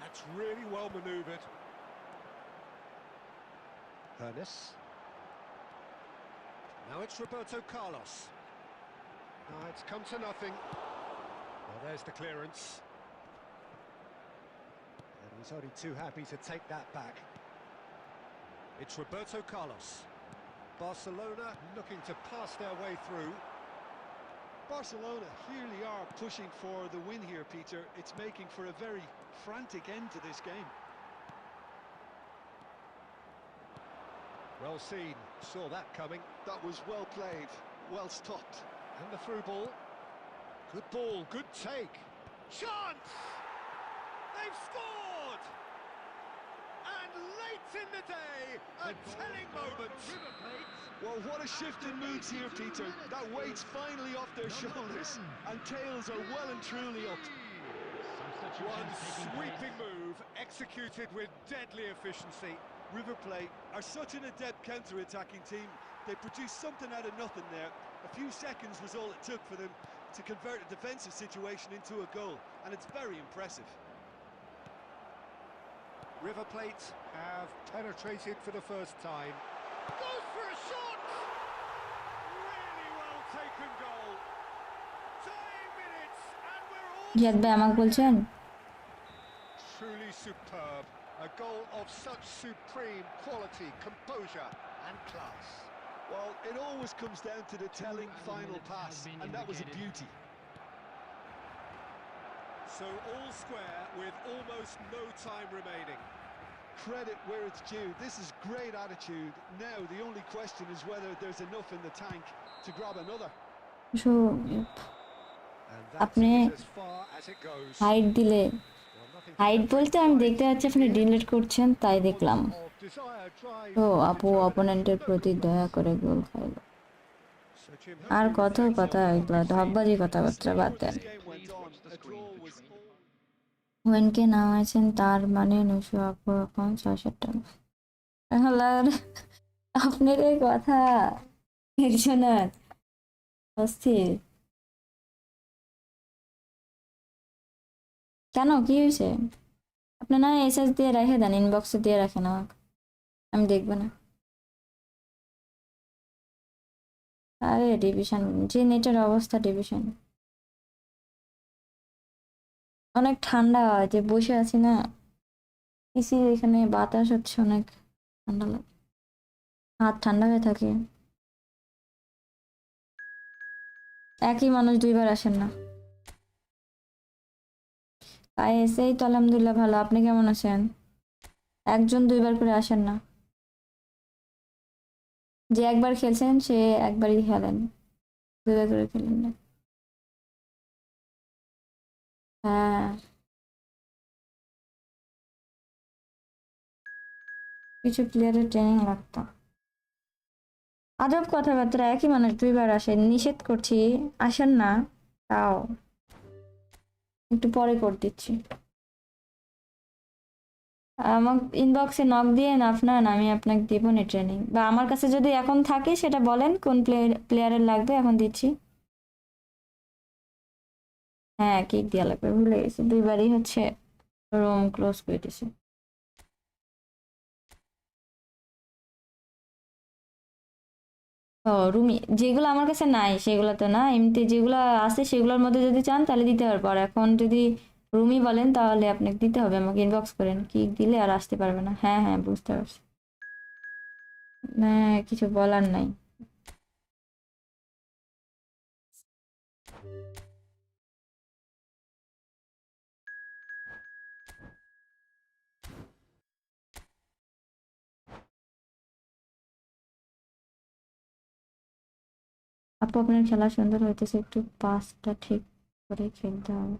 B: That's really well manoeuvred. Hernes. Now it's Roberto Carlos. Now it's come to nothing. Well, there's the clearance. And he's only too happy to take that back. It's Roberto Carlos. Barcelona looking to pass their way through.
C: Barcelona clearly are pushing for the win here, Peter. It's making for a very frantic end to this game.
B: Well seen, saw that coming.
C: That was well played, well stopped.
B: And the through ball, good take. Chance! They've scored! And late in the day, a telling moment.
C: Well, what a shift in moods here, Peter. That weight's finally off their shoulders, and tails are well and truly up.
B: One sweeping move, executed with deadly efficiency.
C: River Plate are such an adept counter-attacking team. They produced something out of nothing there. A few seconds was all it took for them to convert a defensive situation into a goal, and it's very impressive.
B: River Plate have penetrated for the first time. Goes for a shot! Really well taken goal. Dying minutes, and we're all
A: Ziyad ভাই আমাকে বলছেন
B: truly superb. A goal of such supreme quality, composure, and class.
C: Well, it always comes down to the telling final pass, and that was a beauty.
B: So all square with almost no time remaining.
C: Credit where it's due. This is great attitude. Now the only question is whether there's enough in the tank to grab another.
A: So
B: And that
A: আপনি
B: is as far as it goes.
A: Height দিলে,
B: Well, nothing
A: height
B: to
A: বলতে আমি দেখতে পাচ্ছি আপনি delete করছেন, তাই দেখলাম।
B: of desire, drive,
A: তো
B: and
A: আপু অপোনেন্টের প্রতি দয়া করে গোল খাইলো।
B: So Jim,
A: আর
B: hopefully
A: কত
B: with that
A: কথা,
B: goal,
A: এগুলো ঢপবাজি কথাবার্তা বাদ দেন।
C: This game went on. A draw was
A: ওয়েনকে নামাইছেন তার মানে নুসু আপু এখন ৬০০ টাকা। আল্লাহর, আপনার এই কথা একজনের অস্থির। কেন, কি হয়েছে? আপনি না এসএস দিয়ে রেখে দেন, ইনবক্সে দিয়ে রাখেন আমাকে, আমি দেখবো না। আরে ডিভিশন, যে নেটের অবস্থা ডিভিশন, অনেক ঠান্ডা, যে বসে আছি না পিসি, এখানে বাতাস হচ্ছে, অনেক ঠান্ডা লাগে, হাত ঠান্ডা হয়ে থাকে। একই মানুষ দুইবার আসেন না। তাই এসেই তো আলহামদুলিল্লাহ ভালো, আপনি কেমন আছেন? একজন দুইবার করে আসেন না, যে একবার খেলছেন সে একবারই খেলেন, দুইবার করে খেলেন না। হ্যাঁ, কিছু প্লেয়ারের ট্রেনিং লাগতো। আজব কথাবার্তা, একই মানুষ দুইবার আসেন, নিষেধ করছি আসেন না, তাও একটু পরে করে দিচ্ছি। আমার ইনবক্সে নক দিয়ে আপনার আমি আপনাকে দিব নি ট্রেনিং, বা আমার কাছে যদি এখন থাকে সেটা বলেন কোন প্লেয়ারের লাগবে, এখন দিচ্ছি। হ্যাঁ কিক দেওয়া লাগবে, ভুলে গেছি, দুইবারই হচ্ছে রুম ক্লোজ করে দিছি। ও রুমি যেগুলো আমার কাছে নাই সেগুলো তো না, এমনিতে যেগুলো আছে সেগুলোর মধ্যে যদি চান তাহলে দিতে পারবো, আর এখন যদি রুমি বলেন তাহলে আপনাকে দিতে হবে, আমাকে ইনবক্স করেন, কিক দিলে আর আসতে পারবে না। হ্যাঁ হ্যাঁ বুঝতে পারছি, না কিছু বলার নাই। আপু আপনার খেলা সুন্দর হইতেছে, একটু পাসটা ঠিক করে খেলতে হবে।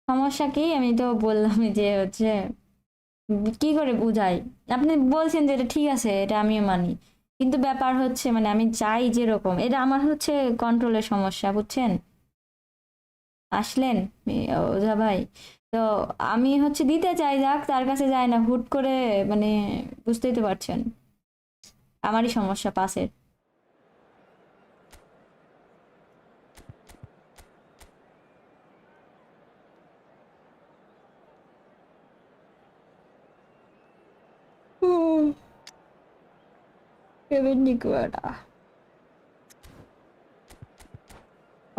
A: সমস্যা কি, আমি তো বললামই যে হচ্ছে কি করে বুঝাই, আপনি বলছেন যে এটা ঠিক আছে, এটা আমিও মানি, কিন্তু ব্যাপার হচ্ছে মানে আমি চাই যেরকম, এটা আমার হচ্ছে কন্ট্রোলের সমস্যা, বুঝছেন? আসলেন ওঝা ভাই, তো আমি হচ্ছে দিতে চাই, যাক তার কাছে যায় না হুট করে, মানে বুঝতেই তো পারছেন আমারই সমস্যা পাসের।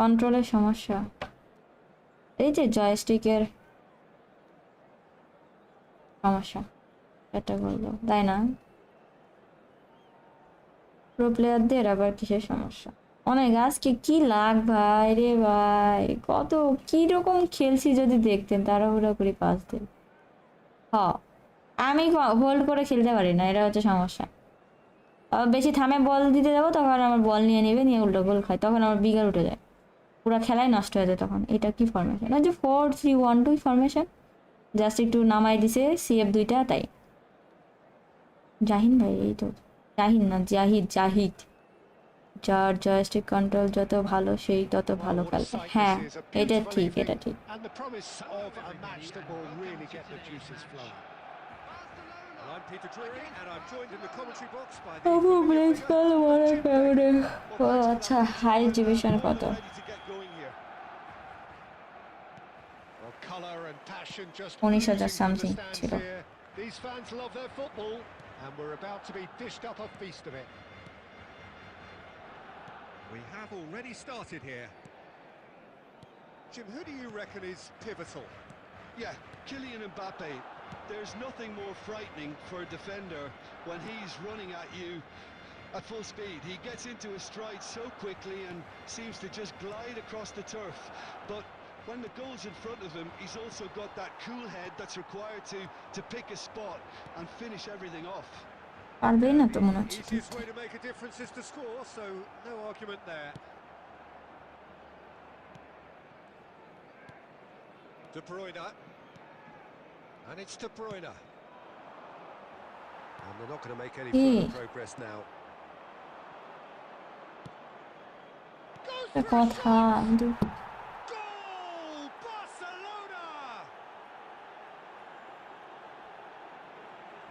A: কন্ট্রোলের সমস্যা, এই যে জয়স্টিকের সমস্যা, এটা বললো তাই না? প্রো প্লেয়ারদের আবার কিসের সমস্যা? অনেক আজকে কি লাগ ভাই রে ভাই, কত কি রকম খেলছি যদি দেখতেন, তাড়াহুড়া করে পাস দেন। হ, আমি হোল্ড করে খেলতে পারি না, এটা হচ্ছে সমস্যা। আবার বেশি থামে বল দিতে যাবো তখন আমার বল নিয়ে নেবে, নিয়ে উল্টো গোল খায়, তখন আমার বিগার উঠে যায়, পুরো খেলাই নষ্ট হয়ে যায় তখন। এটা কি ফরমেশন, ওই যে 4-3-1-2 ফরমেশন, জাস্ট একটু নামাই দিছে সিএফ দুইটা তাই। জাহিন ভাই, এই তো জাহিন না জাহিদ, জাহিদ, যার জয়স্টিক কন্ট্রোল যত ভালো সেই তত ভালো
B: Oh, what a
A: খেলবে।
B: sight this
A: হ্যাঁ
B: is. A
A: এটা
B: beautiful
A: ঠিক,
B: evening
A: এটা ঠিক।
B: and the promise of a match that will really get the juices flowing. Well, I'm Peter Drury and I'm joined in the commentary box by the
A: তবু
B: familiar
A: break
B: figure
A: ফেল
B: of
A: মনে
B: Jim
A: কেমনে।
B: Begley.
C: Well,
A: ও
C: thanks for
A: আচ্ছা,
C: that, Peter.
A: Hi
C: I'm
A: division
C: more
A: কত?
C: than ready to get going here.
B: Well, colour and passion just
A: 19,000
B: oozing from the
A: something
B: stands
A: ছিল।
B: here. These fans love their football and we're about to be dished up a feast of it. We have already started here. Jim, who do you reckon is pivotal?
C: Yeah, Kylian Mbappe. There's nothing more frightening for a defender when he's running at you at full speed. He gets into his stride so quickly and seems to just glide across the turf. But when the goal's in front of him, he's also got that cool head that's required to pick a spot and finish everything off.
A: পারবেই না তো মনে
B: The
A: হচ্ছে।
B: easiest way to make a difference is to score, so no argument there. De Bruyne. And it's De Bruyne. And they're not going to make any
A: কি
B: further progress now. Goes for a
A: কথা
B: shot!
A: কিন্তু
B: Goal! Barcelona!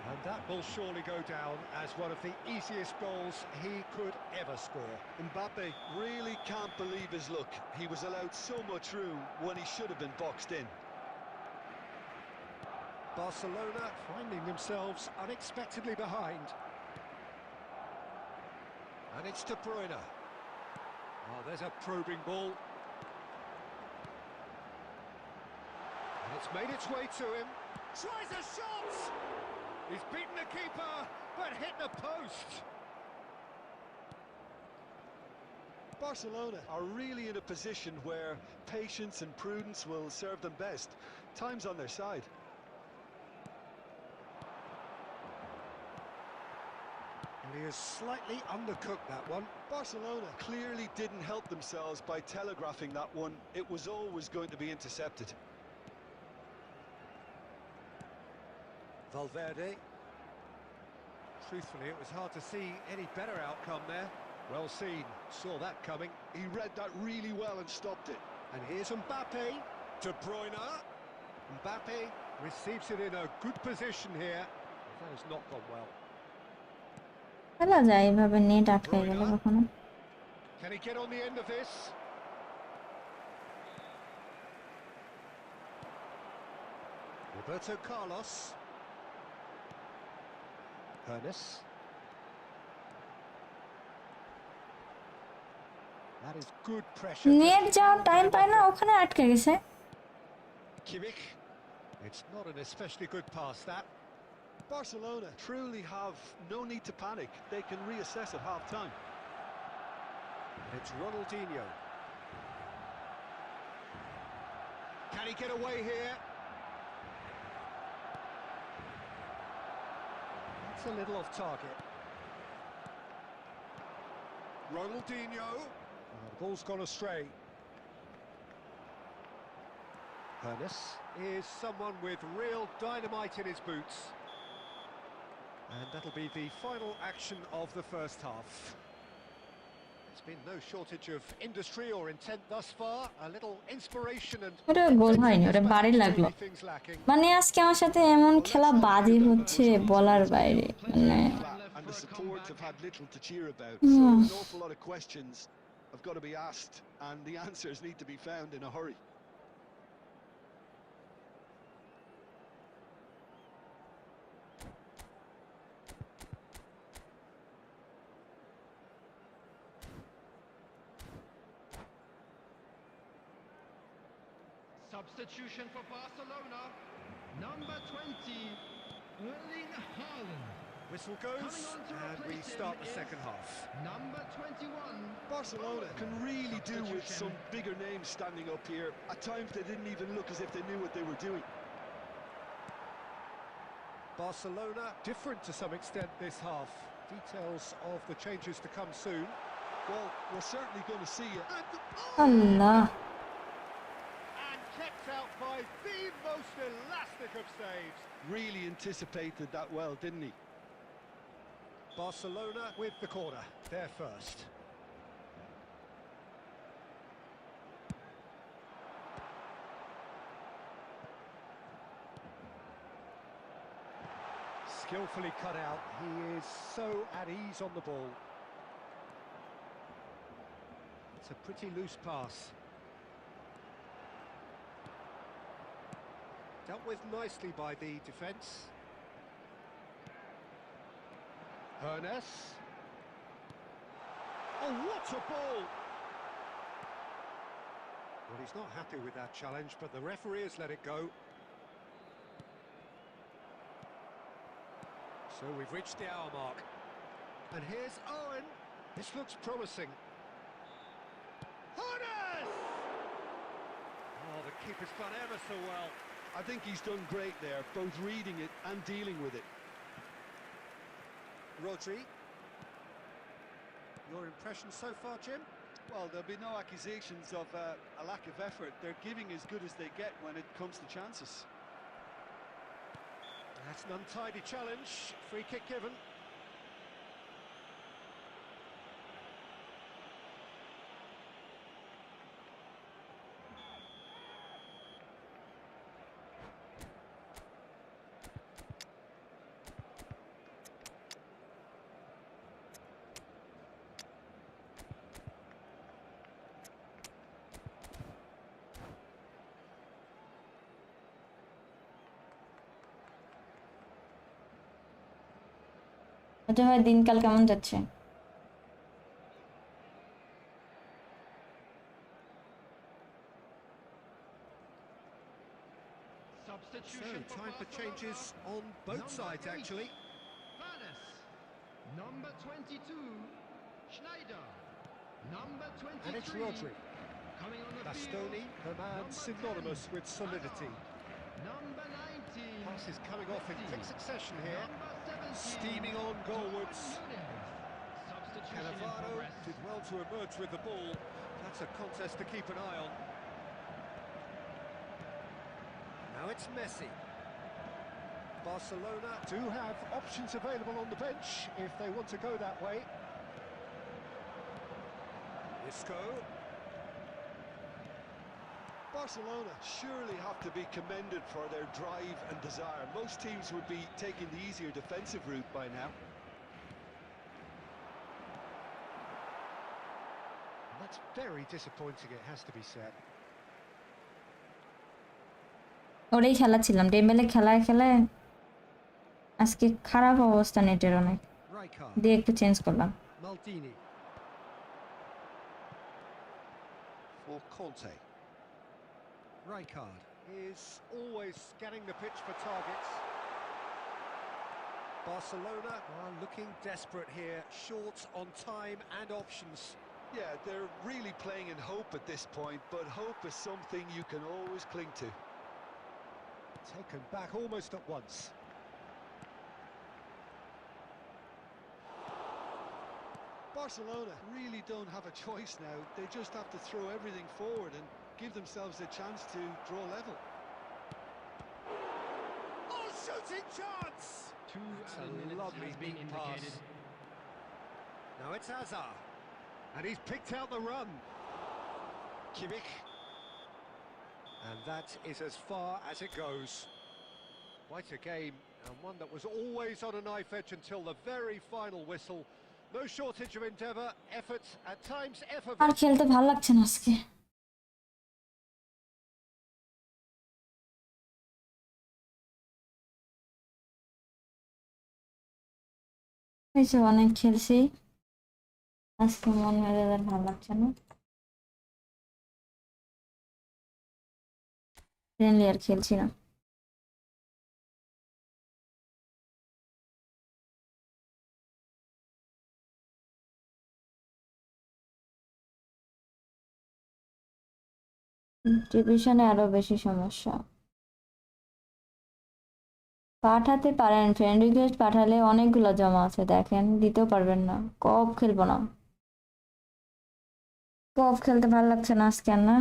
B: And that will surely go down as one of the easiest goals he could ever score.
C: Mbappe really can't believe his luck. He was allowed so much room when he should have been boxed in.
B: Barcelona finding themselves unexpectedly behind. And it's De Bruyne. Oh, there's a probing ball. And it's made its way to him. Tries a shot! He's beaten the keeper, but hit the post.
C: Barcelona are really in a position where patience and prudence will serve them best. Time's on their side.
B: And he has slightly undercooked that one.
C: Barcelona clearly didn't help themselves by telegraphing that one. It was always going to be intercepted.
B: Valverde. Truthfully, it was hard to see any better outcome there. Well seen, saw that coming.
C: He read that really well and stopped it.
B: And here's Mbappe. De Bruyne. Mbappe Receives it in a good position here. That has not gone well.
A: খেলা যায় এভাবে net আটকায় গেলে কখনো।
B: Can he get on the end of this? Roberto Carlos. Ernest. That is good pressure.
A: Net যাওয়ার time পায় না, ওখানে আটকে গেছে।
B: Kimmich. It's not an especially good pass, that.
C: Barcelona truly have no need to panic. They can reassess at half-time.
B: It's Ronaldinho. Can he get away here? That's a little off target. Ronaldinho. Oh, the ball's gone astray. Ernest is someone with real dynamite in his boots. And that'll be the final action of the first half. There's been no shortage of industry or intent thus far. A little inspiration and
A: ওটা গোল হয়নি, ওটা বাড়ি লাগলো।
B: things lacking.
A: মানে আজকে আমার সাথে এমন খেলা বাজে হচ্ছে বলার বাইরে, মানে
C: And the support have had little to cheer about. So an awful lot of questions have got to be asked, and the answers need to be found in a hurry.
D: Substitution for Barcelona. Number 20, Erling Haaland.
B: Whistle goes, and we start the second half.
D: Number 21.
C: Barcelona can really do with some bigger names standing up here. At times they didn't even look as if they knew what they were doing.
B: Barcelona different to some extent this half. Details of the changes to come soon.
C: Well, we're certainly going to see it.
A: Allah.
B: And kept out by the most elastic of saves.
C: Really anticipated that well, didn't he?
B: Barcelona with the corner, they're first. Skillfully cut out, he is so at ease on the ball. It's a pretty loose pass. Dealt with nicely by the defence. Ernest. Oh, what a ball! Well, he's not happy with that challenge, but the referee has let it go. So we've reached the hour mark. And here's Owen. This looks promising. Ernest! Oh, the keeper's done ever so well.
C: I think he's done great there, both reading it and dealing with it.
B: Rodri. Your impression so far, Jim?
C: Well, there'll be no accusations of a lack of effort. They're giving as good as they get when it comes to chances.
B: That's an untidy challenge. Free kick given.
A: এটা হয় দিনকাল কেমন যাচ্ছে?
B: So, time for changes on both sides, actually.
D: Ernest. Number 22, Schneider. Number 23.
B: And it's Rodri.
D: Coming on the
B: Bastoni,
D: field.
B: the man
D: Number
B: synonymous
D: 10,
B: with solidity.
D: Number 19.
B: Pass is coming off in quick succession here.
D: Number 17.
B: Steaming on goalwards.
D: Substitution in
B: Cannavaro
D: progress.
B: did well to emerge with the ball. That's a contest to keep an eye on. Now it's Messi. Barcelona do have options available on the bench if they want to go that way. Isco.
C: Barcelona surely have to be commended for their drive and desire. Most teams would be taking the easier defensive route by now.
B: And that's very disappointing, it has to be said.
A: ওটাই খেলাচ্ছিলাম Dembélé খেলায় খেলায় আজকে খারাপ অবস্থা নেটের অনেক
B: Rijkaard,
A: দিয়ে একটু চেঞ্জ করলাম
B: Maldini. For Conte. Rijkaard is always scanning the pitch for targets. Barcelona are looking desperate here, short on time and options.
C: Yeah, they're really playing in hope at this point, but hope is something you can always cling to.
B: Taken back almost at once.
C: Barcelona really don't have a choice now. They just have to throw everything forward and give themselves a chance to draw level.
B: Oh, shooting chance!
D: Two
B: That's
D: added
B: a
D: minutes
B: lovely
D: has been
B: neat
D: indicated.
B: pass. Now it's Hazard. And he's picked out the run. Kimmich. And that is as far as it goes. Quite a game, and one that was always on a knife edge until the very final whistle. No shortage of endeavour, effort, at times effort.
A: আর খেলতে ভালো লাগছে না আজকে অনেক খেলছি আজকে মন মেজাজ আর ভালো লাগছে না ফ্রেন্ডলি আর খেলছি না ডিভিশনে আরো বেশি সমস্যা পাঠাতে পারেন ফ্রেন্ড রিকোয়েস্ট পাঠালে অনেকগুলো জমা আছে দেখেন দিতেও পারবেন না কপ খেলবো না কপ খেলতে ভালো লাগছে না আজকে আর না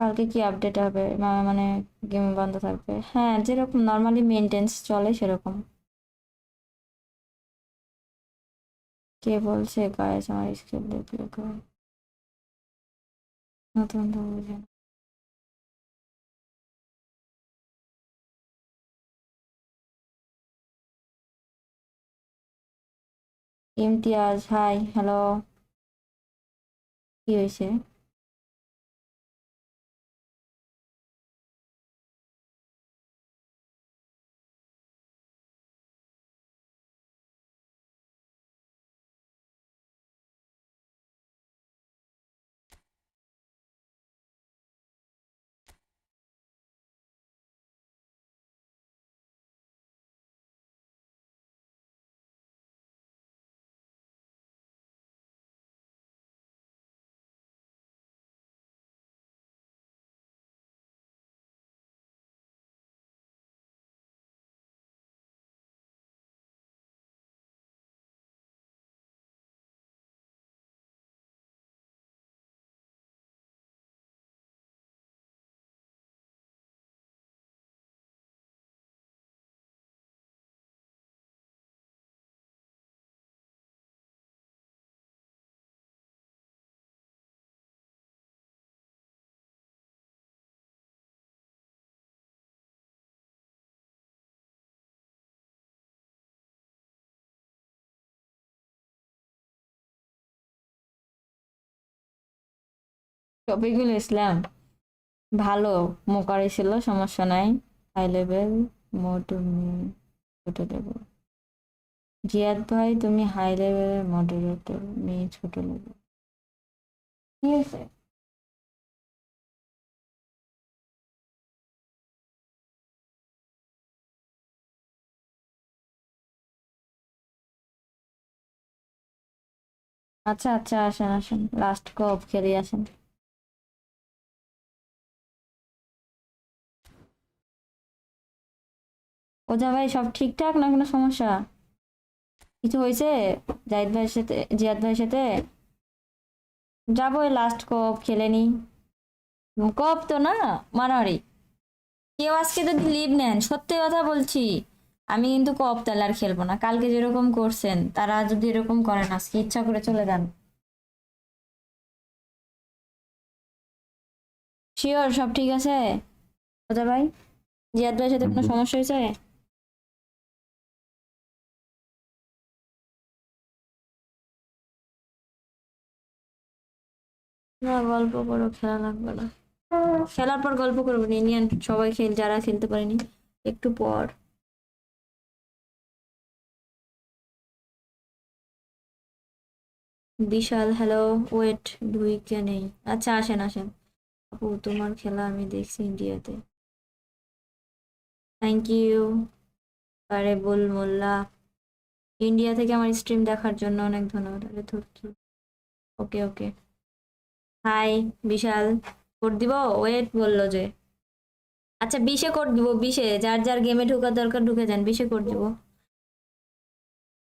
A: কালকে কি আপডেট হবে মানে গেম বন্ধ থাকবে হ্যাঁ যেরকম নর্মালি মেইনটেন্স চলে সেরকম কে বলছে গাইস আমার স্ক্রিপ্ট দেখলে নতুন তো বুঝে না ইমতিয়াজ হাই হ্যালো কি হয়েছে টপিকুল ইসলাম ভালো মোকারি ছিল সমস্যা নাই হাই লেভেল মোটু ছোট লেভেল জিয়াদ ভাই তুমি হাই লেভেলের মডারেটর মেয়ে ছোট লেভেল ঠিক আছে আচ্ছা আচ্ছা আসেন আসেন লাস্ট কপ খেলে আসেন ওজা ভাই সব ঠিকঠাক না কোনো সমস্যা কিছু হয়েছে জাহিদ ভাইয়ের সাথে জিয়াদ ভাইয়ের সাথে যাবো লাস্ট কপ খেলে নি কপ তো না, মারামারি। কেউ আজকে যদি লিভ নেন, সত্যি কথা বলছি, আমি কিন্তু কপ তাহলে আর খেলবো না। কালকে যেরকম করছেন, তারা যদি এরকম করেন আজকে ইচ্ছা করে চলে যান। শিওর সব ঠিক আছে ওদের ভাই? জিয়াদ ভাইয়ের সাথে কোনো সমস্যা হয়েছে? না, গল্প করো, খেলা লাগবে না। খেলার পর গল্প করবো নি, নিয়ে সবাই যারা খেলতে পারেনি একটু পর। বিশাল হ্যালো। ওয়েট, ঢুইকে নেই। আচ্ছা, আসেন আসেন। আপু তোমার খেলা আমি দেখছি ইন্ডিয়াতে। Thank you. আরে বুল মোল্লা, ইন্ডিয়া থেকে আমার স্ট্রিম দেখার জন্য অনেক ধন্যবাদ। আরে ধর কি। ওকে ওকে। হাই বিশাল। কোড দিব? ওয়েট বললো যে। আচ্ছা 20-এ কোড দিব, 20-এ। যার যার গেমে ঢোকার দরকার ঢুকে যান, 20-এ কোড দিব।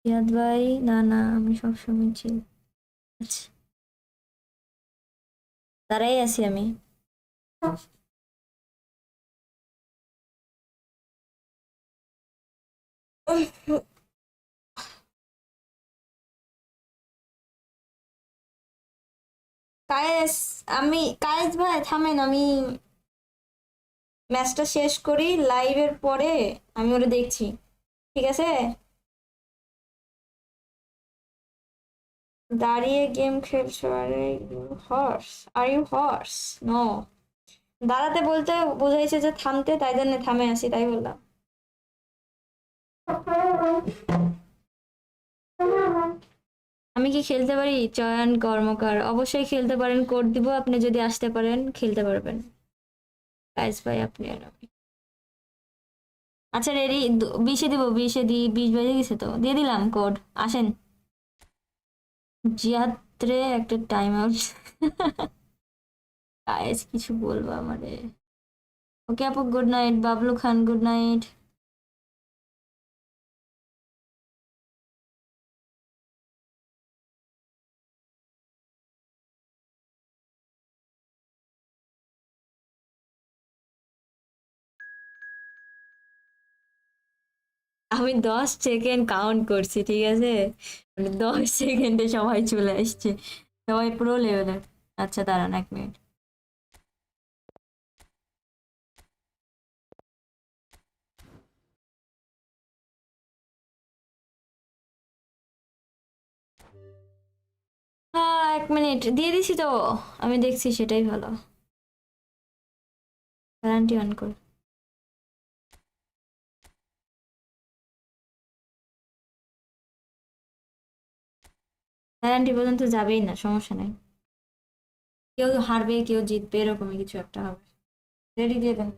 A: জিয়াদ ভাই, না না, আমি সবসময় চিল। আচ্ছা, তারাই আছি আমি। কায়েস, আমি কায়েস ভাই থামেন, আমি ম্যাচটা শেষ করি লাইভের পরে, আমি ওটা দেখছি, ঠিক আছে? দাঁড়িয়ে গেম খেলছো? আরে you horse, are you horse? No, দাঁড়াতে বলতে বুঝাইছে যে থামতে, তাই জন্য থামে আসি, তাই বললাম। আমি কি খেলতে পারি? চয়ন কর্মকার, অবশ্যই খেলতে পারেন, কোড দিব, আপনি যদি আসতে পারেন খেলতে পারবেন। গাইস ভাই আপনি আর আমি। আচ্ছা রেডি? 20-এ দিব, 20-এ দিই, 20 বেজে গেছে তো, দিয়ে দিলাম কোড। আসেন। জিয়াত্রে একটা টাইম আউট। গাইস কিছু বলবো আমারে? ওকে আপু, গুড নাইট। বাবলু খান, গুড নাইট। আমি 10 সেকেন্ড কাউন্ট করছি, ঠিক আছে? 10 সেকেন্ডে সবাই চলে আসছে, সবাই প্রো লেভেলের। আচ্ছা দাঁড়ান 1 মিনিট। হ্যাঁ 1 মিনিট দিয়ে দিছি তো, আমি দেখছি, সেটাই ভালো। গ্যারান্টি অন কর। গ্যারান্টি পর্যন্ত যাবেই না, সমস্যা নাই। কেউ হারবে কেউ জিতবে, এরকমই কিছু একটা হবে। রেডি দিয়ে দেন।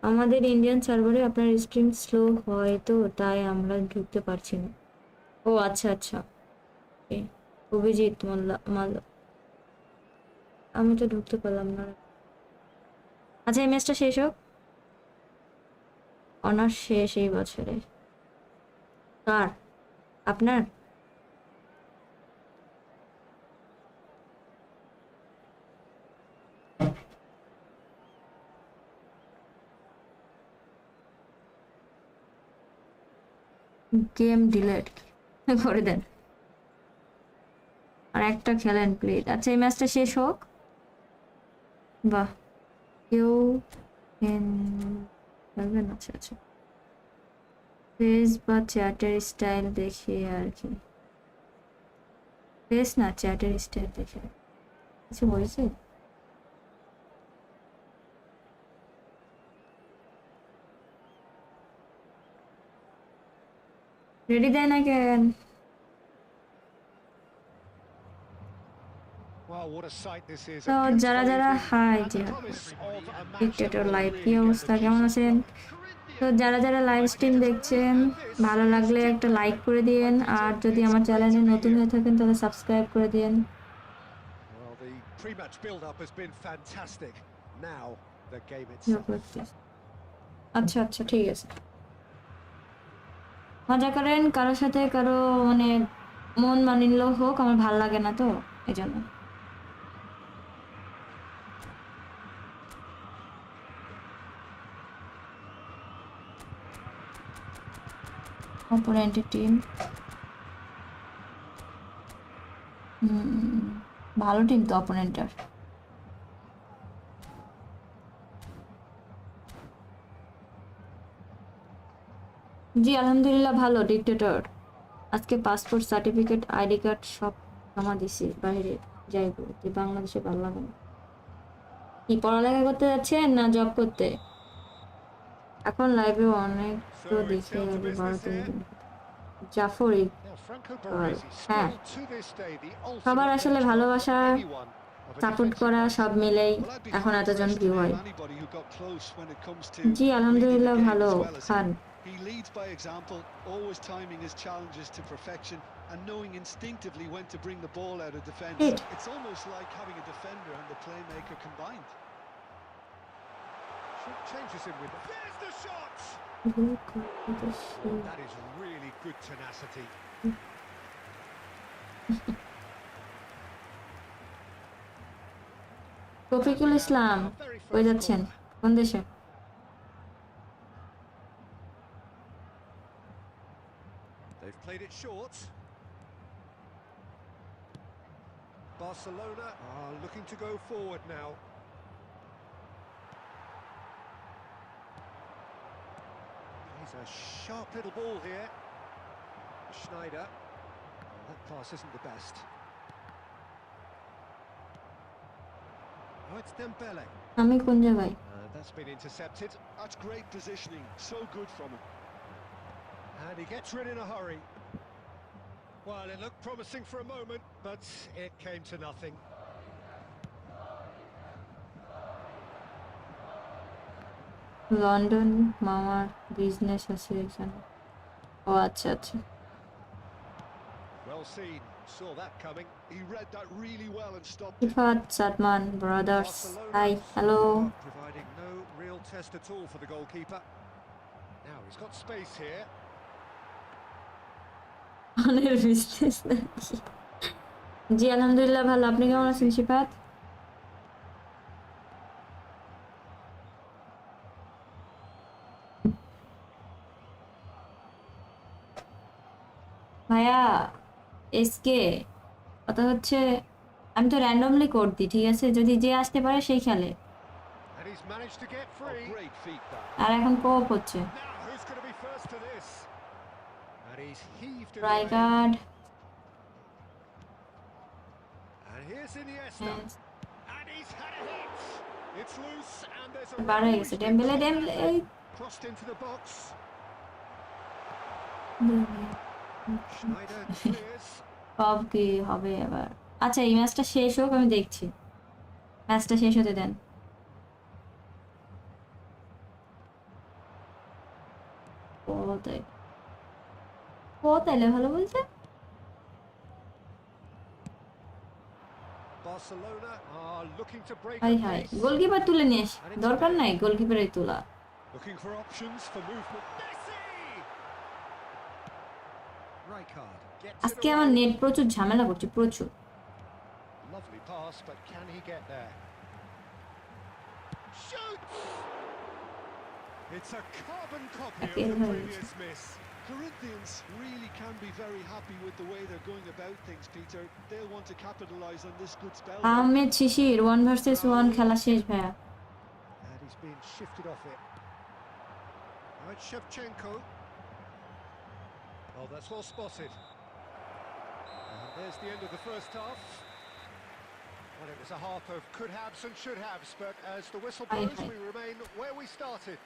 A: আমাদের ইন্ডিয়ান সার্ভারে আপনার স্ট্রিম স্লো হয় তো তাই আমরা ঢুকতে পারছি না। ও আচ্ছা আচ্ছা, এই অভিজিৎ মাল, আমি তো ঢুকতে পারলাম না। আচ্ছা এই ম্যাচটা শেষ হোক, অনার্স শেষ এই বছরে। কার? আপনার? গেম ডিলেট করে দেন আর একটা খেলেন প্লিজ। আচ্ছা এই ম্যাচটা শেষ হোক। বাহ, কেউ খেলবেন? আচ্ছা আচ্ছা, ফেস বা চ্যাটের স্টাইল দেখে আর কি, ফেস না চ্যাটের স্টাইল দেখে কিছু হয়েছে? রেডি দেয় না কেন?
B: Well, what a sight this is.
A: তো
B: A beautiful
A: যারা যারা
B: evening
A: হাই
B: and
A: যে
B: the promise of a match that
A: dictator
B: will
A: live, কি
B: leave
A: অবস্থা,
B: every
A: কেমন আছেন? তো যারা যারা লাইভ স্ট্রিম দেখছেন ভালো লাগলে একটা লাইক করে দিয়েন, আর যদি আমার চ্যানেলে নতুন হয়ে থাকেন তাহলে সাবস্ক্রাইব করে দিয়েন।
B: Well, the pre-match build-up has been fantastic. Now, the game itself.
A: আচ্ছা আচ্ছা ঠিক আছে, মজা করেন, কারোর সাথে কারো মানে মন মানিল হোক, আমার ভাল লাগে না তো এই জন্য। অপোনেন্টের টিম ভালো টিম তো অপোনেন্টের। জি আলহামদুলিল্লাহ ভালো ডিক্টেটর। আজকে পাসপোর্ট সার্টিফিকেট আইডি কার্ড সব জমা দিছি, বাইরে যাইবো, যে বাংলাদেশে ভালো লাগে না। কি পড়ালেখা করতে যাচ্ছেন না জব করতে? এখন লাইভে অনেক তো
B: So it's
A: দেখে
B: down to
A: আগে
B: business
A: 12
B: here.
A: Jafar
B: Now, Franco
A: Iqbal.
B: Baresi,
A: হ্যাঁ,
B: still to this day the
A: সবার
B: ultimate
A: আসলে
B: benchmark
A: ভালোবাসা,
B: for anyone of a
A: support
B: defensive
A: করা
B: mind.
A: সব মিলেই
C: Well, I'd be
A: এখন
C: hard
A: এতজন
C: pressed to
A: ভিউ
C: name
A: হয়।
C: anybody who got close when it comes to
A: G
C: leading the
A: আলহামদুলিল্লাহ
C: game
A: ভালো
C: as well as
A: Khan.
C: him. He leads by example, always timing his challenges to perfection and knowing instinctively when to bring the ball out of defence.
A: Hit.
C: It's almost like having a defender and the playmaker combined.
B: Should changes him with. There's the shot. That is really good tenacity.
A: Rafiqul Islam কই যাচ্ছেন, কোন দেশে?
B: They've played it short. Barcelona are looking to go forward now. He's a sharp little ball here. Schneider. Oh, that pass isn't the best. Oh, it's Dembele.
A: আমি কোন জায়গায়?
B: That's been intercepted.
C: That's great positioning, so good from him.
B: And he gets rid in a hurry. Well, it looked promising for a moment, but it came to nothing.
A: London মামার business আছে এখানে। ও আচ্ছা আচ্ছা।
B: Well seen. Saw that coming.
C: He read that really well and stopped it.
A: Ifat Sadman brothers, hi hello.
B: Providing no real test at all for the goalkeeper. Now he's got space here.
A: অনের business নাকি? জি আলহামদুলিল্লাহ ভালো, আপনি কেমন আছেন শিফাত? ভাইয়া SK কথা হচ্ছে, আমি তো র্যান্ডমলি কোড দিই, ঠিক আছে, যদি যে আসতে পারে সেই খেলে।
B: And he's managed to get
C: Oh,
B: free.
C: great feet that.
A: আর এখন কোপ হচ্ছে।
B: Now who's going to be first to this? And he's heaved it away.
A: রায়গার্ড
B: And here's Iniesta. And he's had a hit. It's loose and there's a
A: বার হয়ে গেছে। Dembélé
B: crossed into the box. Schneider clears.
A: সব কি হবে এবার? আচ্ছা এই ম্যাচটা শেষ হোক, আমি দেখছি, ম্যাচটা শেষ হতে দেন। তাইলে ভালো বলতে।
B: Barcelona are looking to break
A: high
B: at
A: high,
B: pace.
A: Goalkeeper তুলে নিয়ে আস,
B: And it's
A: দরকার
B: clear.
A: নাই গোলকিপারের তোলা।
B: Looking for options for movement. Messi! Rijkaard gets it
A: আজকে
B: away.
A: আমার নেট প্রচুর ঝামেলা করছে, প্রচুর।
B: Lovely pass, but can he get there? Shoots! It's a carbon copy of
A: Okay,
B: the
A: right.
B: previous miss.
C: Corinthians really can be very happy with the way they're going about things, Peter. They'll want to capitalise on this good spell.
A: Ahmed Shishir 1 versus 1 খেলা শেষ ভাইয়া।
B: And he's been shifted off it. Now it's Shevchenko. Oh, that's well spotted. And there's the end of the first half. Well, it was a half of could-haves and should-haves, but as the whistle blows, we remain where we started.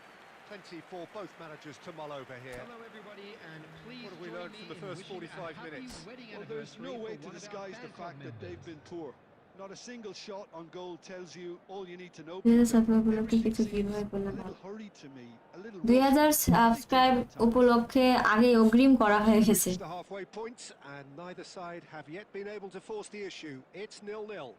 B: Plenty for both managers to mull over here.
D: Hello everybody, and please
B: What have we
D: join
B: learned
D: me
B: from the
D: in
B: first
D: wishing
B: 45
D: a happy
B: minutes?
D: wedding
C: Well, there's
D: anniversary
C: no way
D: for
C: to
D: one of our
C: disguise the
D: fan club
C: fact that they've been
D: members.
C: poor. Not a single shot on goal tells you all you need to know,
A: 2000
C: Peter.
A: Subscribe উপলক্ষে
C: Everything
A: কিছু
C: seems
A: giveaway
C: a
A: করলাম।
C: little hurried to me, a little
A: 2000
C: rushed.
A: Subscribe উপলক্ষে আগে অগ্রিম করা হয়ে গেছে।
B: Reached the halfway point, and neither side have yet been able to force the issue. It's 0-0.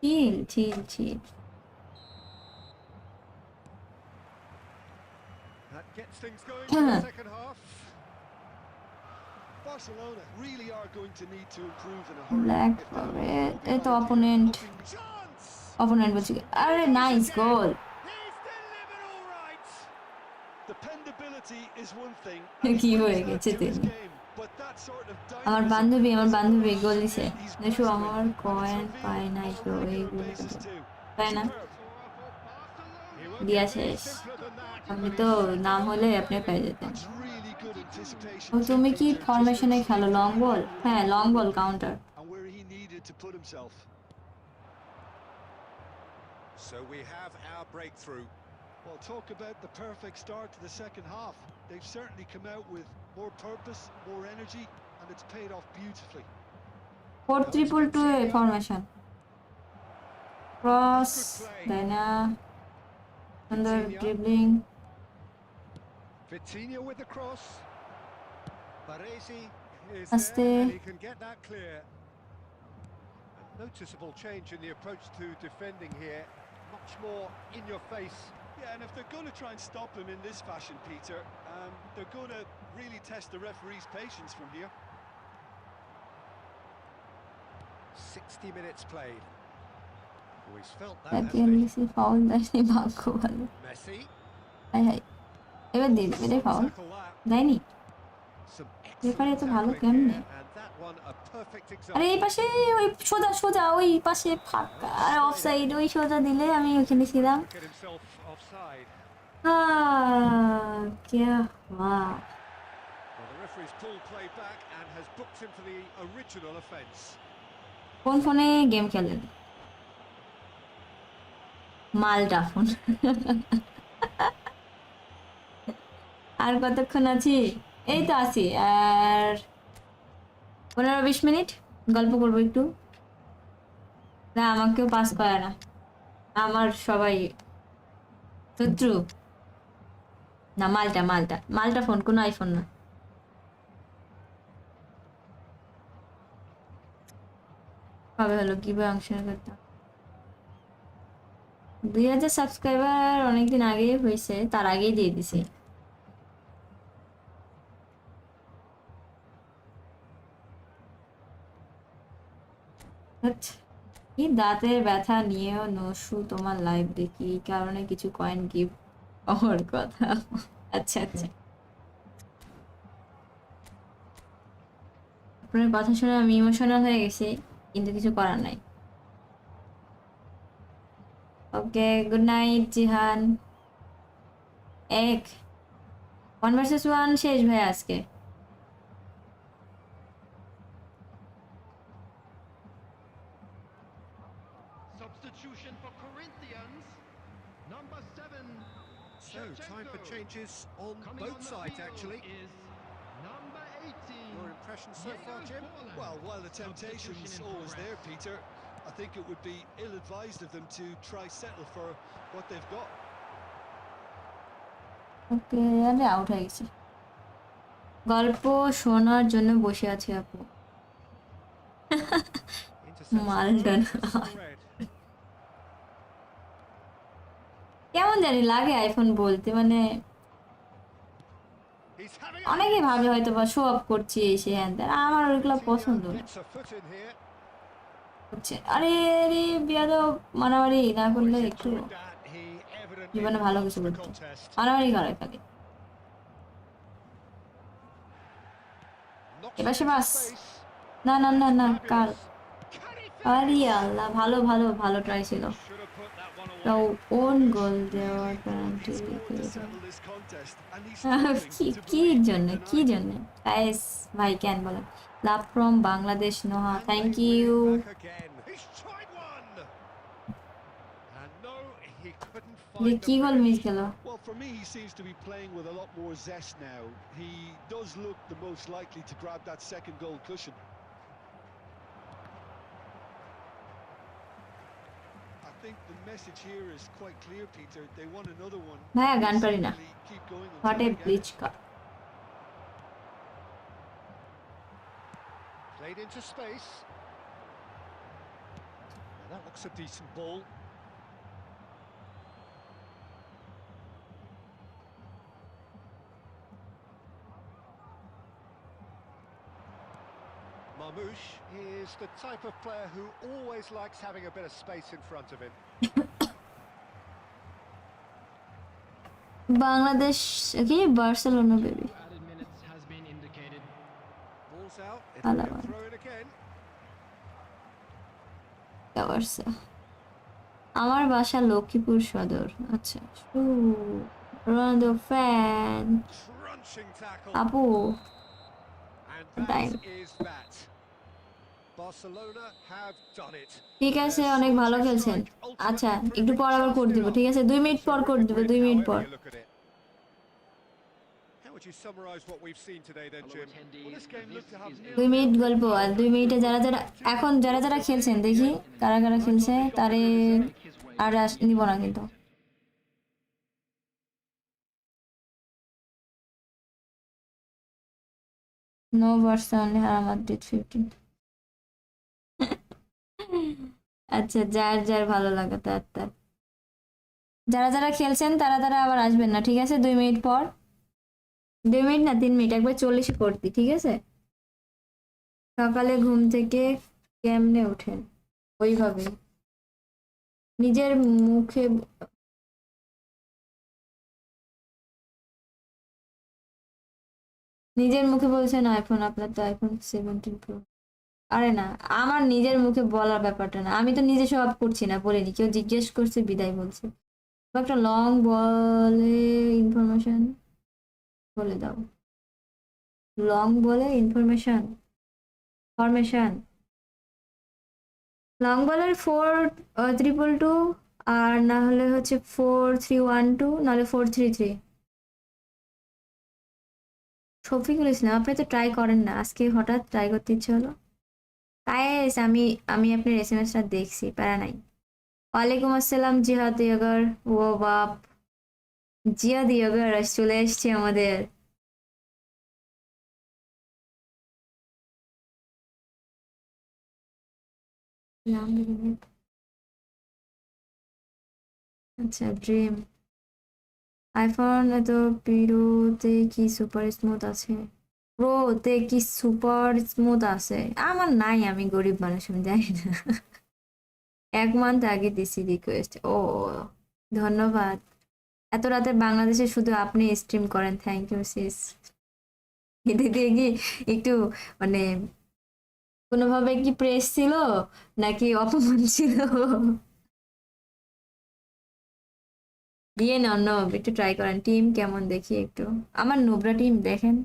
A: Chill chill chill.
B: That gets things going for the second half.
C: Barcelona really are going to need to improve in a hurry.
A: Black
C: if they
A: হবে,
C: want to go
A: এই তো
C: behind here.
A: Opponent,
B: Chance!
A: Opponent বলছি, আরে nice goal.
B: He's delivered all right!
C: Dependability is one thing,
A: কি
C: and he
A: হয়ে
C: brings
A: গেছে
C: that to his
A: তিনি?
C: game, but that sort of
A: আমার
C: dynamism
A: বান্ধবী
C: is another
A: গোল
C: attribute
A: দিছে।
C: he's
A: দেখো
C: blessed
A: আমার
C: with, and it's
A: coin
C: revealed
A: পাই নাই
C: on
A: তো
C: a regular
A: এইগুলো
C: basis too.
A: তাই না?
C: Superb.
B: He won't
A: দিয়া
B: get any
A: শেষ।
B: simpler than that,
A: আপনি
B: but
A: তো
B: he's set
A: নাম
B: it up
A: হলে আপনি
B: clearly.
A: পেয়ে যেতেন।
C: That's really good anticipation
A: O
C: too,
A: তুমি কি
C: Peter. Just
A: ফরমেশনে
C: looks
A: খেলো, লং
C: exactly
A: বল?
C: where
A: হ্যাঁ,
C: he
A: long ball
C: would be
A: counter.
C: and where he needed to put himself.
B: So we have our breakthrough.
C: Well, talk about the perfect start to the second half. They've certainly come out with more purpose, more energy, and it's paid off beautifully.
A: 4-3-2 formation. Cross দেয় না, সুন্দর dribbling.
B: Vitinha with the cross. Baresi is
A: Aste.
B: there and he can get that clear. A noticeable change in the approach to defending here. Much more in your face.
C: Yeah, and if they're going to try and stop him in this fashion, Peter, they're going to really test the referee's patience from here.
B: 60 minutes played. Always felt that,
A: তাকে
B: hasn't he?
A: বেশি foul দেয়নি, ভাগ্য ভালো।
B: Messi.
A: High high, এবার দিয়ে দেবে রে foul,
B: Tackle that.
A: দেয়নি।
B: Some
A: রেফারি
B: excellent
A: এত ভালো
B: tackling
A: কেমনে?
B: here, and that one a perfect
A: আরে এই
B: example.
A: পাশে, ওই সোজা সোজা ওই পাশে ফাঁকা, আর অফসাইড, ওই সোজা দিলে আমি ওখানে ছিলাম।
B: To get himself offside.
A: क्या हुआ?
B: Well, the referee's pulled play back and has booked him for the original offence.
A: কোন ফোনে গেম খেলেন? মালটা ফোন। আর কতক্ষণ আছি? এই তো আছি, আর 15-20 মিনিট গল্প করবো একটু। না, আমাকেও পাস করে না, আমার সবাই শত্রু। না, মালটা মালটা মালটা ফোন, কোনো আইফোন না। কবে হলো কিভাবে অংশ করতাম? 2000 সাবস্ক্রাইবার অনেকদিন আগেই হয়েছে, তার আগেই দিয়ে দিছি। কি দাঁতের ব্যথা নিয়েও নসু তোমার লাইভ দেখি, এই কারণে কিছু কয়েন গিফট হওয়ার কথা। আচ্ছা আচ্ছা, আপনার কথা শুনে আমি ইমোশনাল হয়ে গেছি, কিন্তু কিছু করার নাই। ওকে, গুড নাইট জিহান। 1 ভার্সেস 1 শেষ ভাই আজকে।
D: Substitution for Corinthians. Number 7.
B: So, time for changes on
D: Coming
B: both
D: on the
B: sides,
D: field
B: actually.
D: is number 18.
B: Your impressions so far, Jim?
C: Well, while the temptation's always there, Peter, I think it would be ill-advised of them to try settle for what they've got.
A: ওকে, আরে out হয়ে গেছে। গল্প শোনার জন্য বসে আছি আপু।
B: Intercepts the ball,
A: মালটান
B: this is the red.
A: কেমন জানি লাগে আইফোন বলতে, মানে
B: He's having a
A: অনেকে
B: hit.
A: ভাবে হয়তো বা শো অফ করছি এই সে হ্যান ত্যান। আমার ওইগুলো
B: Coutinho
A: পছন্দ না।
B: gets a foot in here.
A: হচ্ছে আরে রে বিয়াদব, মারামারি না
B: Oh,
A: করলে
B: he's
A: একটু
B: enjoyed that. He evidently
A: জীবনে ভালো
B: loves
A: কিছু
B: the
A: করতে,
B: contest.
A: মারামারি করে খালি।
B: Knocks
A: এবার
B: it
A: say
B: into
A: bus,
B: space.
A: না না না
B: That's
A: না কাল।
B: fabulous. Can he
A: আরে
B: finish?
A: আল্লাহ, ভালো ভালো ভালো ট্রাই ছিল।
C: Should have put that one
A: তো
C: away.
A: ওন গোল
C: Marmoush
A: দেওয়ার
C: really thought
A: guarantee
C: he'd scored to
A: পেয়ে যাবে।
C: settle this contest, and he's struggling
A: কি
C: to
A: কি
C: believe
A: জন্য,
C: we've
A: কি
C: denied him.
A: জন্য গাইস? ভাই কেন বলেন? লাভ ফ্রম বাংলাদেশ নোহা,
B: And
A: thank
B: they win
A: you.
B: it back again. He's tried one. And no, he couldn't
A: যে
B: find the
A: কি গোল মিস
B: finish.
A: গেল?
C: Well, for me, he seems to be playing with a lot more zest now. He does look the most likely to grab that second goal cushion. I think the message here is quite clear, Peter. They want another one.
A: ভাইয়া
C: They'll
A: গান পারি না।
C: certainly keep going
A: what
C: until
A: A
C: they get
A: bleach
C: it.
A: Car.
B: Played into space. Now that looks a decent ball. Marmoush is the type of player who always likes having a bit of space in front of him.
A: Bangladesh কি Barcelona baby.
D: Two added minutes has been indicated.
B: Ball's out, it'll be
A: Hello.
B: a throw in again.
A: Barca. আমার বাসা লক্ষ্মীপুর সদর। আচ্ছা, Ronaldo fan
B: Crunching tackle.
A: আপু।
B: And that
A: Time.
B: is that. Barcelona have done it.
A: ঠিক আছে,
B: Their
A: অনেক ভালো
B: scorching
A: খেলছেন।
B: strike
A: আচ্ছা,
B: ultimately
A: একটু
B: proving
A: পর আবার
B: just
A: করে দিব,
B: enough.
A: ঠিক আছে? 2 মিনিট পর করে
B: Terrific
A: দিব,
B: win,
A: 2 মিনিট
B: however
A: পর।
B: you look at it. How would you summarise what we've seen today then,
D: Hello,
B: Jim? Well,
D: attendees.
B: this game looked to have
D: This is
A: 2 minute গল্প, আর 2 মিনিটে যারা যারা এখন যারা যারা খেলছেন দেখি কারা কারা খেলছে, তারে
D: make his way
A: আর নিব না কিন্তু। নো বার্সা অনলি হারা মাদ্রিদ 15। আচ্ছা, যার যার ভালো লাগে তার তার। যারা যারা খেলছেন তারা তারা আবার আসবেন না, ঠিক আছে? 2 মিনিট পর, 2 মিনিট না 3 মিনিট, একবার 40 করতি, ঠিক আছে? সকালে ঘুম থেকে কেমনে ওঠেন? ওইভাবে নিজের মুখে নিজের মুখে বলছেন আইফোন, আপনার তো আইফোন 17 প্রো। আরে না, আমার নিজের মুখে বলার ব্যাপারটা না, আমি তো নিজে সব করছি না, বলিনি, কেউ জিজ্ঞেস করছে বিদায় বলছে। একটা লং বলে ইনফরমেশন বলে দাও, লং বলে ইনফরমেশন ফরমেশন। লং বলের 4-2-2, আর না হলে হচ্ছে 4-3-1-2, নাহলে 4-3-3। শফিকুল ইসলাম, আপনি তো ট্রাই করেন না, আজকে হঠাৎ ট্রাই করতে ইচ্ছে হলো। গাইস, আমি আমি আপনার এসএমএসটা দেখছি, প্যারা নাই। ওয়ালাইকুম আসসালাম জিহাদ ইয়াগার, ও বাপ, জিহাদ ইয়াগার চলে এসছে আমাদের। নাম লিখে আচ্ছা, ড্রিম আইফোন এত পিরোতে কি সুপার স্মুথ আছে? প্রোতে কি সুপার স্মুথ আছে? আমার নাই, আমি গরিব মানুষ, আমি জানি না। 1 মান্থ আগে দিছি রিকোয়েস্ট। ও ধন্যবাদ। এত রাতে বাংলাদেশে শুধু আপনি স্ট্রিম করেন, থ্যাংক ইউ সিস। এতে দিয়ে কি একটু মানে কোনোভাবে কি প্রেস ছিল নাকি অপমান ছিল? দিয়ে নন, একটু ট্রাই করেন। টিম কেমন দেখি একটু, আমার নোবরা টিম দেখেন।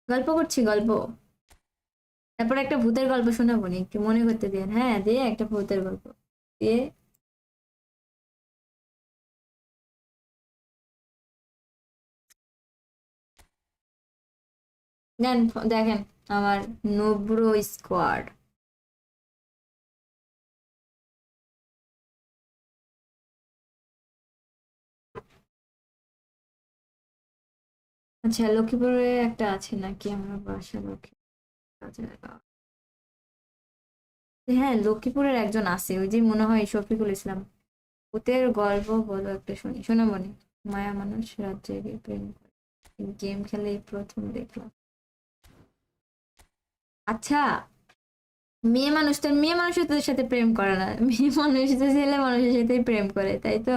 A: গল্প করছি, গল্প। তারপর একটা ভূতের গল্প শোনাবো নি, একটু মনে করতে দিন। হ্যাঁ, দিয়ে একটা ভূতের গল্প দিয়ে। দেন, দেখেন আমার নোব্রো স্কোয়াড। আচ্ছা, লক্ষ্মীপুরে একটা আছে নাকি আমার বাসা লক্ষ্মী? আচ্ছা, হ্যাঁ লক্ষ্মীপুরের একজন আছে, ওই যে মনে হয় শফিকুল ইসলাম। ভূতের গল্প বলো একটা শুনি, শোনো মনে। মায়া মানুষ রাজ্যে গিয়ে প্রেম করে, গেম খেলে এই প্রথম দেখলাম। আচ্ছা, মেয়ে মানুষ তো মেয়ে মানুষের সাথে প্রেম করে না, মেয়ে মানুষ তো ছেলে মানুষের সাথেই প্রেম করে, তাই তো?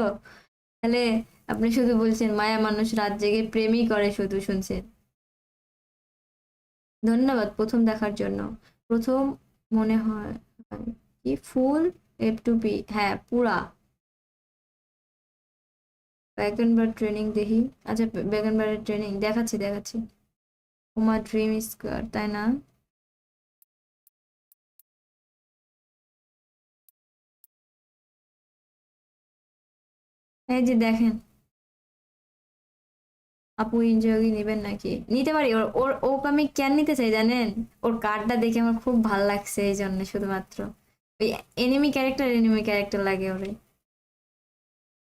A: তাহলে আপনি শুধু বলছেন মায়া মানুষ রাত জেগে প্রেমই করে, শুধু শুনছেন। ধন্যবাদ প্রথম দেখার জন্য। প্রথম মনে হয় কি ফুল F2P, হ্যাঁ পুরা বেগন বার ট্রেনিং দেখি। আচ্ছা, বেগন বারের ট্রেনিং দেখাচ্ছি দেখাচ্ছি। তোমার ড্রিম স্কোয়ার, তাই না? এই যে দেখেন, আপু এনজয় নেবেন নাকি? নিতে পারি, ওর ওর ওকে আমি কেন নিতে চাই জানেন? ওর কার্ডটা দেখে আমার খুব ভাল লাগছে, এই জন্য শুধুমাত্র। ওই এনিমি ক্যারেক্টার লাগে ওরে।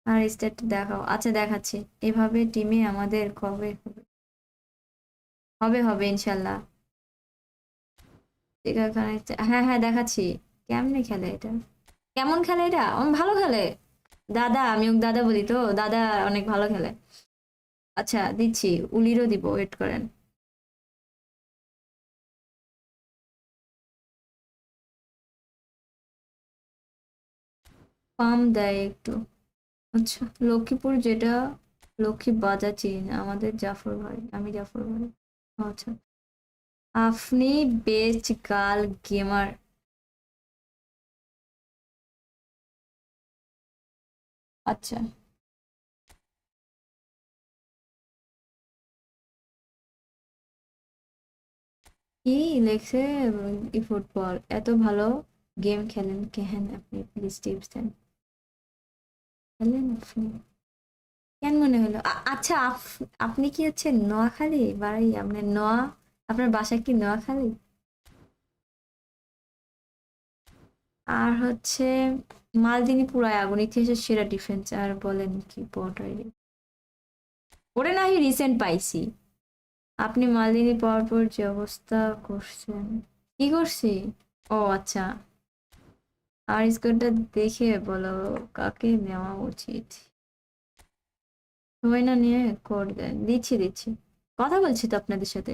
A: আর স্টেট দেখাও, আচ্ছা দেখাচ্ছি। এভাবে টিমে আমাদের কবে হবে? হবে হবে ইনশাল্লাহ। ঠিক আছে, হ্যাঁ হ্যাঁ দেখাচ্ছি। কেমনে খেলে এটা? কেমন খেলে এটা? ভালো খেলে। দাদা, আমি ওকে দাদা বলি তো, দাদা অনেক ভালো খেলে। আচ্ছা দিচ্ছি, উলিরও দিব, ওয়েট করেন। পাম দেয় একটু। আচ্ছা, লক্ষ্মীপুর যেটা লক্ষ্মী বাজার চিনি না, আমাদের জাফর ভাই, আমি জাফর ভাই। আচ্ছা, আপনি বেস্ট গার্ল গেমার। আচ্ছা, কি লেখছে? ই ফুটবল এত ভালো গেম খেলেন কেন আপনি? প্লিজ টিপস দেন। খেলেন আপনি? কেন মনে হলো? আচ্ছা, আপনি কি হচ্ছে নোয়াখালী বাড়ি? আপনার আপনার বাসা কি নোয়াখালী? আর হচ্ছে মালদিনি পুরায় আগুন, ইতিহাসের সেরা ডিফেন্স। আর বলেন কি বট আইডি? ওরে নাহি রিসেন্ট পাইছি। আপনি মালদিনি পাওয়ার পর যে অবস্থা করছেন। কি করছি? ও আচ্ছা, আর স্কোরটা দেখে বলো কাকে নেওয়া উচিত। সময় না নিয়ে কোড দেন, দিচ্ছি দিচ্ছি। কথা বলছি তো আপনাদের সাথে।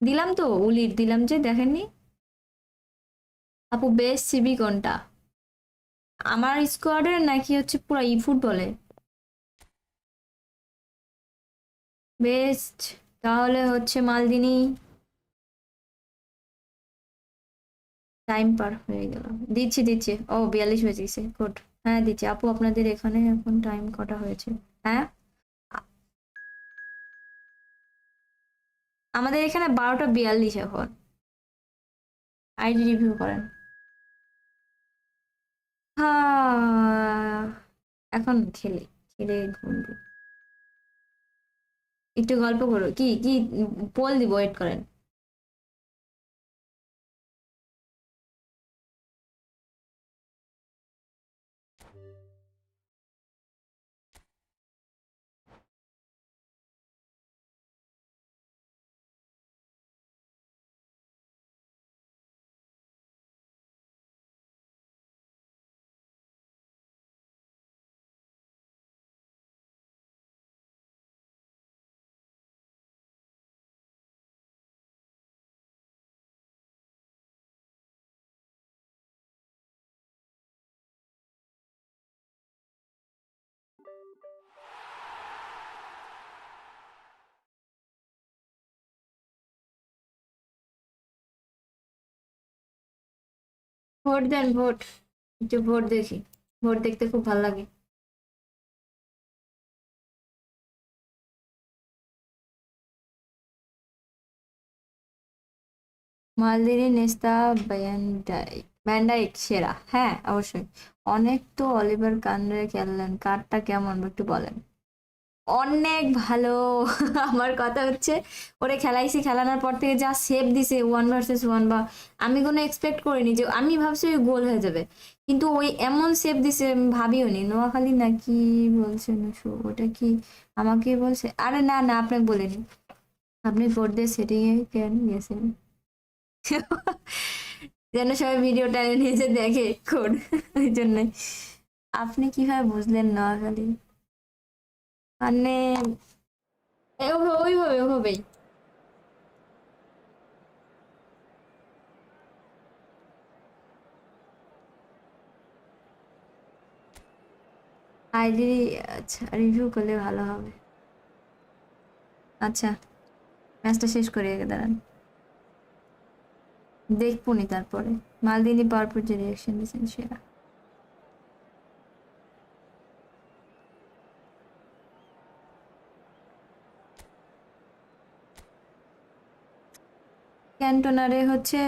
A: দিলাম তো, উলির দিলাম যে, দেখেননি? আপু বেস্ট সিবি কোনটা? আমার স্কোয়াডের নাকি হচ্ছে পুরো ই ফুটবলে? বেস্ট তাহলে হচ্ছে মালদিনি। টাইম পার হয়ে গেল, দিচ্ছি দিচ্ছি। ও 42 বেজে গেছে, গুড। হ্যাঁ দিচ্ছি আপু, আপনাদের এখানে এখন টাইম কটা হয়েছে? হ্যাঁ, আ- আমাদের এখানে 12টা 42 এখন। আইডি রিভিউ করেন। হ্যাঁ, এখন খেলে খেলে ঘুমবো। একটু গল্প করো, কি কি পোল দিব, ওয়েট করেন। ভোট দেন, ভোট। একটু ভোট দেখি, ভোট দেখতে খুব ভালো লাগে। মালদিনি নেস্তা ব্যান্ডাইক সেরা, হ্যাঁ অবশ্যই। অনেক তো অলিভার কানরে খেললেন, কারটা কেমন একটু বলেন। অনেক ভালো। আমার কথা হচ্ছে, ওরে খেলাইছি, খেলানোর পর থেকে যা সেভ দিছে 1 ভার্সেস 1, বা আমি কোনো এক্সপেক্ট করিনি যে, আমি ভাবছি ওই গোল হয়ে যাবে, কিন্তু ওই এমন সেভ দিছে আমি ভাবিও নি। নোয়াখালী নাকি বলছে নুসু, ওটা কি আমাকে বলছে? আরে না না, আপনাকে বলিনি। আপনি কোড দিয়ে সেটিংয়ে কেন গেছেন? যেন সবাই ভিডিও টাইমে নিয়ে দেখে কোড, ওই জন্যই। আপনি কিভাবে বুঝলেন নোয়াখালী? মানে ওইভাবে ওইভাবেই। আইডি, আচ্ছা রিভিউ করলে ভালো হবে। আচ্ছা ম্যাচটা শেষ করে আগে দাঁড়ান, দেখবনি তারপরে। মালদিনি পাওয়ার পর যে রিয়াকশন দিয়েছেন সেরা। ক্যান্টোনারে হচ্ছে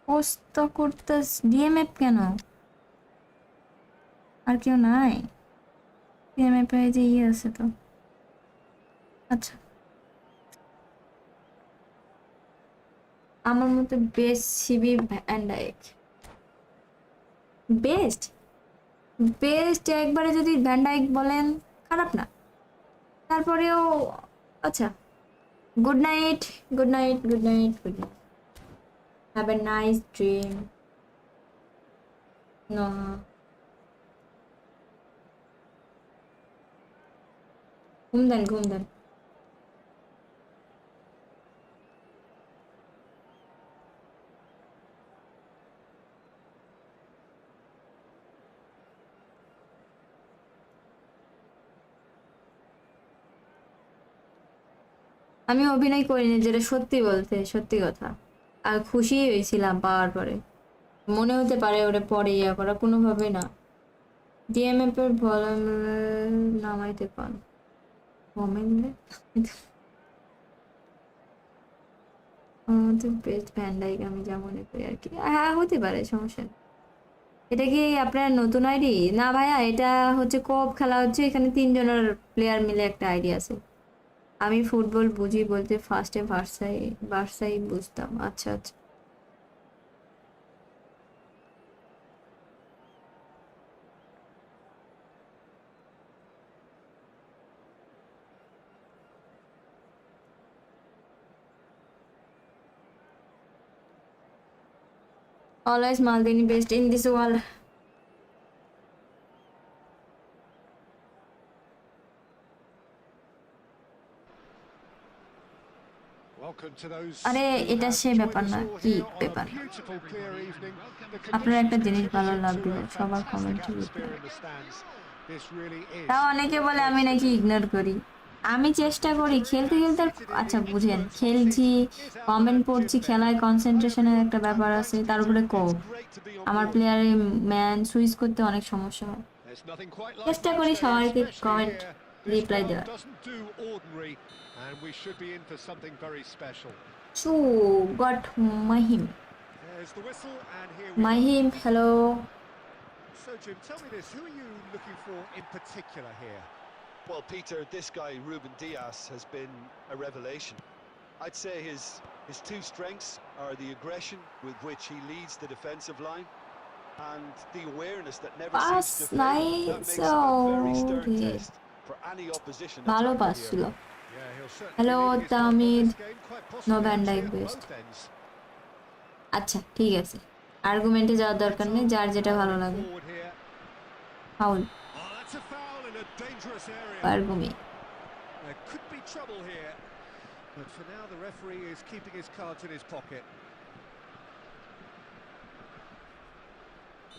A: পোস্ট করতে ডিএমএফ কেন? আর কেউ নাই? ডিএমএফ এ যে ইয়ে আছে তো। আচ্ছা আমার মতে best CB van Dijk. Best best একবারে যদি ভ্যান ডাইক বলেন খারাপ না, তারপরেও আচ্ছা। Good night, good night, good night, good night, have a nice dream. না ঘুম দেন, ঘুম দেন। আমি অভিনয় করিনি, যেটা সত্যি বলতে সত্যি কথা। আর খুশি হয়েছিলাম পাওয়ার পরে। মনে হতে পারে ওটা পরে ইয়া করা, কোনোভাবে না। ডিএমএফ এর ভলিউম নামাইতে পান কমেন্টে। আমাদের বেস্ট ভ্যান ডাইক আমি যা মনে করি আর কি। হ্যাঁ হতে পারে, সমস্যা নেই। এটা কি আপনার নতুন আইডি? না ভাইয়া, এটা হচ্ছে কোঅপ খেলা হচ্ছে, এখানে 3 জনের প্লেয়ার মিলে একটা আইডি আছে। আমি ফুটবল বুঝি বলতে ফার্স্টে ভার্সাই ভার্সাই বুঝতাম। আচ্ছা আচ্ছা। Always Maldini best in this world.
B: Welcome to those
A: আরে
B: who
A: এটা
B: have
A: সে
B: joined
A: ব্যাপার
B: us
A: না,
B: all
A: কি
B: here on a
A: ব্যাপার?
B: beautiful clear evening. The
A: আপনার একটা
B: conditions
A: জিনিস ভালো
B: contribute
A: লাগবে,
B: to a
A: সবার
B: fantastic
A: কমেন্টে লিখবেন।
B: atmosphere in the stands. This really is
A: তাও
B: a
A: অনেকে
B: great
A: বলে আমি
B: place to
A: নাকি
B: be.
A: ইগনোর করি। আমি চেষ্টা করি খেলতে খেলতে আচ্ছা বুঝেন, খেলছি,
B: Here's our
A: comment
B: man Jim
A: পড়ছি,
B: Bell.
A: খেলায় কনসেন্ট্রেশনের একটা ব্যাপার আছে, তার উপরে কোপ।
C: Great to be on
A: আমার
C: board.
A: প্লেয়ারে ম্যান সুইচ করতে অনেক সমস্যা হয়।
B: There's nothing quite like
A: চেষ্টা
B: match
A: করি
B: day,
A: সবাইকে
B: especially
A: comment
B: here. This
A: reply
B: one
A: দেওয়ার।
B: doesn't do ordinary, and we should be in for something very special.
A: সু goat Mahim.
B: There's the whistle, and here we go.
A: Mahim hello.
B: So, Jim, tell me this: who are you looking for in particular here?
C: Well, Peter, this guy, Ruben Diaz, has been a revelation. I'd say his two strengths are the aggression with which he leads the defensive line and the awareness that never
A: pass
C: seems to fail. That
A: nice.
C: makes him a very stern
A: okay
C: test for any opposition
A: ভালো
C: attacker
A: pass
C: here.
A: ছিল।
B: Yeah, he'll certainly
A: hello
B: be leaving his mark on
A: Tamid.
B: this game, quite
A: no
B: possibly
A: van
B: actually
A: Dijk
B: at
A: best.
B: both ends.
A: আচ্ছা ঠিক আছে, আর্গুমেন্টে যাওয়ার দরকার নেই, যার যেটা ভালো
B: Moving
A: লাগে।
B: forward here.
A: Foul
B: Oh, that's a foul in a dangerous area.
A: Argument.
B: There could be trouble here, but for now the referee is keeping his cards in his pocket.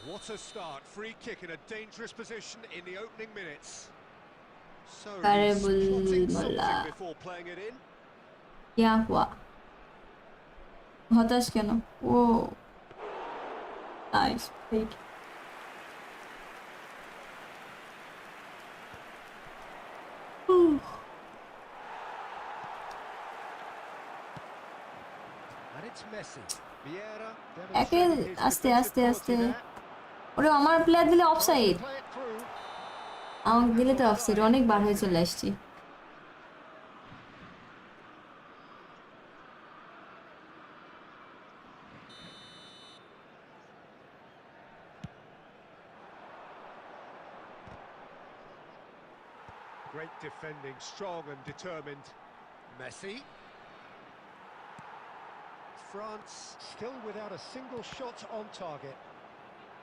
B: What a start. Free kick in a dangerous position in the opening minutes. So he's
A: Karibul
B: plotting
A: Mullah.
B: something before playing it in.
A: ইয়া হুয়া, হতাশ কেন? ও nice. Wait,
B: And it's Messi. Vieira
A: একে
B: demonstrating his
A: আস্তে
B: defensive
A: আস্তে আস্তে।
B: quality there.
A: ওরে আমার প্লেয়ার দিলে
B: Trying
A: offside,
B: to play it through.
A: আমাকে দিলে তো অফসাইড, অনেক বার হয়ে চলে আসছি।
B: Great defending, strong and determined. Messi. France still without a single shot on target.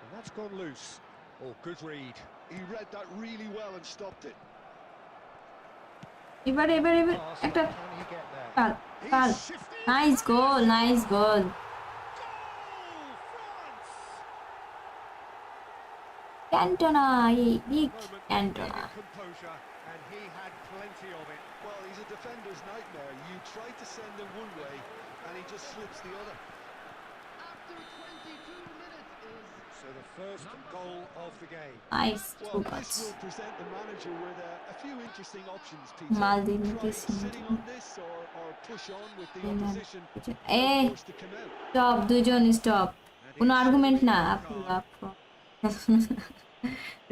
B: And that's gone loose. Oh, good read.
C: He read that really well and stopped it.
A: এবার
B: Pass,
A: একটা
B: can he get there?
A: পাল পাল
B: He's shifted.
A: Nice goal nice goal
B: Goal, France!
A: Cantona এই big
B: Moment
A: Cantona
B: needed composure, and he had plenty of it.
C: Well, he's a defender's nightmare. You try to send him one way, and he just slips the other.
D: After 22 minutes is
B: So the first goal of the game.
A: Nice
C: Well,
A: to
C: this
A: cuts
C: will present the manager with a few interesting options, Peter.
A: Maldini
C: Try
A: che
C: sitting on this or push on with the opposition.
A: A
C: They're forced to come out.
A: Stop দুজন stop কোনো argument না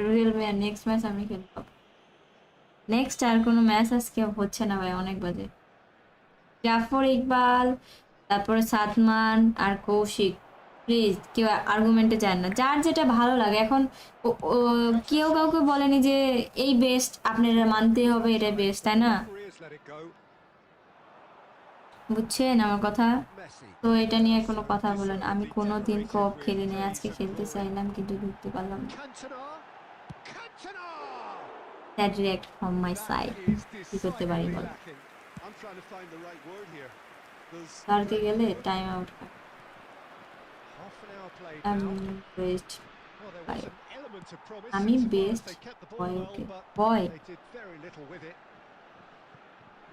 A: রুয়েল ভাই next match আমি খেলবো next আর কোনো match আজকে হচ্ছে না ভাই অনেক বাজে জাফর ইকবাল তারপরে সাদমান আর কৌশিক প্লিজ কেউ আর্গুমেন্টে যান না যার যেটা ভালো লাগে এখন কেউ কাউকে বলেনি যে এই বেস্ট আপনারা মানতে হবে এটা বেস্ট তাই না
B: Referee has let it go.
A: বুঝছেন আমার কথা
B: Messi.
A: তো এটা নিয়ে কোনো কথা বলেন আমি কোনো দিন কোপ খেলিনি আজকে খেলতে চাইলাম কিন্তু ঢুকতে পারলাম না
B: Cantona. Cantona.
A: That react from my side কি করতে পারি বল
B: Lacking.
C: I'm trying to find the right word here. There's
A: কালকে গেলে time out
B: Half an hour played
A: আমি
B: now.
A: Best
B: Well, there was an element of promise.
A: আমি
B: insofar as
A: best
B: they kept the ball
A: boy
B: well,
A: okay
B: but
A: boy
B: they did very little with it.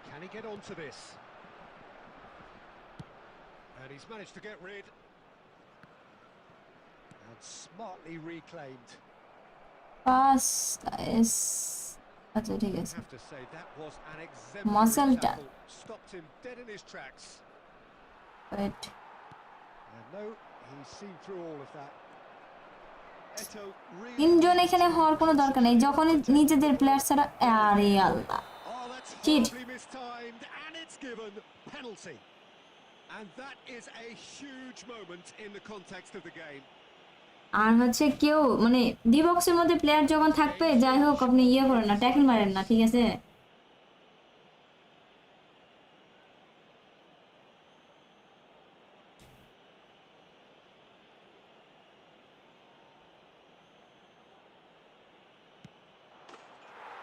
B: Can he get onto this? And he's managed to get rid. And smartly reclaimed.
A: Pass S আচ্ছা ঠিক
B: I
A: আছে
B: have to say that was an exemplary
A: Muscle
B: tackle. Stopped him dead in his tracks.
A: Wait
B: And no, he's seen through all of that.
C: Eto really
A: তিনজন এখানে হওয়ার কোনো দরকার নেই যখন নিজেদের প্লেয়ার ছাড়া আরে আল্লাহ
B: Oh, that's
A: Cheat.
B: horribly mistimed, and it's given penalty. And that is a huge moment in the context of the game.
A: আর হচ্ছে কেউ মানে ডি বক্সের মধ্যে প্লেয়ার যখন থাকবে যাই হোক আপনি ইয়ে করেন না ট্যাকল মারেন না ঠিক আছে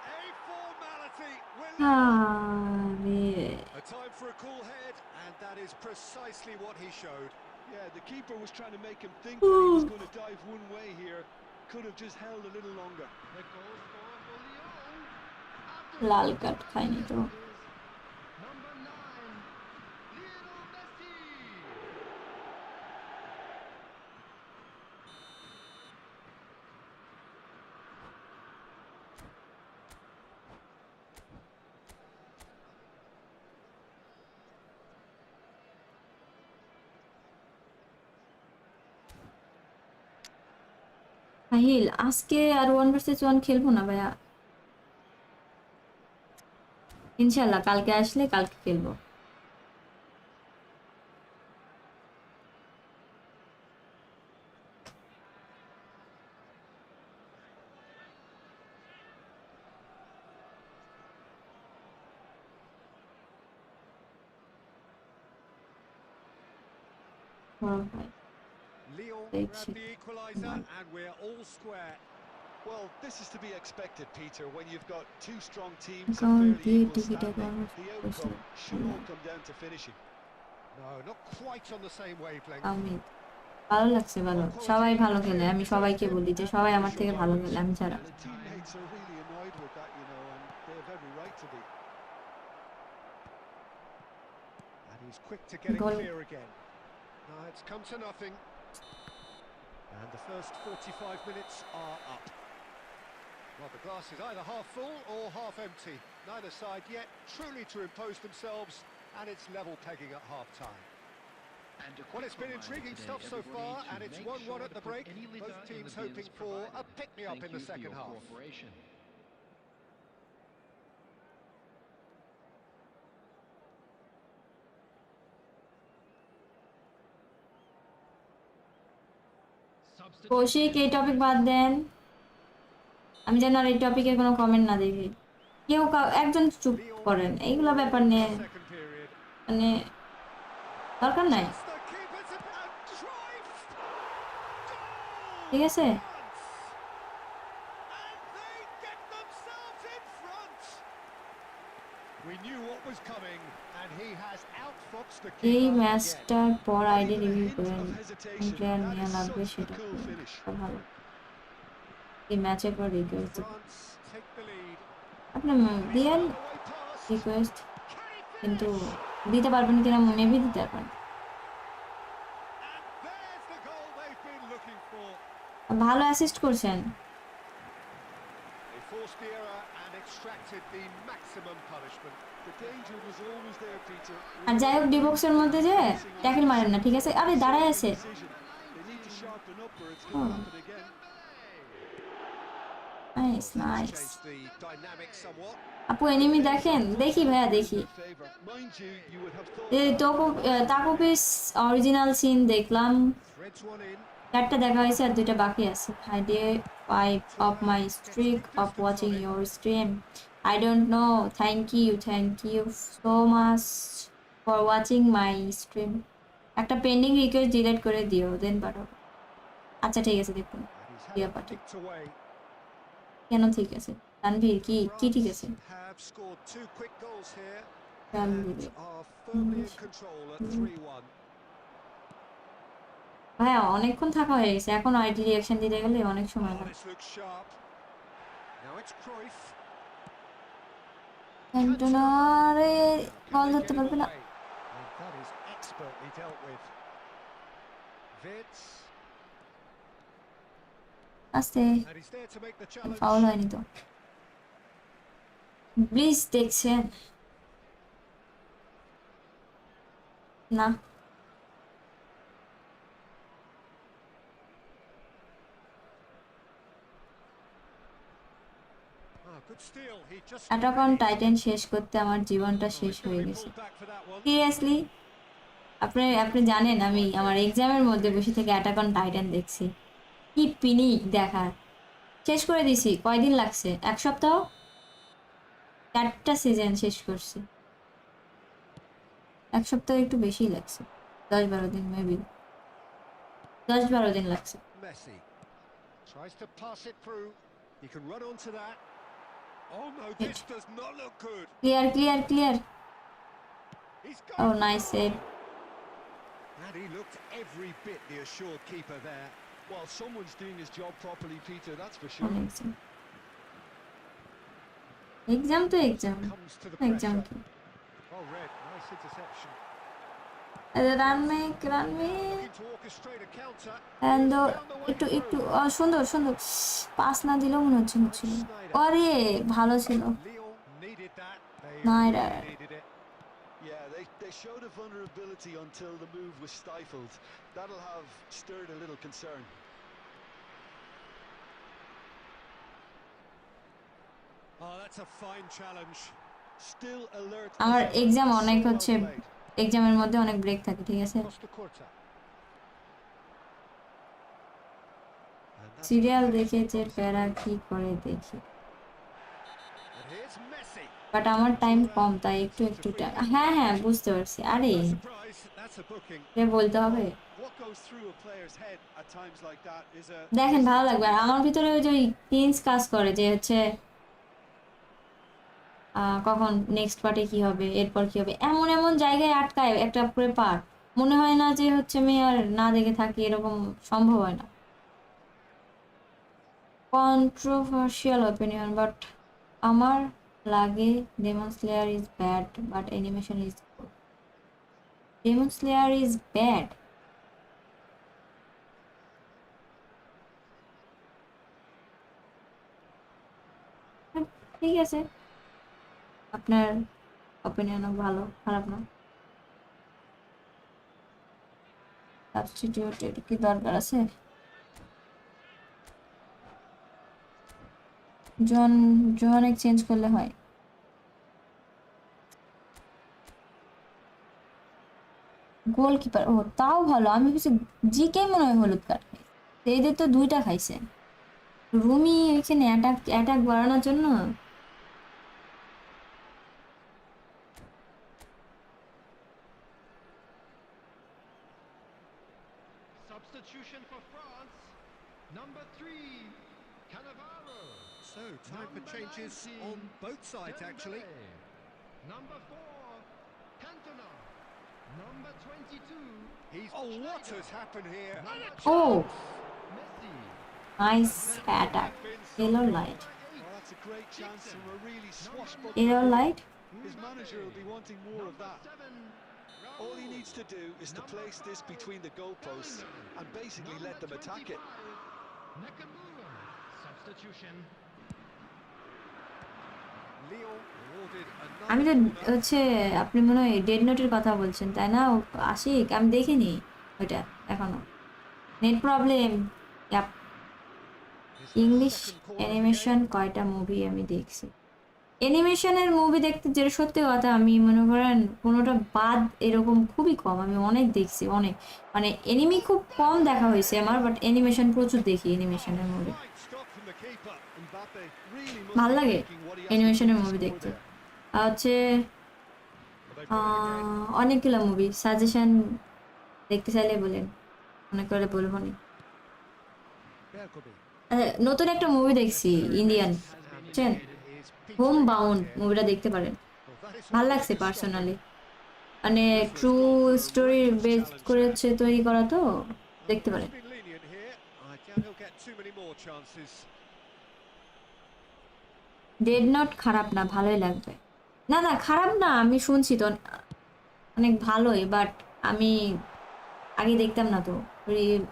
B: A formality. We're
A: আরে
B: A time for a cool head, and that is precisely what he showed.
C: Yeah, the keeper was trying to make him think that he was going to dive one way here. Could have just held a little longer.
D: the goal scorer for Lyon. After
A: Lal card খাইনি তো
D: is number 9, Lionel Messi.
A: Ahil আজকে আর 1 vs 1 খেলবো না ভাইয়া ইনশাআল্লাহ কালকে আসলে কালকে খেলবো বড় ভাই
B: Lyon
A: Thanks.
B: grabbed the equaliser, and we're all square.
C: Well, this is to be expected, Peter, when you've got two strong teams of
A: Account
C: fairly
A: দিয়ে
C: equal
A: ticket
C: standing.
A: Account
C: The outcome should all come down to finishing.
B: No, not quite on the same wavelength.
A: আমি ভালো লাগছে ভালো সবাই ভালো খেলে আমি সবাইকে বলি যে সবাই আমার থেকে ভালো খেলে আমি ছাড়া
C: And the teammates are really annoyed with that, you know, and they have every right to be.
B: And he's quick to get it
A: Goal.
B: clear again. No, it's come to nothing. And the first 45 minutes are up. Well, the glass is either half full or half empty. Neither side yet truly to impose themselves, and it's level pegging at half-time.
D: And a
B: Well,
D: quick
B: it's been
D: reminder
B: intriguing
D: today,
B: stuff so
D: everybody,
B: far,
D: to
B: and it's
D: make
B: 1-1
D: sure
B: at
D: to
B: the
D: put
B: break.
D: any litter
B: Both
D: in
B: teams
D: the bins
B: hoping for a
D: provided.
B: pick-me-up
D: Thank
B: in the
D: you for
B: second
D: your
B: half.
D: cooperation.
A: Kaushik এই topic বাদ দেন আমি যেন আর এই টপিকের কোনো comment না দেখি কি কেউ একজন চুপ
B: Lyon
A: করেন,
B: in
A: এইগুলো
B: for
A: ব্যাপার
B: the
A: নিয়ে
B: second period.
A: মানে দরকার নাই,
B: Just the keeper's about Cruyff. Goal
A: ঠিক আছে?
B: France. And they get themselves in front. We knew what was coming, and he has outfoxed the
A: এই
B: keeper again.
A: ম্যাচটার পর
C: Not
A: ID
C: even a
A: review
C: hint
A: করেন,
C: of
A: কোন
C: hesitation.
A: Player
C: That
A: নেওয়া
C: is
A: লাগবে
C: such a
A: সেটা
C: cool finish.
A: ভালো। এই ম্যাচের পর request
B: France take the lead.
A: আপনি
B: And it's
A: দিয়েন
B: found a way past.
A: Request,
B: Can he
A: কিন্তু
B: finish?
A: দিতে পারবেন কিনা মেবি দিতে পারবেন।
B: And there's the goal they've been looking for.
A: ভালো অ্যাসিস্ট করছেন।
B: They forced the error and extracted the maximum punishment.
C: The danger was always there, Peter.
A: আর যাই হোক ডিবক্সের মধ্যে যে ট্যাকেল মারেন না, ঠিক আছে? আরে দাঁড়ায় আছে।
C: Decision. They need to sharpen up or it's
A: Oh.
C: going to happen again.
A: Nice
B: Well, that's
A: nice.
B: changed the dynamic somewhat.
A: আপু এনিমি দেখেন, দেখি ভাইয়া দেখি।
C: Favor. Mind you, you would have thought
A: এই তাকুপিস অরিজিনাল সিন দেখলাম,
B: Threads one in.
A: 4টা দেখা হয়েছে আর 2টা বাকি আছে। I did 5 of my streak of watching your stream. I don't know. Thank you so much for watching my stream. একটা pending request delete করে দিও, দেন পাঠাবো। আচ্ছা ঠিক আছে, দেখুন
B: And he's had
A: দিয়া
B: it
A: পাঠাই।
B: kicked away.
A: কেন ঠিক আছে? তানভীর কি কি ঠিক আছে?
B: France have scored 2 quick goals here
A: Tanvir
B: and are firmly in control at 3-1.
A: ভাইয়া অনেকক্ষণ থাকা হয়ে গেছে, এখন আইডি রিঅ্যাকশন দিতে গেলে অনেক সময়
B: Oh,
A: লাগে।
B: this looks sharp. Now it's Cruyff.
A: ক্যান্টোনারে
B: Can
A: ball
B: they
A: ধরতে
B: get him
A: পারবে না।
B: away? And that is expertly dealt with. Vitz,
A: আস্তে,
B: and he's there to make the challenge.
A: Foul হয়নি তো। প্লিজ দেখছেন না?
B: Oh, good steal. He just
A: attack on Titan শেষ করতে আমার জীবনটা
B: Oh,
A: শেষ
B: he's gonna
A: হয়ে
B: be
A: গেছে।
B: pulled back for that one.
A: Seriously, আপনি জানেন আমি আমার এক্সামের মধ্যে বসে থেকে অ্যাটাক অন টাইটান দেখছি, কি পিনি দেখার। শেষ করে দিছি, কয়দিন লাগছে? 1 সপ্তাহ, 4টা সিজন শেষ করছি। 1 সপ্তাহ একটু বেশি লাগছে, 10-12 দিন মেবি, 10-12 দিন লাগছে।
B: Messi tries to pass it through. He can run onto that. Oh no, this does not look good.
A: Clear.
B: He's
A: oh
B: got
A: nice save.
B: And he looked every bit the assured keeper there.
C: Well, someone's doing his job properly, Peter, that's for sure.
A: Exam তো exam,
B: Comes to the
A: exam
B: pressure.
A: কি?
B: Well read, nice interception.
A: Run make
B: Looking to orchestrate a counter.
A: and
B: He's found the way
A: একটু
B: through.
A: সুন্দর pass না দিলেও মনে হচ্ছিল। আরে ভালো ছিল।
B: Lyon needed that. They
A: Snyder.
B: really needed it.
C: Yeah, they showed a vulnerability until the move was stifled. That'll have stirred a little concern.
B: Oh, that's a fine challenge.
C: Still alert.
A: আমার exam
C: So
A: অনেক
C: well
A: হচ্ছে,
C: played.
A: এক্সামের মধ্যে অনেক break থাকে, ঠিক আছে?
B: Costa Curta. And that's
A: serial
B: the
A: দেখে
B: finishing
A: যে
B: promise.
A: প্যারা কি করে দেখি,
B: And here's Messi.
A: বাট আমার টাইম কম, তাই একটু হ্যাঁ বুঝতে পারছি। আরে
B: No surprise, that's a booking.
A: এটা বলতে হবে।
C: What goes through a player's head at times like that is a
A: দেখেন ভালো লাগবে। আর আমার ভিতরে ওই যে টিন্স কাজ করে যে হচ্ছে কখন নেক্সট পার্টে কি হবে, এরপর কি হবে, এমন জায়গায় আটকায় একটা করে পার্ট, মনে হয় না যে হচ্ছে আমি আর না দেখে থাকি, এরকম সম্ভব হয় না। কন্ট্রোভার্সিয়াল অপিনিয়ন, বাট আমার লাগে demon slayer is bad but animation is good. Demon slayer is bad? ঠিক আছে, আপনার অপিনিয়নও ভালো, খারাপ না। সাবস্টিটিউটের কি দরকার আছে? জন এক্সচেঞ্জ করলে হয়। গোলকিপার, ও তাও ভালো। আমি কিছু জিকে মনে হয় হলুদ কার্ড খাই, এদের তো 2টা খাইছে। রুমি এখানে অ্যাটাক বাড়ানোর জন্য
B: time for changes on both sides, actually.
D: Number 4, Cantona. Number 22.
B: Oh, what has happened here? And a
A: Oh,
D: Messi.
A: nice attack. Yellow light.
C: Well, that's a great chance from a really swashbuckling
A: Yellow
C: goal.
A: light.
C: His manager will be wanting more of that.
D: 7.
C: All he needs to do is to place this between the goalposts and basically let them attack it.
D: Nakamura. Substitution.
B: Lyon awarded
A: আমি তো
B: another corner.
A: হচ্ছে আপনি মনে হয় dead নোটের কথা বলছেন তাই না? আশিক, আমি দেখিনি ওইটা এখনো, net problem.
B: His
A: English
B: second corner of the
A: animation
B: game.
A: কয়টা মুভি আমি দেখছি। অ্যানিমেশনের মুভি দেখতে, যেটা সত্যি কথা, আমি মনে করেন কোনোটা বাদ এরকম খুবই কম। আমি অনেক দেখছি, অনেক, মানে এনিমি খুব কম দেখা হয়েছে আমার, বাট অ্যানিমেশন প্রচুর দেখি, অ্যানিমেশনের movie
B: Fine stop from the keeper.
C: Mbappe really must
A: ভাল
C: be
A: লাগে
C: thinking what he has to do
A: অ্যানিমেশনের
C: to
A: movie
C: score
A: দেখতে।
C: there.
A: আর হচ্ছে
B: Well, they've got it again.
A: অনেকগুলো মুভি সাজেশন দেখতে চাইলে বলেন, মনে করে বলবো নি।
B: Bergkamp.
A: নতুন একটা মুভি দেখছি ইন্ডিয়ান, বুঝছেন,
B: Is
A: home
B: petering
A: bound
B: out here.
A: মুভিটা দেখতে পারেন,
B: Well, that is
A: ভাল
B: not
A: লাগছে
B: going to stop
A: personally.
B: him.
A: মানে ট্রু স্টোরি বেস করে হচ্ছে তৈরি করা, তো দেখতে
B: Well,
A: পারেন।
B: he's been lenient here. I doubt he'll get too many more chances.
A: Dead note খারাপ না, ভালোই লাগবে। না না, খারাপ না, আমি শুনছি তো অনেক ভালোই, বাট আমি আগে দেখতাম না তো।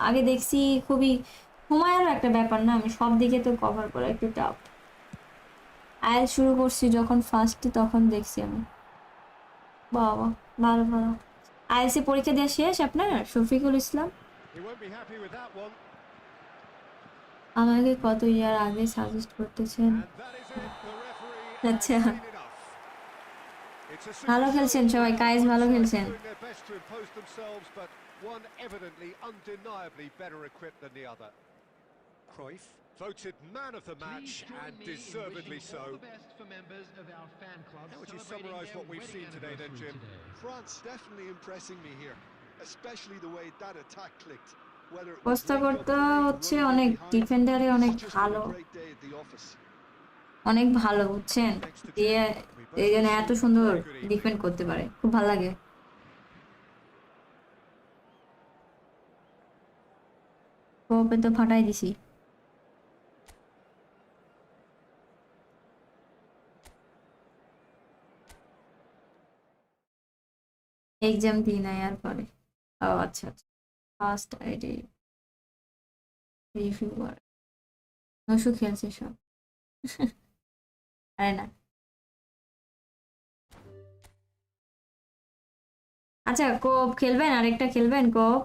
A: আগে দেখছি, খুবই সময়ের একটা ব্যাপার না, আমি সব দিকে তো কভার করা একটু টাফ। আইএল শুরু করছি যখন ফার্স্টে, তখন দেখছি আমি। বাবা, ভালো ভালো। আইএলসি পরীক্ষা দেওয়া শেষ আপনার, Shafiqul Islam?
B: He won't be happy with that one.
A: আমাকে কত ইয়ার আগে সাজেস্ট করতেছেন।
B: And that is it. The referee has
A: আচ্ছা,
B: seen enough. It's a
A: ভালো
B: super
A: খেলছেন
B: show
A: সবাই,
B: where
A: কায়েস
B: both
A: ভালো
B: sides
A: খেলছেন।
B: doing their best to impose themselves, but one evidently, undeniably better equipped than the other. Cruyff voted man of the match,
D: Please join
B: and
D: me in
B: deservedly
D: wishing
B: so.
D: all the best for members of our fan club
B: How would you
D: celebrating
B: summarise
D: their
B: what we've
D: wedding
B: seen today then,
D: anniversary
B: Jim?
D: today.
C: France definitely impressing me here, especially the way that attack clicked. Whether it was
A: Costa
C: link-up
A: করতে
C: play,
A: হচ্ছে
C: running in
A: অনেক
C: behind,
A: ডিফেন্ডারে, অনেক
C: it's just been
A: ভালো,
C: a great day at the office.
A: অনেক ভালো, বুঝছেন,
B: Thanks to
A: দিয়ে
B: Jim. We both
A: এই জন্য
B: wish
A: এত
B: you a
A: সুন্দর
B: very good evening.
A: ডিফেন্ড করতে পারে, খুব ভালো লাগে। কোপে তো ফাটাই দিছি। এক্সাম দিই না আর পরে। ও আচ্ছা আচ্ছা, ফার্স্ট আইডি রিভিউয়ার নসু খেলছে সব। আরে না, আচ্ছা কোপ খেলবেন, আরেকটা খেলবেন কোপ?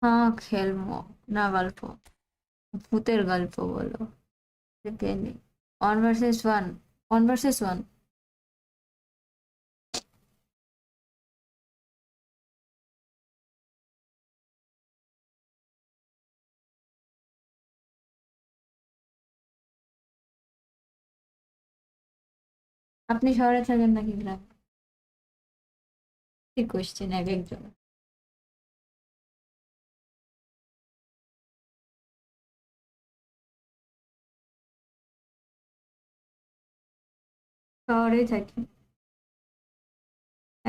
A: হ্যাঁ খেলবো, না গল্প, ভূতের গল্প বলো। Penney 1 vs 1, 1 vs 1। আপনি শহরে থাকেন নাকি গ্রামে? কি কোশ্চেন এক একজন। শহরেই থাকি।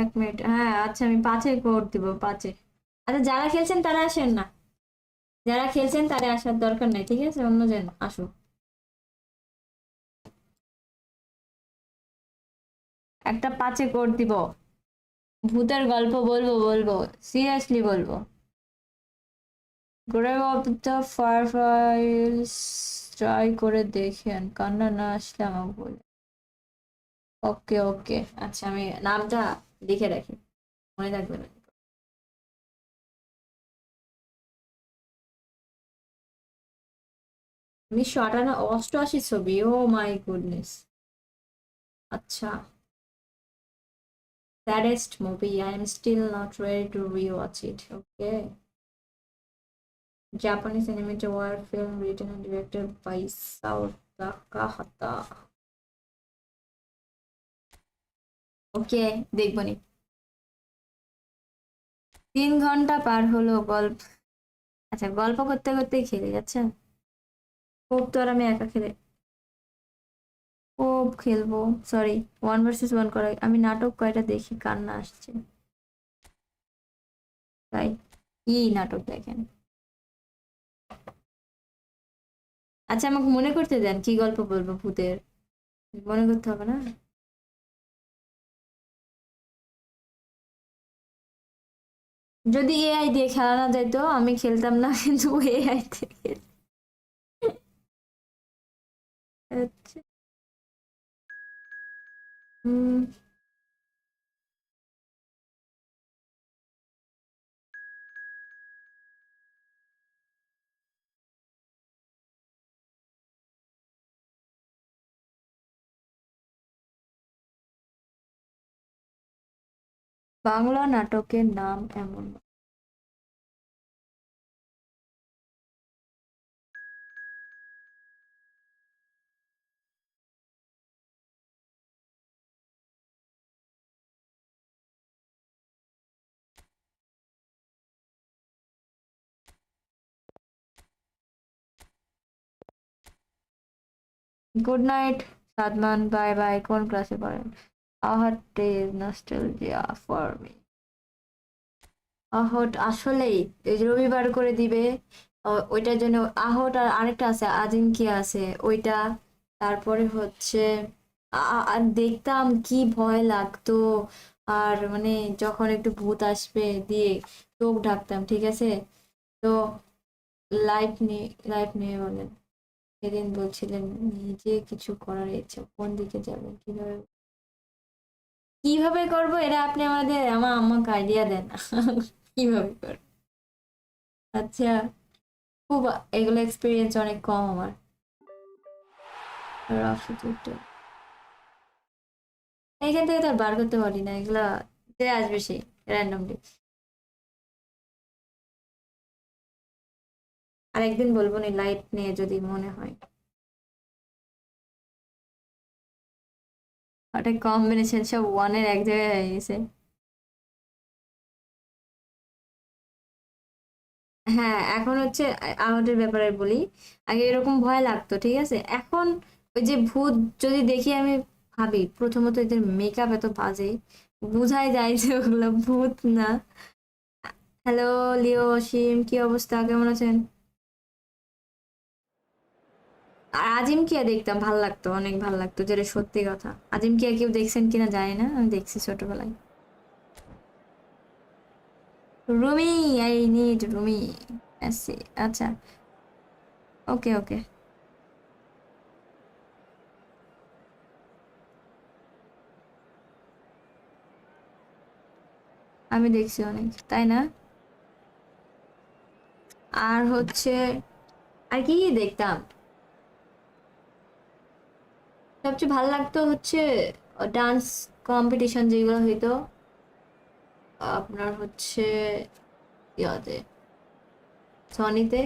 A: 1 মিনিট, হ্যাঁ আচ্ছা, আমি 5-এ কোড দিব, 5-এ। আচ্ছা, যারা খেলছেন তারা আসেন না, যারা খেলছেন তারা আসার দরকার নাই, ঠিক আছে, অন্যজন আসো। একটা 5-এ কোড দিব, ভূতের গল্প বলবো, বলবো সিরিয়াসলি বলবো। Grave of the fireflies try করে দেখেন, কান্না না আসলে আমাকে বলে। ওকে ওকে, আচ্ছা আমি নামটা লিখে রাখি, মনে থাকবে না। 1988 ছবি, ও মাই গুডনেস। আচ্ছা, saddest movie, I am still not ready to rewatch it. Okay. Japanese animated war film written and directed by Sao Takahata. ওকে, দেখবনি। 3 ঘন্টা পার হলো গল্প। আচ্ছা, গল্প করতে করতেই খেলে যাচ্ছেন। খুব তো আর আমি একা খেলে খুব খেলবো। সরি, 1 vs 1 করা। আমি নাটক কয়টা দেখি, কান্না আসছে। তাই কি নাটক দেখেন? আচ্ছা, আমাকে মনে করতে দেন কি গল্প বলবো ভূতের। মনে করতে হবে না? যদি এআই দিয়ে খেলা না যাইতো আমি খেলতাম না, কিন্তু এআই থেকে। আচ্ছা, উম, বাংলা নাটকের নাম এমন। Good night Sadman, bye bye. কোন ক্লাসে পড়েন? আহাট ইজ নস্টালজিয়া ফর মি। আহট আসলেই এই যে রবিবার করে দিবে, ওইটার জন্য। আহট আর আরেকটা আছে, আজিম কি আছে ওইটা। তারপরে হচ্ছে আর দেখতাম কি ভয় লাগতো। আর মানে যখন একটু ভূত আসবে দিয়ে চোখ ঢাকতাম, ঠিক আছে। তো লাইফ নিয়ে বলেন। সেদিন বলছিলেন নিজে কিছু করার ইচ্ছা, কোন দিকে যাবেন, কিভাবে কিভাবে করবো, এটা আপনি আমার আম্মাকে আইডিয়া দেন। কিভাবে করবো? আচ্ছা, খুব এগুলো এক্সপিরিয়েন্স অনেক কম আমার। রাফিদুরটা এইখান থেকে তো আর বার করতে পারি না, এগুলা যে আসবে সে র্যান্ডমলি। আর একদিন বলবো নি লাইট নিয়ে যদি মনে হয়। হঠাৎ কম্বিনেশন সব ওয়ানের এক জায়গায় হয়ে গেছে। হ্যাঁ, এখন হচ্ছে আমাদের ব্যাপারে বলি। আগে এরকম ভয় লাগতো, ঠিক আছে। এখন ওই যে ভূত যদি দেখি আমি ভাবি প্রথমত এদের মেকআপ এত বাজে, বুঝাই যায় যে ওগুলো ভূত না। হ্যালো লিও, অসীম, কি অবস্থা, কেমন আছেন? আর আজিম কিয়া দেখতাম, ভাল লাগতো, অনেক ভাল লাগতো, যেটা সত্যি কথা। আজিম কিয়া কেউ দেখছেন কিনা জানি না, আমি দেখছি ছোটবেলায়। Rumi, I need Rumi. Messi, আচ্ছা। ওকে ওকে, আমি দেখছি অনেক, তাই না? আর হচ্ছে আর কি দেখতাম, সবচেয়ে ভালো লাগতো হচ্ছে ডান্স কম্পিটিশন যেগুলো হইতো আপনার হচ্ছে ইয়াতে, সনিতে।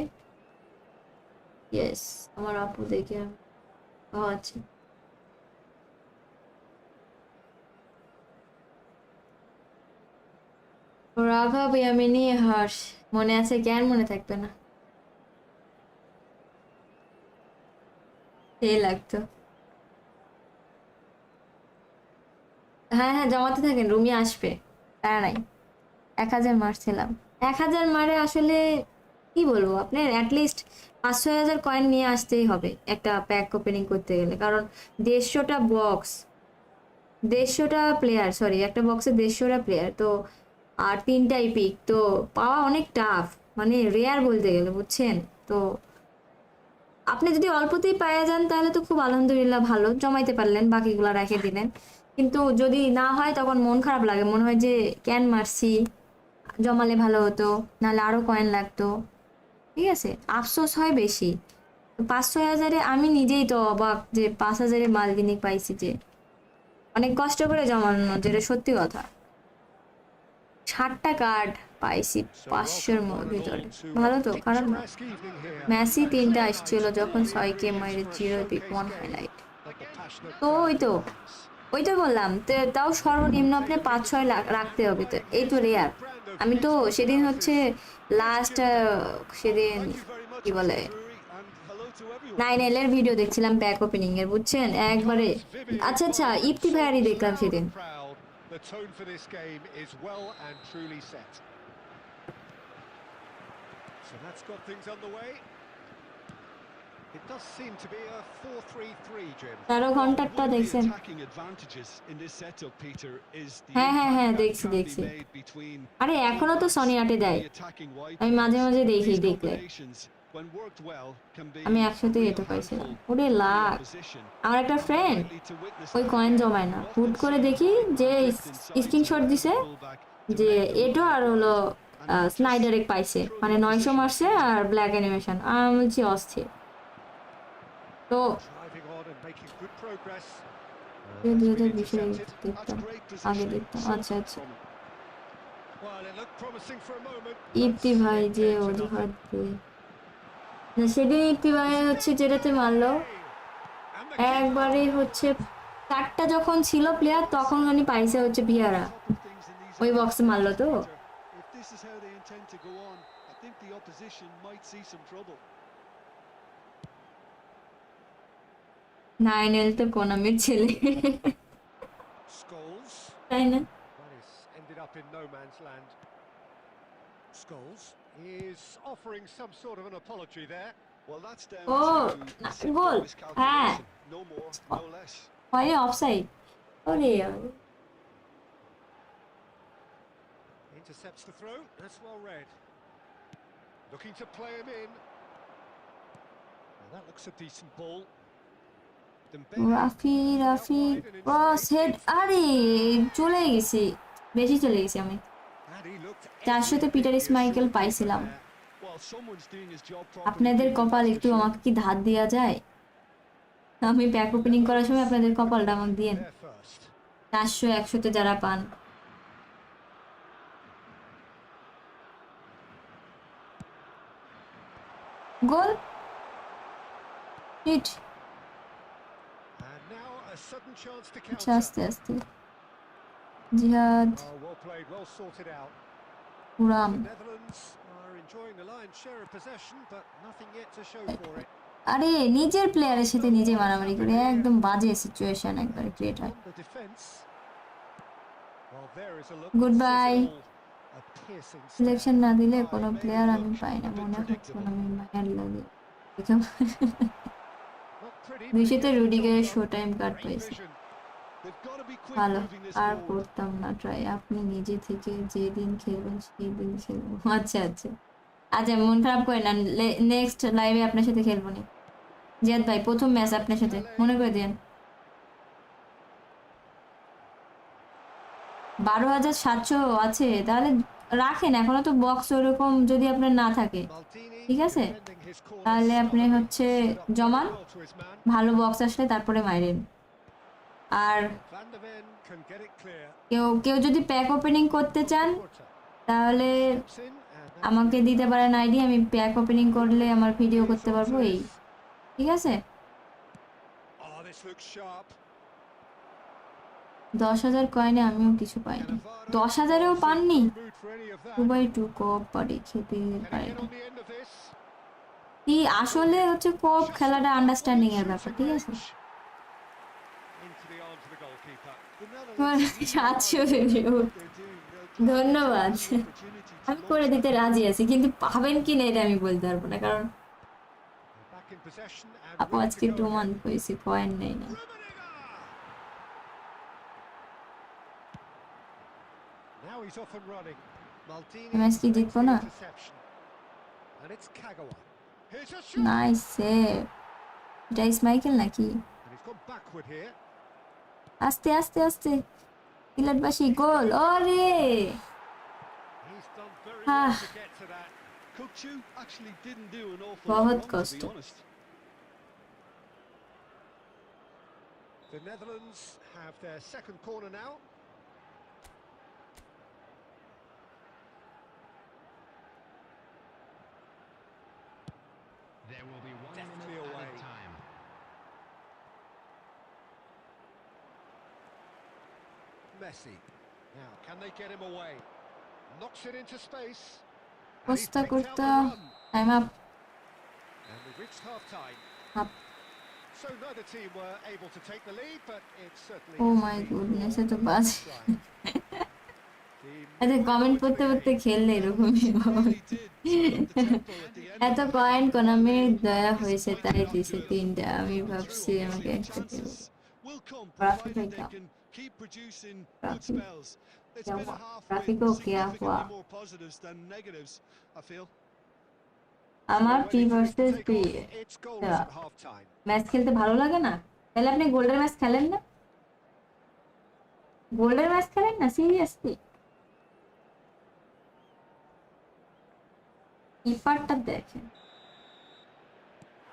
A: ইয়েস, আমার আপু দেখে ও আচ্ছা। রাঘব ইয়ামিনী হর্ষ, মনে আছে, কেন মনে থাকবে না। সেই লাগতো। হ্যাঁ হ্যাঁ, জমাতে থাকেন, রুমি আসবে, তারা নাই। 1,000 মারছিলাম। 1,000 মারে আসলে কি বলবো, আপনার অ্যাটলিস্ট 5-6 হাজার কয়েন নিয়ে আসতেই হবে একটা প্যাক ওপেনিং করতে গেলে, কারণ 150টা বক্স, 150টা প্লেয়ার, সরি, একটা বক্সে 150টা প্লেয়ার তো। আর 3টাই পিক তো, পাওয়া অনেক টাফ, মানে রেয়ার বলতে গেলে, বুঝছেন। তো আপনি যদি অল্পতেই পাওয়া যান তাহলে তো খুব আলহামদুলিল্লাহ, ভালো জমাইতে পারলেন, বাকিগুলা রেখে দিলেন। কিন্তু যদি না হয় তখন মন খারাপ লাগে, মনে হয় যে কেন মারছি, জমালে ভালো হতো, নাহলে আরো কয়েন লাগতো। ঠিক আছে, আফসোস হয় বেশি। 5-6 হাজারে আমি নিজেই তো অবাক যে 5 হাজারে মালকিনি পাইছি, যে অনেক কষ্ট করে জমানো, যেটা সত্যি কথা। 60টা কার্ড পাইছি
B: So welcome
A: 500-র
B: one and
A: ভিতরে,
B: all to a
A: ভালো তো, খারাপ না।
B: picturesque evening here.
A: Messi
B: Thanks
A: 3টা
B: to the
A: আসছিল
B: fans
A: যখন
B: too.
A: 6কে
B: Really
A: মাইরে
B: in for a
A: 0-1
B: showcase game
A: highlight.
B: that the passionate
A: তো
B: crowd
A: ওই তো
B: demands.
A: ওই তো বললাম, তাও সর্বনিম্ন আপনি 5-6 লাখ রাখতে হবে, তো এই তো রেয়ার। আমি তো সেদিন হচ্ছে লাস্ট সেদিন
C: Thank you very much,
A: কি বলে
C: Mr. Drury, and hello to everyone.
A: 9L এর ভিডিও দেখছিলাম প্যাক ওপেনিং এর, বুঝছেন একবারে।
B: Colours vivid in
A: আচ্ছা আচ্ছা,
B: bold,
A: ইফতি ভাইয়ারই
B: songs
A: দেখলাম
B: loud
A: সেদিন।
B: and proud. The tone for this game is well and truly set. So that's got things underway. It does seem to be a 4-3-3, Jim.
A: 13
C: Well,
A: ঘন্টারটা
C: one of the
A: দেখছেন?
C: attacking advantages in this setup, Peter, is the
A: হ্যাঁ হ্যাঁ
C: impact
A: হ্যাঁ,
C: that
A: দেখছি
C: can be
A: দেখছি।
C: made between
A: আরে এখনো তো
C: fullbacks
A: Sony আটে
C: and
A: দেয়,
C: the attacking wide
A: আমি মাঝে
C: players.
A: মাঝে দেখি
C: These
A: দেখলে।
C: combinations, when worked well, can be
A: আমি
C: a
A: একসাথে
C: real
A: এটা পাইছিলাম,
C: handful
A: ওরে
C: for the
A: লাখ।
C: opposition.
A: আমার একটা
C: And we're
A: friend
C: likely to witness
A: ওই
C: that
A: কয়েন
C: again.
A: জমায় না,
C: You
A: হুট
C: often
A: করে
C: see the
A: দেখি
C: big
A: যে
C: man drift inside to
A: screenshot
C: allow
A: দিছে
C: the fullback to
A: যে
C: make the
A: এটো
C: run out
A: আর হলো
C: wide. And not just
A: স্নাইডারে পাইছে,
C: throw the
A: মানে 900
C: opposition off
A: মারছে
C: centre.
A: আর ব্ল্যাক অ্যানিমেশন, আমি বলছি অস্থির। তো
B: Driving on and making good progress. That's been
A: 2020-এর
B: intercepted.
C: That's
A: দেখতাম,
C: great
A: আগে
C: positioning.
A: দেখতাম।
C: So
A: আচ্ছা
C: far
A: আচ্ছা,
C: from him.
B: Well, it looked promising for a moment, but
A: Ifti ভাই
B: it
A: যে
B: came to
A: অজুহাত
B: nothing.
A: দিয়ে না, সেদিন ইফতি ভাই হচ্ছে যেটাতে মারলো
B: And the keeper.
A: একবারে হচ্ছে 4টা যখন ছিল প্লেয়ার তখন উনি পাইছে হচ্ছে ভিয়ারা,
C: On top of things in these
A: ওই
C: early
A: বক্সে মারলো
C: stages,
A: তো।
C: Peter, if this is how they intend to go on, I think the opposition might see some trouble.
A: 9L তো কোনামির ছেলে,
B: Scholes.
A: তাই না?
B: Well, he's ended up in no man's land. Scholes is offering some sort of an apology there.
C: Well, that's down
A: O
C: to simple
A: গোল, হ্যাঁ
C: miscalculation. No more, no less.
A: হয়নি, offside. ওরে
B: Intercepts the throw. That's well read. Looking to play him in. Well, that looks a decent ball.
A: Rafi Rafi cross head, আরে চলে গেছি, বেশি চলে গেছি আমি। 400-তে পিটার স্মাইকেল পাইছিলাম।
C: Well, someone's doing his job properly.
A: আপনাদের কপাল
C: That's for
A: একটু
C: sure.
A: আমাকে কি ধার দেওয়া যায়? আমি প্যাক ওপেনিং করার সময় আপনাদের কপালটা আমাকে দিয়েন। 400-100-তে যারা পান। গোল হিট। আচ্ছা, আস্তে আস্তে জিহাদ
B: Well played, well sorted out.
A: উড়াম।
B: The Netherlands are enjoying the lion's share of possession, but nothing yet to show for it.
A: আরে নিজের প্লেয়ারের সাথে নিজে মারামারি করে একদম বাজে সিচুয়েশন একবারে ক্রিয়েট হয়।
B: On the defense. Well, there is a look.
A: Goodbye.
B: A piercing stab.
A: Selection না দিলে কোনো প্লেয়ার আমি পাই না, মনে হচ্ছে আমি মায়ের লাগে। দেখলাম
B: Not pretty, but
A: 200-তে
B: again,
A: রুডিগারের
B: job
A: show
B: done.
A: Time card
B: Great
A: পাইছে,
B: vision.
C: They've got to be quick
A: ভালো।
C: moving this
A: আর
C: forward.
A: করতাম না ট্রাই, আপনি নিজে থেকে যেদিন খেলবেন সেই দিন খেলবো। আচ্ছা আচ্ছা আচ্ছা, মন খারাপ করে না, নেক্সট লাইভে আপনার সাথে খেলবো নি। জিয়াদ ভাই প্রথম ম্যাচ আপনার সাথে, মনে করে দেন। 12,700 আছে, তাহলে রাখেন, এখনো তো বক্স ওরকম যদি আপনার না থাকে,
B: Maldini
A: ঠিক আছে,
B: defending his corner
A: তাহলে আপনি
B: solidly.
A: হচ্ছে
B: Stood up
A: জমান,
B: very well to his man.
A: ভালো বক্স আসলে তারপরে মাইরেন। আর
B: Van der Ven can get it clear.
A: কেউ যদি প্যাক ওপেনিং করতে চান তাহলে
B: Steps in, and that's
A: আমাকে দিতে পারেন আইডি, আমি প্যাক ওপেনিং করলে আমার ভিডিও করতে পারবো, এই ঠিক আছে।
B: Oh, this looks sharp.
A: 10,000 কয়েনে আমিও কিছু পাইনি। 10,000-এও পাননি?
B: Mood for any of that.
A: 2x2 কোপ পারি খেতে
B: Can he
A: পারি
B: get
A: না।
B: on the end of this?
A: কি আসলে হচ্ছে কোপ খেলাটা আন্ডারস্ট্যান্ডিং এর ব্যাপার, ঠিক আছে।
B: Into the arms of the goalkeeper.
A: তোমার 700 ধন্যবাদ, আমি করে দিতে রাজি আছি, কিন্তু পাবেন কি না এটা আমি বলতে পারবো না, কারণ
B: Back in possession and
A: আপু
B: ready
A: আজকে
B: to
A: একটু
B: go
A: মান
B: again.
A: পেয়েছি, কয়েন নেই না।
B: Now he's off and running. Maldini
A: match কি
B: makes
A: জিতবো
B: the
A: না?
B: interception. And it's Kagawa. Here's a shot.
A: Nice save. এটা ইসমাইকেল নাকি?
B: And he's gone backward here.
A: আস্তে আস্তে আস্তে, সিলেটবাসী গোল। ওরে
B: He's done very
A: Ah.
B: well to get to that.
C: Kukçu actually didn't do an awful
A: बहुत
C: lot wrong, to
A: कष्ट।
C: be honest.
B: The Netherlands have their second corner now.
D: There will be 1
B: Deftly
D: minute
B: away.
D: added time.
B: Messi. Now, can they get him away? Knocks it into space. And he's
A: Costa
B: picked out the
A: Curta.
B: run.
A: Time up.
B: And we've reached half-time.
A: Up.
B: So neither team were able to take the lead, but it certainly
A: Oh
B: hasn't
A: my
B: been
A: goodness,
B: for
A: এত
B: the
A: বাজে।
B: trying.
A: আচ্ছা, comment পড়তে পড়তে খেললে এরকমই হয়।
C: Really did turn up the tempo at the end
A: এত
C: of it.
A: Coin কোনামির দয়া
C: Disappointed
A: হয়েছে তাই
C: not
A: দিছে
C: to have
A: 3টা। আমি
C: followed
A: ভাবছি
C: through.
A: আমাকে
C: Obviously, the
A: একটা দেবে।
C: chances will come
A: Traffic
C: provided they
A: light
C: can keep producing good
A: Traffic.
C: spells. It's
A: क्या
C: been
A: हुआ?
C: a half
A: Traffic
C: with
A: को क्या
C: significantly
A: हुआ?
C: more positives than negatives, I feel.
A: আমার
B: Well,
A: P
B: when it is to
A: versus
B: take
A: P
B: off, it's goalless at half-time.
A: Match খেলতে ভালো লাগে না? তাহলে আপনি গোল্ডের ম্যাচ খেলেন না? গোল্ডের ম্যাচ খেলেন না সিরিয়াসলি? কিপারটা দেখেন।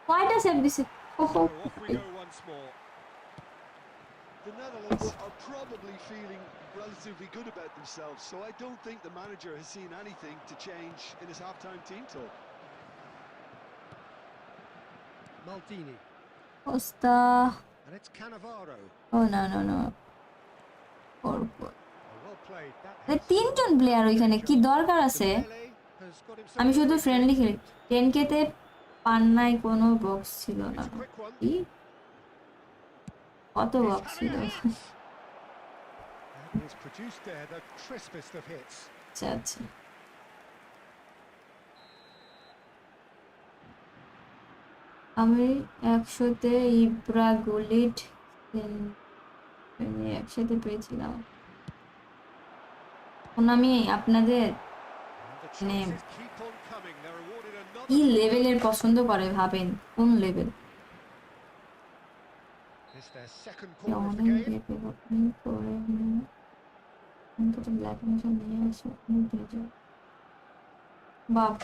A: কয়টা সেভ দিছে? ওহো।
B: So off we go once more.
C: The Netherlands are probably feeling relatively good about themselves, so I don't think the manager has seen anything to change in his half-time team talk.
B: Maldini.
A: Costa.
B: And it's Cannavaro.
A: Oh no.
B: Oh, well played. That
A: এই
B: has
A: তিনজন player ওইখানে কি দরকার আছে?
B: Dembele has got himself
A: আমি
B: a
A: শুধু
B: free
A: friendly
B: kick.
A: খেলি। 10K তে পান্নায় কোনো বক্স ছিল না।
B: It's a quick one.
A: কি? কত
B: He's
A: বক্স
B: having
A: ছিল?
B: a hit. And he has produced there the crispest of hits.
A: আচ্ছা। আমি 100-তে ইব্রা গুলিট একসাথে পেয়েছিলাম। আমি আপনাদের
B: And the
A: মানে
B: chances keep on coming. They're awarded another
A: কি
B: corner.
A: লেভেলের পছন্দ করে ভাবেন, কোন level?
B: It's their second corner of the
A: অনেক
B: game.
A: বেপে আপনি করে অন্তত ব্ল্যাক মেশন নিয়ে আসো ভেজো বাপ।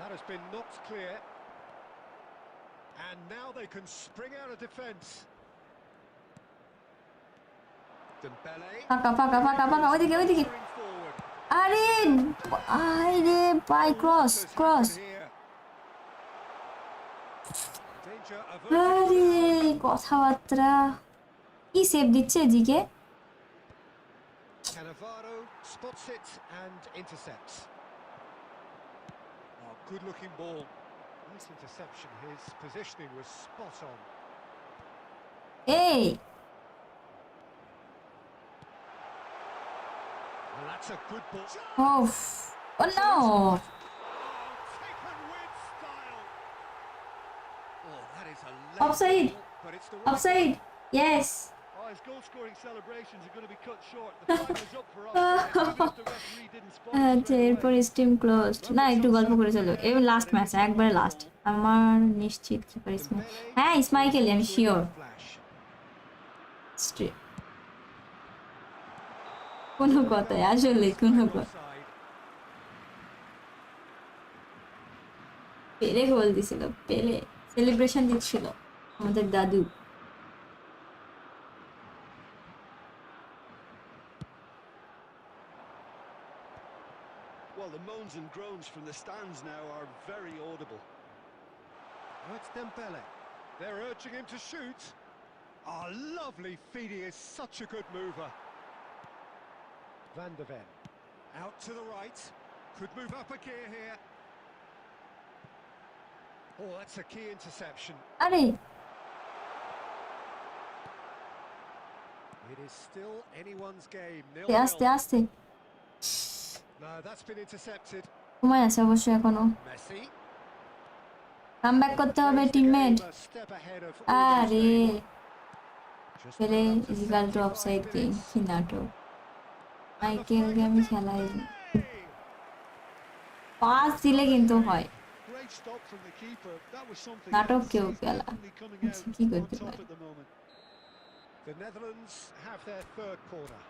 B: That has been knocked clear. And now they can spring out of defence. Dembele.
A: ফাঁকা ওইদিকে
B: Motoring forward.
A: আরে by cross
B: What has happened here? Danger averted
A: আরে
B: for now.
A: কথাবার্তা কি সেভ দিচ্ছে এদিকে।
B: Cannavaro spots it and intercepts. Oh, good-looking ball. Nice interception. His positioning was spot on.
A: এই
B: And that's a good ball.
A: ওফ oh no
B: Oh, taken with style. Oh, that is a late
A: Offside.
B: ball, but it's the right
A: offside yes.
C: Oh, his goal-scoring celebrations are going to be cut short. The flag was up for offside, even if the referee didn't spot it
A: আচ্ছা,
C: straight
A: এরপর
C: away.
A: Steam closed না, একটু গল্প করে চলো। এবার last match, একবারে last আমার নিশ্চিত কিপার ইসমাইল। হ্যাঁ ইসমাইকেলই, আমি শিওর। কোনো কথাই আসলে কোনো কথা। পেলে গোল দিছিল, পেলে সেলিব্রেশন দিচ্ছিল আমাদের দাদু।
C: Well, the moans and groans from the stands now are very audible.
B: Oh, it's Dembele. They're urging him to shoot. Oh, lovely feed. He is such a good mover. Van der Ven. Out to the right. Could move up a gear here. Oh, that's a key interception.
A: আরে
B: It is still anyone's game.
A: আস্তে
B: 0-0.
A: আস্তে
B: No, that's been intercepted.
A: সময় আছে অবশ্যই এখনো।
B: Messi.
A: Comeback করতে হবে
B: Plays the
A: teammate.
B: game a step ahead of all those
A: আরে
B: names. Just
A: পেলে
B: put it up to
A: ইজিকাল টু
B: 75
A: অফসাইড গেম,
B: minutes.
A: কি নাটক।
B: And the
A: মাইকেলকে
B: flag
A: আমি
B: of
A: খেলাই
B: Dembele.
A: পাস দিলে কিন্তু হয়,
C: Great stop from the keeper. That was something
A: নাটক
C: else.
A: কেউ
C: He's
A: খেলা
C: definitely coming out
A: কি
C: on
A: করতে
C: top
A: পারে।
C: at the moment.
B: The Netherlands have their third corner.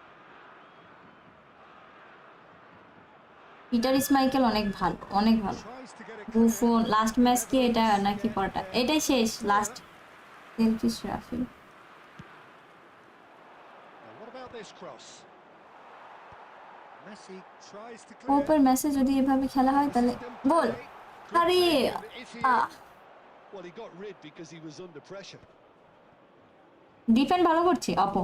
A: Peter Schmeichel অনেক ভালো, অনেক ভালো।
B: Tries to get it clear.
A: Buffon last match কি এটা নাকি পরটা? এটাই শেষ লাস্ট। সেলফিশ রাফি।
B: Now, what about this cross? Messi tries to clear.
A: ওপের ম্যাচে যদি এভাবে খেলা হয় তাহলে গোল।
B: Good
A: আরে
B: save, and is he in?
C: Well, he got rid because he was under pressure.
A: Defend ভালো করছে Oppo.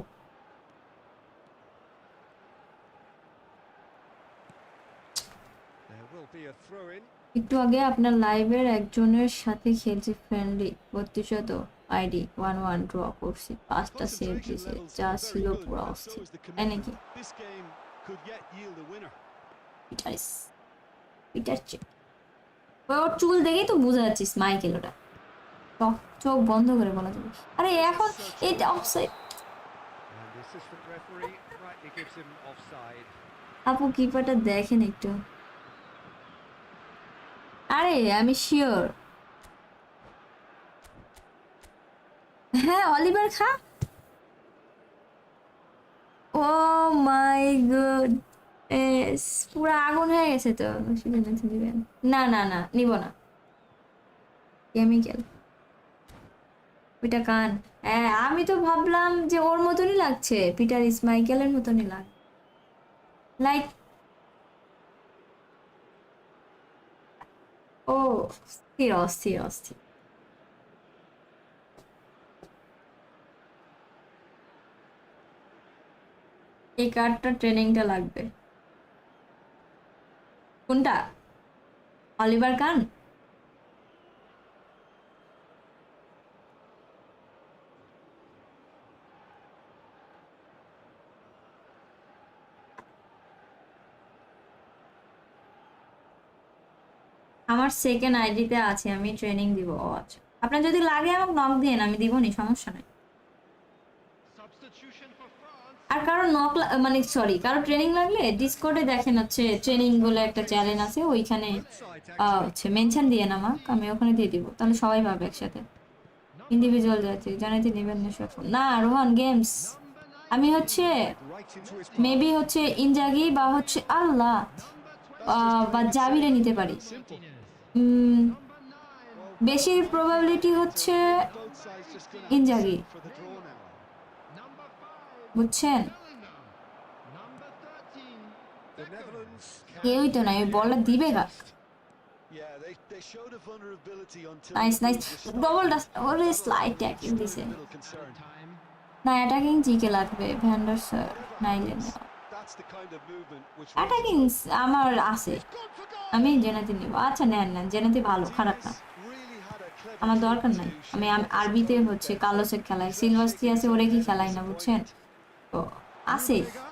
B: There will be a throw in.
A: একটু আগে আপনার লাইভের একজনের সাথে খেলছি ফ্রেন্ডলি 3200 আইডি 1-1 ড্র করছি 5টা সেভ
C: Concentration
A: দিছে
C: levels
A: যা
C: are very
A: ছিল
C: good,
A: পুরো
C: and so
A: অস্থির।
C: is the
A: তাই নাকি?
C: commitment. This game could yet yield a winner.
A: Peter Cech ওর চুল দেখেই তো বোঝা যাচ্ছে মাইকেল ওটা। চোখ বন্ধ করে বলা যাবে। আরে এখন এটা offside.
B: And the assistant referee rightly gives him offside.
A: আপু কিপারটা দেখেন একটু। আরে আমি শিওর। হ্যাঁ অলিভার খা। ও মাই গড, পুরো আগুন হয়ে গেছে তো। দিবেন না না না নিব না, কেমিক্যাল ওইটা কান। হ্যাঁ আমি তো ভাবলাম যে ওর মতনই লাগছে, পিটার স্মাইকেলের মতনই লাইক ও স্থির অস্থির অস্থির। এই কার্ডটা ট্রেনিংটা লাগবে। কোনটা? অলিভার কান? আমার সেকেন্ড আইডিতে আছে, আমি ট্রেনিং দিব। ও আচ্ছা, আপনার যদি লাগে আমাকে নক দিন, আমি দিব নি, সমস্যা নাই।
D: Substitution for France.
A: আর কারো নক মানে সরি কারো ট্রেনিং লাগলে ডিসকর্ডে দেখেন হচ্ছে ট্রেনিং বলে একটা চ্যানেল আছে, ওইখানে
B: Good sight, actually.
A: হচ্ছে মেনশন দিয়ে আমাকে, আমি ওখানে দিয়ে দিব, তাহলে সবাই পাবে একসাথে। ইন্ডিভিজুয়াল যাচ্ছে জানাইতে নেবেন না সব না। রোহান গেমস আমি হচ্ছে
B: Right into his
A: maybe
B: path.
A: হচ্ছে ইনজাগি বা হচ্ছে আল্লাহ বা জাবিরে নিতে পারি।
C: Simple.
A: বেশি প্রবাবিলিটি হচ্ছে
C: Both sides just gonna have to
A: Inzaghi,
C: settle for the draw now.
D: Number 5.
A: বুঝছেন?
D: Bellingham. Number 13.
B: The Netherlands
A: কেউই তো নাই, ওই বলটা দিবে গা।
C: Yeah, they showed a vulnerability until
A: nice
C: the
A: nice,
C: move was
A: double
C: slightly-
A: dust ওরে slide tackle দিছে।
C: little concern.
D: Time.
A: না অ্যাটাকিং জিকে লাগবে ভ্যান্ডার স্যার
C: Whatever
A: নাইলে
C: happens,
A: না।
C: that's the kind of movement which
A: attacking আমার আছে, আমি জেনাতে নিব। আচ্ছা নেন নেন, জেনাতে ভালো, খারাপ না,
C: really had a clever
A: আমার
C: trick
A: দরকার
C: to
A: নাই।
C: shake
A: আমি
C: off his
A: আরবিতে
C: opponent
A: হচ্ছে
C: there.
A: কার্লোসের খেলাই,
C: He's left
A: সিলভাস্তি
C: shaking
A: আছে,
C: his
A: ওরে কি
C: head in
A: খেলাই না, বুঝছেন?
C: disappointment.
A: তো আছে।
B: Rudiger.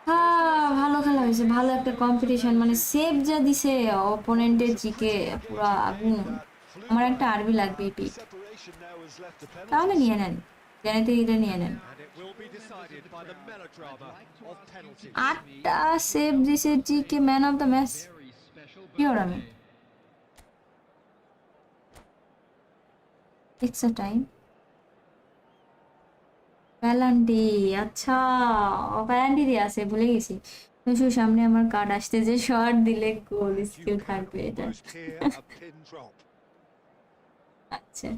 A: হ্যাঁ ভালো খেলা হয়েছে, ভালো একটা কম্পিটিশন, মানে সেভ যা দিছে অপোনেন্টের জিকে পুরো আগুন। আমার একটা আরবি লাগবে pick,
C: Separation now has left the
A: তাহলে
C: penalties.
A: নিয়ে নেন, জেনাতে এটা নিয়ে নেন।
B: And it will be decided by the melodrama of penalties.
A: 8টা সেভ দিছে GK, man of the match
D: Very special
A: sure আমি।
D: birthday.
A: এক্সট্রা টাইম প্যালান্টি, আচ্ছা প্যালান্টি দিয়ে আছে, ভুলে গেছি। নুসুর সামনে আমার কার্ড আসতে, যে শর্ট দিলে গোল
B: You
A: স্কিল
B: can
A: থাকবে এটা।
B: almost hear a pin drop.
A: আচ্ছা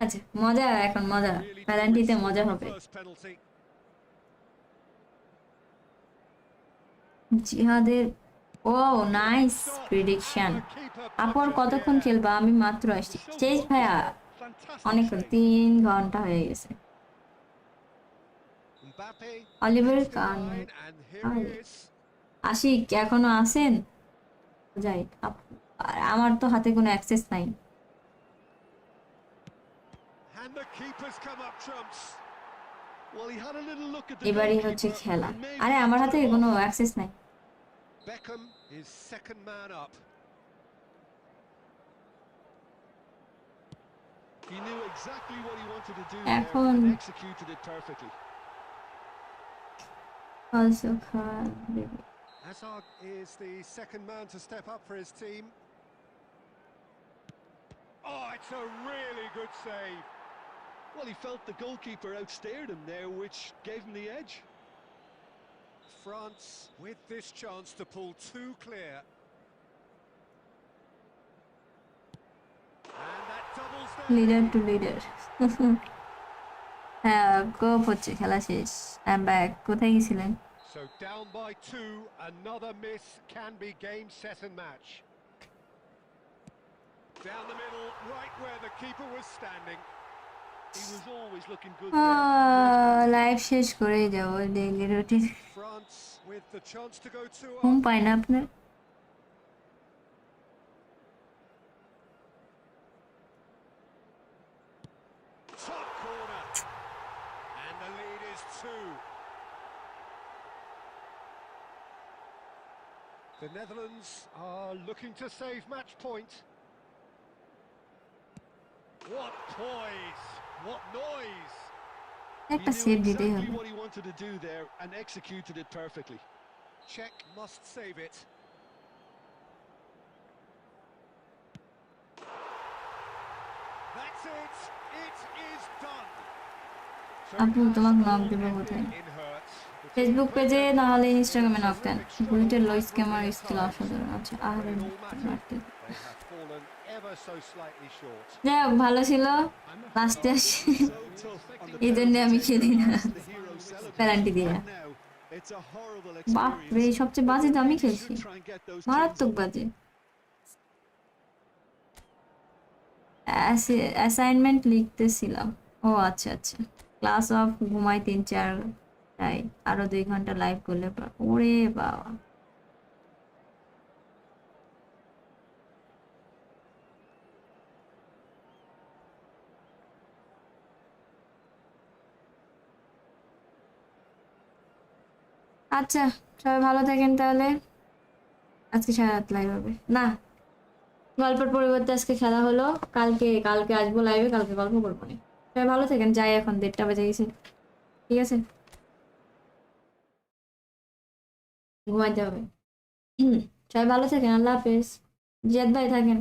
A: আচ্ছা মজা, এখন মজা,
B: Really do
A: প্যালান্টিতে
B: whistle
A: মজা
B: the
A: হবে।
B: first penalty.
A: জিহাদের ও nice
B: Stop.
A: Prediction.
B: And the keeper
A: আপর
B: punches
A: কতক্ষণ
B: the air.
A: খেলবা? আমি মাত্র আসছি।
B: So
A: চেস
B: focused
A: ভাইয়া
B: there. Fantastic
A: অনেকক্ষণ,
B: save.
A: 3 ঘন্টা হয়ে গেছে।
B: Mbappe
A: অলিভার
B: needs the
A: কান
B: line, and here he is.
A: Ashiq এখনো আছেন? যাই আর আমার তো হাতে কোনো অ্যাক্সেস নাই।
B: And the keeper's come up trumps.
C: Well, he had a little look at the
A: এবারই হচ্ছে
C: goalkeeper,
A: খেলা।
C: and maybe
A: আরে
C: he
A: আমার
C: put
A: হাতে
C: him
A: কোনো
C: off.
A: অ্যাক্সেস নাই।
B: Beckham is second man up.
C: He knew exactly what he wanted to do
A: এখন
C: there and executed it perfectly.
A: Also Khan
B: Hazard is the second man to step up for his team. Oh, it's a really good save.
C: Well, he felt the goalkeeper outstared him there, which gave him the edge.
B: France with this chance to pull two clear. And that doubles their
A: leader
B: lead.
A: To leader. হ্যাঁ কপ হচ্ছে, খেলা শেষ। I am back. কোথায় গেছিলেন?
B: So down by two, another miss can be game, set and match. Down the middle, right where the keeper was standing.
C: He was always looking good there.
A: Live শেষ করেই যাবো, daily routine.
B: France with the chance to go two
A: ঘুম
B: up.
A: পায় না আপনার?
B: Top corner. And the lead is two. The Netherlands are looking to save match point. What poise! What noise!
A: একটা
C: He
A: save
C: knew
A: দিতেই
C: exactly
A: হবে।
C: what he wanted to do there and executed it perfectly.
B: Czech must save it. That's it. It is done. So
A: আপু
B: it has
A: তোমাকে knock
B: all
A: দেবো
B: ended
A: কোথায়?
B: in hurts. The team
A: Facebook
B: played
A: পেজে,
B: their
A: না হলে
B: best in a
A: ইনস্টাগ্রামে knock দেন।
B: terrific struggle
A: বুলেটের লো
B: admirably
A: scammer
B: at
A: skill
B: times.
A: অসাধারণ। আচ্ছা
B: But
A: আহারে
B: when it all mattered,
A: মারতে।
B: they have fallen ever so slightly short.
A: যাই হোক, ভালো ছিল।
D: I'm
A: লাস্টে
D: afraid
A: আসি,
C: It was so tough on the
A: এই জন্য
C: penalty
A: আমি
C: taker
A: খেলি না
C: as the hero celebrated.
A: Penalty দিয়ে।
C: Right now, it's a horrible
A: বাপরে,
C: experience.
A: সবচেয়ে
C: But
A: বাজে
C: they
A: তো আমি
C: really
A: খেলছি,
C: should try and get those cleans
A: মারাত্মক
C: up.
A: বাজে। অ্যাসাইনমেন্ট লিখতেছিলাম। ও আচ্ছা আচ্ছা, ক্লাস অফ, ঘুমাই 3-4, তাই আরো 2 ঘন্টা লাইভ করলে ওরে বাবা। আচ্ছা, সবাই ভালো থাকেন তাহলে। আজকে সারা রাত লাইভ হবে না, গল্পের পরিবর্তে আজকে খেলা হলো। কালকে কালকে আসবো লাইভে, কালকে গল্প করবো না। সবাই ভালো থাকেন, যাই, এখন 1:30 বেজে গেছে। ঠিক আছে, ঘুমাইতে হবে। সবাই ভালো থাকেন, আল্লাহ হাফেজ। জিয়াদ ভাই থাকেন।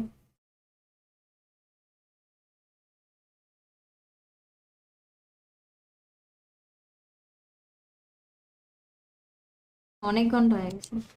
A: অনেক ঘন্টা হয়ে গেছে।